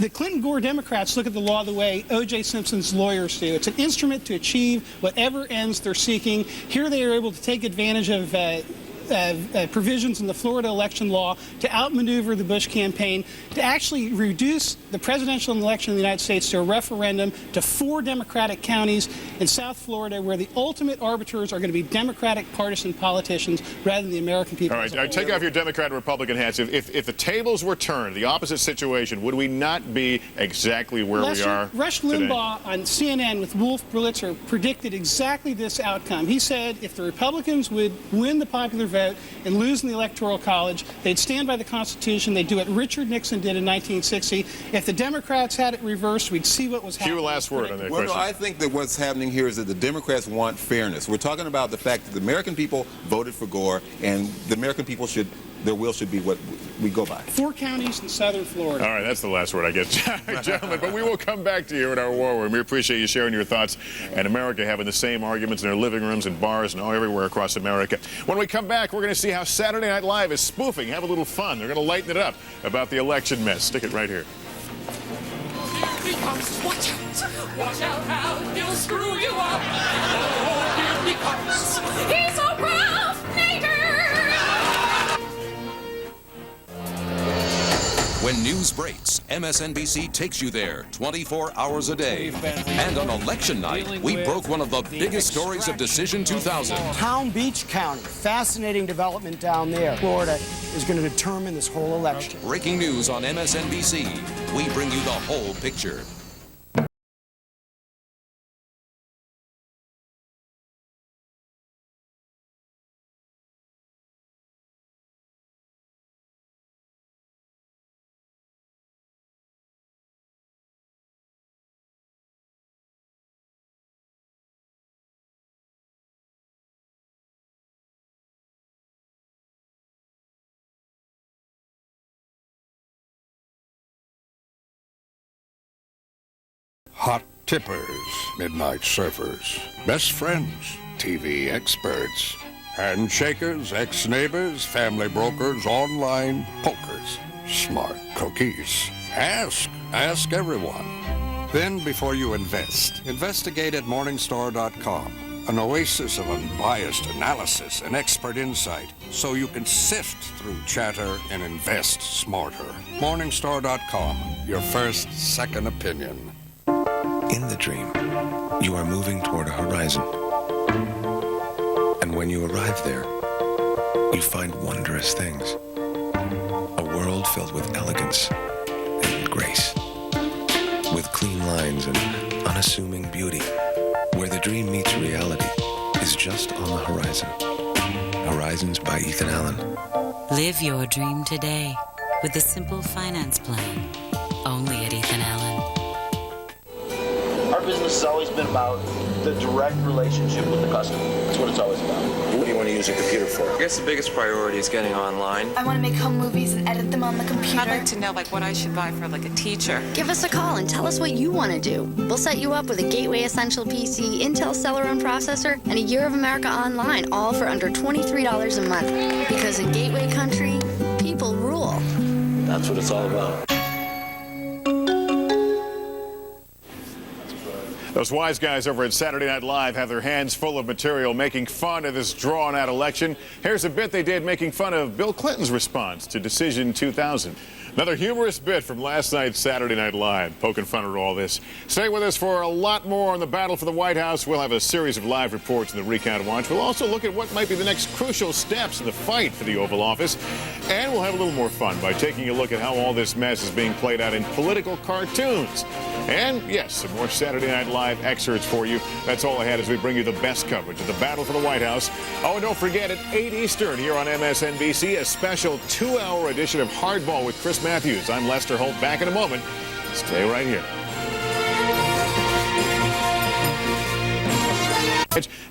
Speaker 14: The Clinton-Gore Democrats look at the law the way O.J. Simpson's lawyers do. It's an instrument to achieve whatever ends they're seeking. Here they are able to take advantage of provisions in the Florida election law to outmaneuver the Bush campaign, to actually reduce the presidential election in the United States to a referendum to 4 Democratic counties in South Florida where the ultimate arbiters are going to be Democratic partisan politicians rather than the American people.
Speaker 7: All right, take off your Democrat and Republican hats. If the tables were turned, the opposite situation, would we not be exactly where we are
Speaker 14: Rush
Speaker 7: today?
Speaker 14: Limbaugh on CNN with Wolf Blitzer predicted exactly this outcome. He said if the Republicans would win the popular vote and lose in the Electoral College, they'd stand by the Constitution. They'd do what Richard Nixon did in 1960. If the Democrats had it reversed, we'd see what was happening.
Speaker 7: Your last word on that question.
Speaker 17: No, I think that what's happening here is that the Democrats want fairness. We're talking about the fact that the American people voted for Gore, and the American people their will should be what we go by.
Speaker 14: 4 counties in southern Florida.
Speaker 7: All right, that's the last word I get, gentlemen. But we will come back to you in our war room. We appreciate you sharing your thoughts, and America having the same arguments in their living rooms and bars and everywhere across America. When we come back, we're going to see how Saturday Night Live is spoofing. Have a little fun. They're going to lighten it up about the election mess. Stick it right here.
Speaker 5: Here he comes. Watch out. Watch out, Hal. He'll screw you up. Oh, here he comes. He's a roughmaker.
Speaker 16: When news breaks, MSNBC takes you there 24 hours a day. And on election night, we broke one of the biggest stories of Decision 2000.
Speaker 6: Palm Beach County, fascinating development down there. Florida is going to determine this whole election.
Speaker 16: Breaking news on MSNBC. We bring you the whole picture.
Speaker 8: Hot tippers, midnight surfers, best friends, TV experts, handshakers, ex-neighbors, family brokers, online pokers, smart cookies. Ask everyone. Then, before you invest, investigate at Morningstar.com, an oasis of unbiased analysis and expert insight, so you can sift through chatter and invest smarter. Morningstar.com, your first, second opinion.
Speaker 9: In the dream, you are moving toward a horizon. And when you arrive there, you find wondrous things. A world filled with elegance and grace, with clean lines and unassuming beauty, where the dream meets reality is just on the horizon. Horizons by Ethan Allen.
Speaker 15: Live your dream today with the simple finance plan. Only at Ethan Allen.
Speaker 11: Our business has always been bit about the direct relationship with the customer. That's what it's always about. What do you want to use a computer for?
Speaker 13: I guess the biggest priority is getting online.
Speaker 18: I want to make home movies and edit them on the computer.
Speaker 21: I'd like to know what I should buy for a teacher.
Speaker 22: Give us a call and tell us what you want to do. We'll set you up with a Gateway Essential PC, Intel Celeron processor, and a Year of America Online, all for under $23 a month. Because in Gateway Country, people rule.
Speaker 11: That's what it's all about.
Speaker 7: Those wise guys over at Saturday Night Live have their hands full of material making fun of this drawn-out election. Here's a bit they did making fun of Bill Clinton's response to Decision 2000. Another humorous bit from last night's Saturday Night Live, poking fun at all this. Stay with us for a lot more on the battle for the White House. We'll have a series of live reports in the Recount Watch. We'll also look at what might be the next crucial steps in the fight for the Oval Office. And we'll have a little more fun by taking a look at how all this mess is being played out in political cartoons. And, yes, some more Saturday Night Live excerpts for you. That's all I had as we bring you the best coverage of the battle for the White House. Oh, and don't forget, at 8 Eastern here on MSNBC, a special 2-hour edition of Hardball with Chris Matthews. I'm Lester Holt, back in a moment. Stay right here.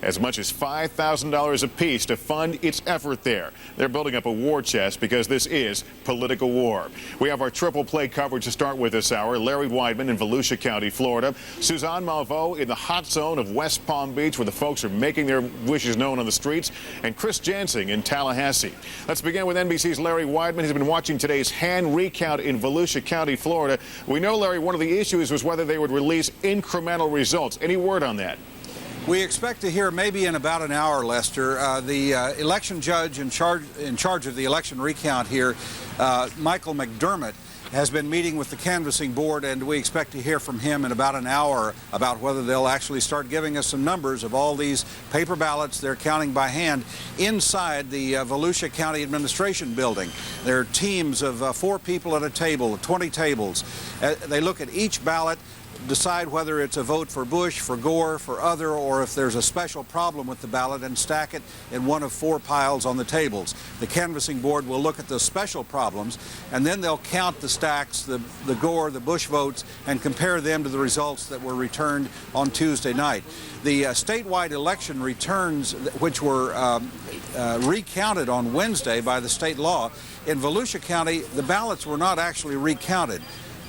Speaker 7: As much as $5,000 apiece to fund its effort there. They're building up a war chest because this is political war. We have our triple play coverage to start with this hour. Larry Weidman in Volusia County, Florida. Suzanne Malveaux in the hot zone of West Palm Beach, where the folks are making their wishes known on the streets. And Chris Jansing in Tallahassee. Let's begin with NBC's Larry Weidman. He's been watching today's hand recount in Volusia County, Florida. We know, Larry, one of the issues was whether they would release incremental results. Any word on that?
Speaker 23: We expect to hear maybe in about an hour, Lester. The election judge in charge of the election recount here, Michael McDermott, has been meeting with the canvassing board, and we expect to hear from him in about an hour about whether they'll actually start giving us some numbers of all these paper ballots they're counting by hand inside the Volusia County Administration Building. There are teams of 4 people at a table, 20 tables. They look at each ballot, decide whether it's a vote for Bush, for Gore, for other, or if there's a special problem with the ballot, and stack it in one of 4 piles on the tables. The canvassing board will look at the special problems, and then they'll count the stacks, the Gore, the Bush votes, and compare them to the results that were returned on Tuesday night. The statewide election returns, which were recounted on Wednesday by the state law, in Volusia County, the ballots were not actually recounted.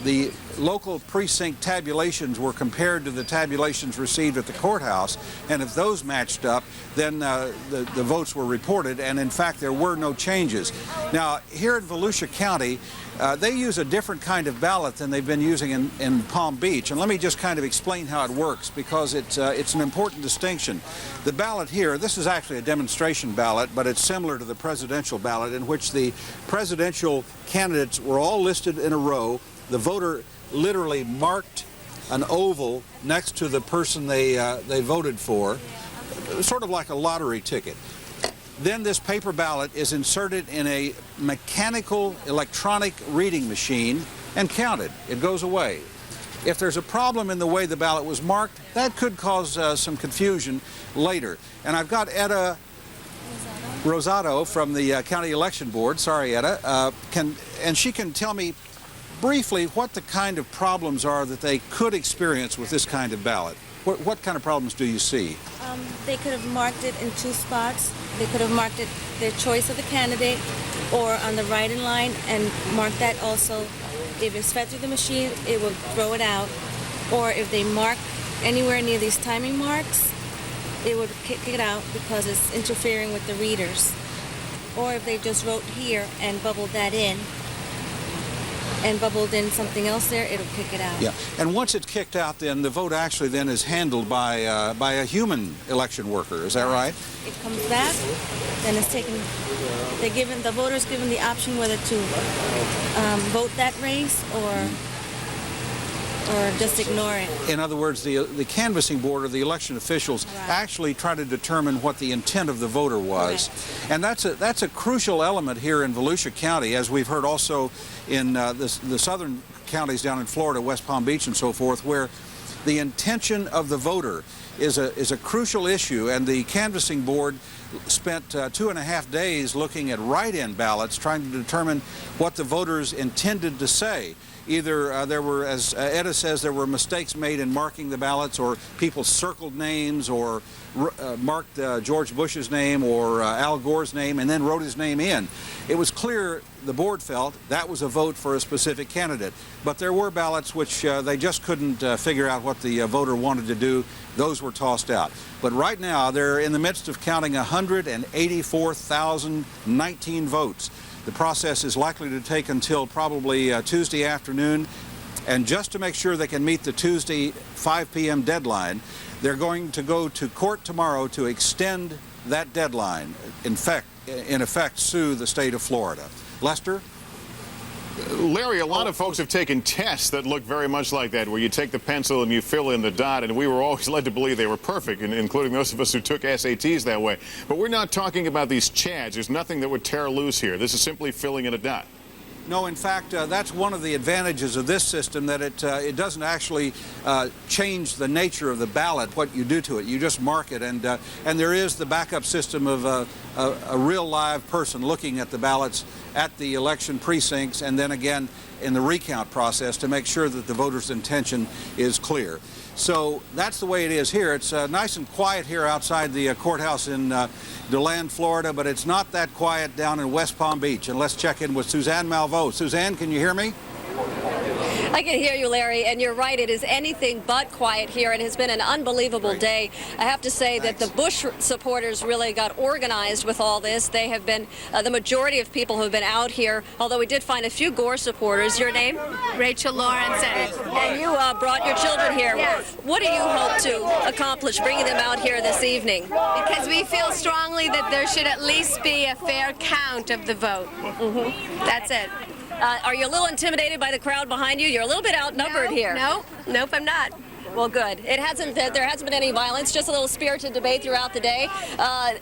Speaker 23: The local precinct tabulations were compared to the tabulations received at the courthouse, and if those matched up, then the votes were reported, and in fact there were no changes. Now, here in Volusia County, they use a different kind of ballot than they've been using in Palm Beach, and let me just kind of explain how it works, because it's an important distinction. The ballot here, this is actually a demonstration ballot, but it's similar to the presidential ballot, in which the presidential candidates were all listed in a row. The voter literally marked an oval next to the person they voted for, sort of like a lottery ticket. Then this paper ballot is inserted in a mechanical electronic reading machine and counted. It goes away. If there's a problem in the way the ballot was marked, that could cause some confusion later. And I've got Etta Rosado from the County Election Board. Sorry, Etta. And she can tell me briefly what the kind of problems are that they could experience with this kind of ballot. What kind of problems do you see?
Speaker 24: They could have marked it in 2 spots. They could have marked it their choice of the candidate or on the write-in line and marked that also. If it's fed through the machine, it will throw it out. Or if they mark anywhere near these timing marks, it would kick it out because it's interfering with the readers. Or if they just wrote here and bubbled that in, and bubbled in something else there, it'll kick it out.
Speaker 23: Yeah, and once it's kicked out, then the vote actually then is handled by a human election worker. Is that right?
Speaker 24: It comes back, then it's taken. The voter's given the option whether to vote that race or just ignore it.
Speaker 23: In other words, the canvassing board or the election officials actually try to determine what the intent of the voter was. Correct. And that's a crucial element here in Volusia County, as we've heard also in the southern counties down in Florida, West Palm Beach and so forth, where the intention of the voter is a crucial issue, and the canvassing board spent 2.5 days looking at write-in ballots trying to determine what the voters intended to say. either there were, as Etta says, there were mistakes made in marking the ballots, or people circled names or marked George Bush's name or Al Gore's name and then wrote his name in. It was clear, the board felt, that was a vote for a specific candidate. But there were ballots which they just couldn't figure out what the voter wanted to do. Those were tossed out. But right now, they're in the midst of counting 184,019 votes. The process is likely to take until probably Tuesday afternoon. And just to make sure they can meet the Tuesday 5 p.m. deadline, they're going to go to court tomorrow to extend that deadline. In effect, sue the state of Florida. Lester?
Speaker 7: Larry, a lot of folks have taken tests that look very much like that, where you take the pencil and you fill in the dot, and we were always led to believe they were perfect, including those of us who took SATs that way. But we're not talking about these chads. There's nothing that would tear loose here. This is simply filling in a dot.
Speaker 23: No, in fact, that's one of the advantages of this system, that it doesn't actually change the nature of the ballot, what you do to it. You just mark it, and there is the backup system of a real live person looking at the ballots at the election precincts, and then again in the recount process to make sure that the voter's intention is clear. So that's the way it is here. It's nice and quiet here outside the courthouse in DeLand, Florida, but it's not that quiet down in West Palm Beach. And let's check in with Suzanne Malveaux. Suzanne, can you hear me?
Speaker 1: I can hear you, Larry, and you're right. It is anything but quiet here. It has been an unbelievable day. I have to say that the Bush supporters really got organized with all this. They have been the majority of people who have been out here, although we did find a few Gore supporters. Your name?
Speaker 10: Rachel Lawrence.
Speaker 1: And you brought your children here.
Speaker 10: Yes.
Speaker 1: What do you hope to accomplish bringing them out here this evening?
Speaker 10: Because we feel strongly that there should at least be a fair count of the vote. That's it.
Speaker 1: Are you a little intimidated by the crowd behind you? You're a little bit outnumbered here.
Speaker 10: Nope, I'm not.
Speaker 1: Well, good. There hasn't been any violence, just a little spirited debate throughout the day.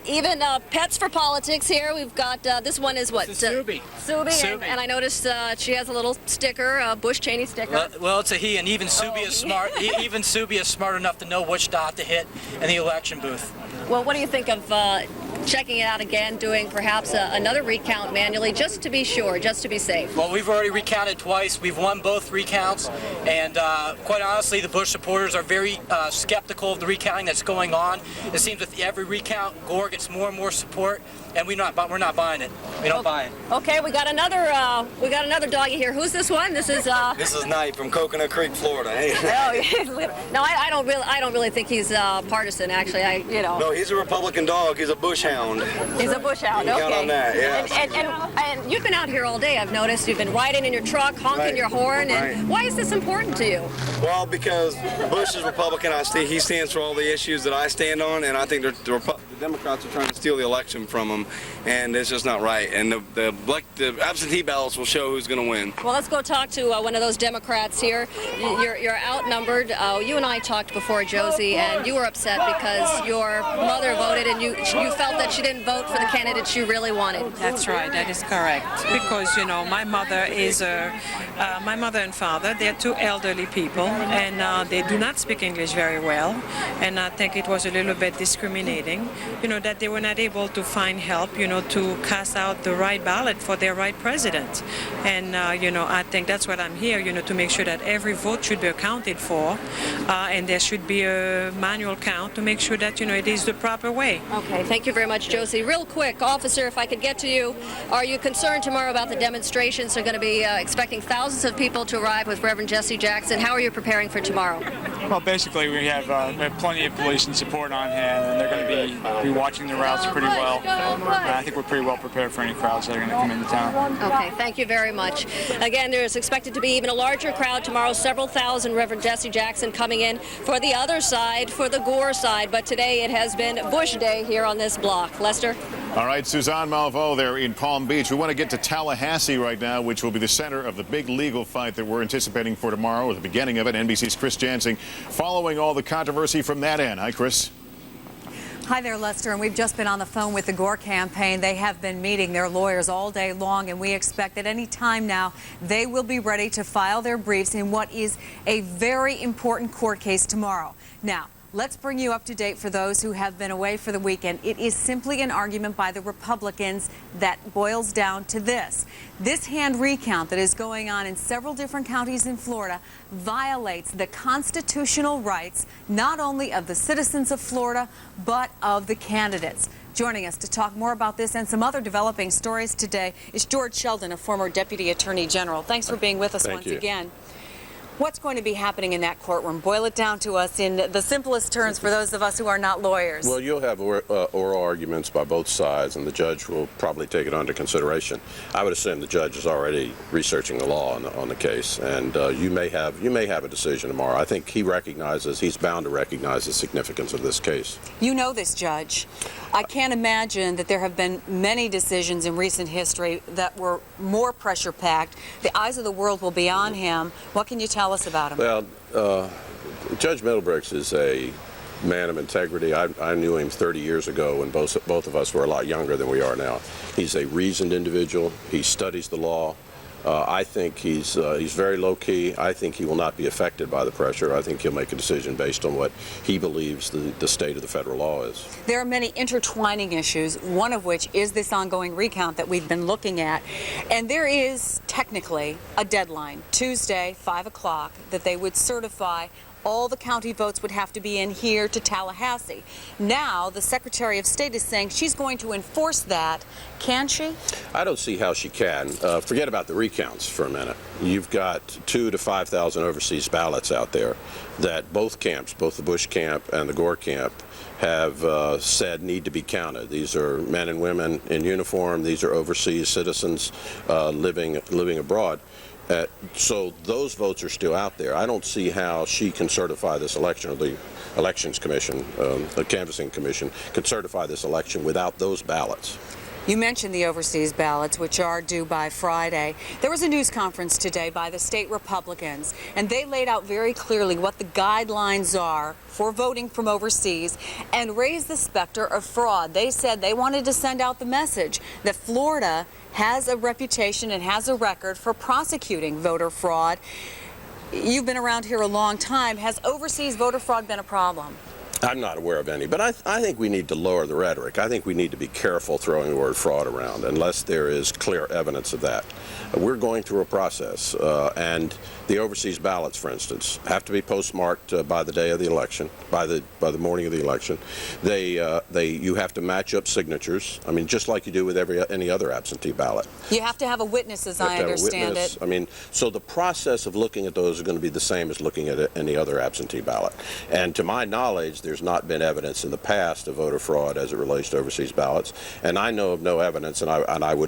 Speaker 1: Even Pets for Politics here. We've got, this one is what?
Speaker 12: Subi.
Speaker 1: Subi, and I noticed she has a little sticker, a Bush Cheney sticker.
Speaker 12: Well, it's a he, and even Subi is smart. Even Subi is smart enough to know which dot to hit in the election booth.
Speaker 1: Well, what do you think of checking it out again, doing perhaps another recount manually, just to be sure, just to be safe?
Speaker 12: Well, we've already recounted twice. We've won both recounts, and quite honestly, the Bush supporters are very skeptical of the recounting that's going on. It seems with every recount, Gore gets more and more support, and we're not buying it. We don't buy it.
Speaker 1: Okay, we got another doggy here. Who's this one? This is
Speaker 19: This is Knight from Coconut Creek, Florida. Hey.
Speaker 1: No, I don't really think he's partisan. Actually,
Speaker 19: No, he's a Republican dog. He's a bush hound.
Speaker 1: He's a bush hound. Okay.
Speaker 19: Count on that, yeah.
Speaker 1: And you've been out here all day. I've noticed you've been riding in your truck, honking your horn. And why is this important to you?
Speaker 19: Well, because Bush is Republican. He stands for all the issues that I stand on, and I think the Democrats are trying to steal the election from him, and it's just not right. And the absentee ballots will show who's going to win.
Speaker 1: Well, let's go talk to one of those Democrats here. You're outnumbered. You and I talked before, Josie, and you were upset because your mother voted, and you felt that she didn't vote for the candidate you really wanted.
Speaker 25: That's right. That is correct. Because my mother is my mother and father. They're two elderly people, and they do not speak English very well. And I think it was a little bit discriminating, that they were not able to find help, to cast out the right ballot for their right president. And I think that's what I'm here, to make sure that every vote should be accounted for, and there should be a manual count to make sure that it is the proper way.
Speaker 1: Okay, thank you very much, Josie. Real quick, officer, if I could get to you, are you concerned tomorrow about the demonstrations? They're going to be expecting thousands of people to arrive with Reverend Jesse Jackson. How are you preparing for tomorrow?
Speaker 26: Well, basically, we have plenty of police and support on hand, and they're going to be watching the routes pretty well. I think we're pretty well prepared for any crowds that are going to come into town.
Speaker 1: Okay, thank you very much. Again, there is expected to be even a larger crowd tomorrow, several thousand Reverend Jesse Jackson coming in for the other side, for the Gore side, but today it has been Bush Day here on this block. Lester?
Speaker 7: All right, Suzanne Malveaux there in Palm Beach. We want to get to Tallahassee right now, which will be the center of the big legal fight that we're anticipating for tomorrow, or the beginning of it. NBC's Chris Jansing following all the controversy from that end. Hi, Chris.
Speaker 27: Hi there, Lester, and we've just been on the phone with the Gore campaign. They have been meeting their lawyers all day long, and we expect that any time now they will be ready to file their briefs in what is a very important court case tomorrow. Now, let's bring you up to date for those who have been away for the weekend. It is simply an argument by the Republicans that boils down to this. This hand recount that is going on in several different counties in Florida violates the constitutional rights not only of the citizens of Florida, but of the candidates. Joining us to talk more about this and some other developing stories today is George Sheldon, a former Deputy Attorney General. Thanks for being with us once again. What's going to be happening in that courtroom? Boil it down to us in the simplest terms for those of us who are not lawyers.
Speaker 2: Well, you'll have oral arguments by both sides, and the judge will probably take it under consideration. I would assume the judge is already researching the law on the case, and you may have a decision tomorrow. I think he's bound to recognize the significance of this case.
Speaker 27: You know this judge. I can't imagine that there have been many decisions in recent history that were more pressure-packed. The eyes of the world will be on him. What can you tell us about him?
Speaker 2: Well, Judge Middlebrooks is a man of integrity. I knew him 30 years ago when both of us were a lot younger than we are now. He's a reasoned individual. He studies the law. I think he's very low-key. I think he will not be affected by the pressure. I think he'll make a decision based on what he believes the state of the federal law is.
Speaker 27: There are many intertwining issues, one of which is this ongoing recount that we've been looking at. And there is technically a deadline, Tuesday, 5 o'clock, that they would certify all the county votes would have to be in here to Tallahassee. Now, the Secretary of State is saying she's going to enforce that. Can she?
Speaker 2: I don't see how she can. Forget about the recounts for a minute. You've got 2,000 to 5,000 overseas ballots out there that both camps, both the Bush camp and the Gore camp, have said need to be counted. These are men and women in uniform. These are overseas citizens living abroad. So those votes are still out there. I don't see how she can certify this election, or the Elections Commission, the Canvassing Commission, can certify this election without those ballots.
Speaker 27: You mentioned the overseas ballots, which are due by Friday. There was a news conference today by the state Republicans, and they laid out very clearly what the guidelines are for voting from overseas and raised the specter of fraud. They said they wanted to send out the message that Florida has a reputation and has a record for prosecuting voter fraud. You've been around here a long time. Has overseas voter fraud been a problem?
Speaker 2: I'm not aware of any, but I think we need to lower the rhetoric. I think we need to be careful throwing the word fraud around unless there is clear evidence of that. We're going through a process, and the overseas ballots, for instance, have to be postmarked by the day of the election, by the morning of the election. You have to match up signatures. I mean, just like you do with any other absentee ballot.
Speaker 27: You have to have a witness, as I understand it.
Speaker 2: I mean, so the process of looking at those is going to be the same as looking at any other absentee ballot. And to my knowledge, there's not been evidence in the past of voter fraud as it relates to overseas ballots, and I know of no evidence, and I would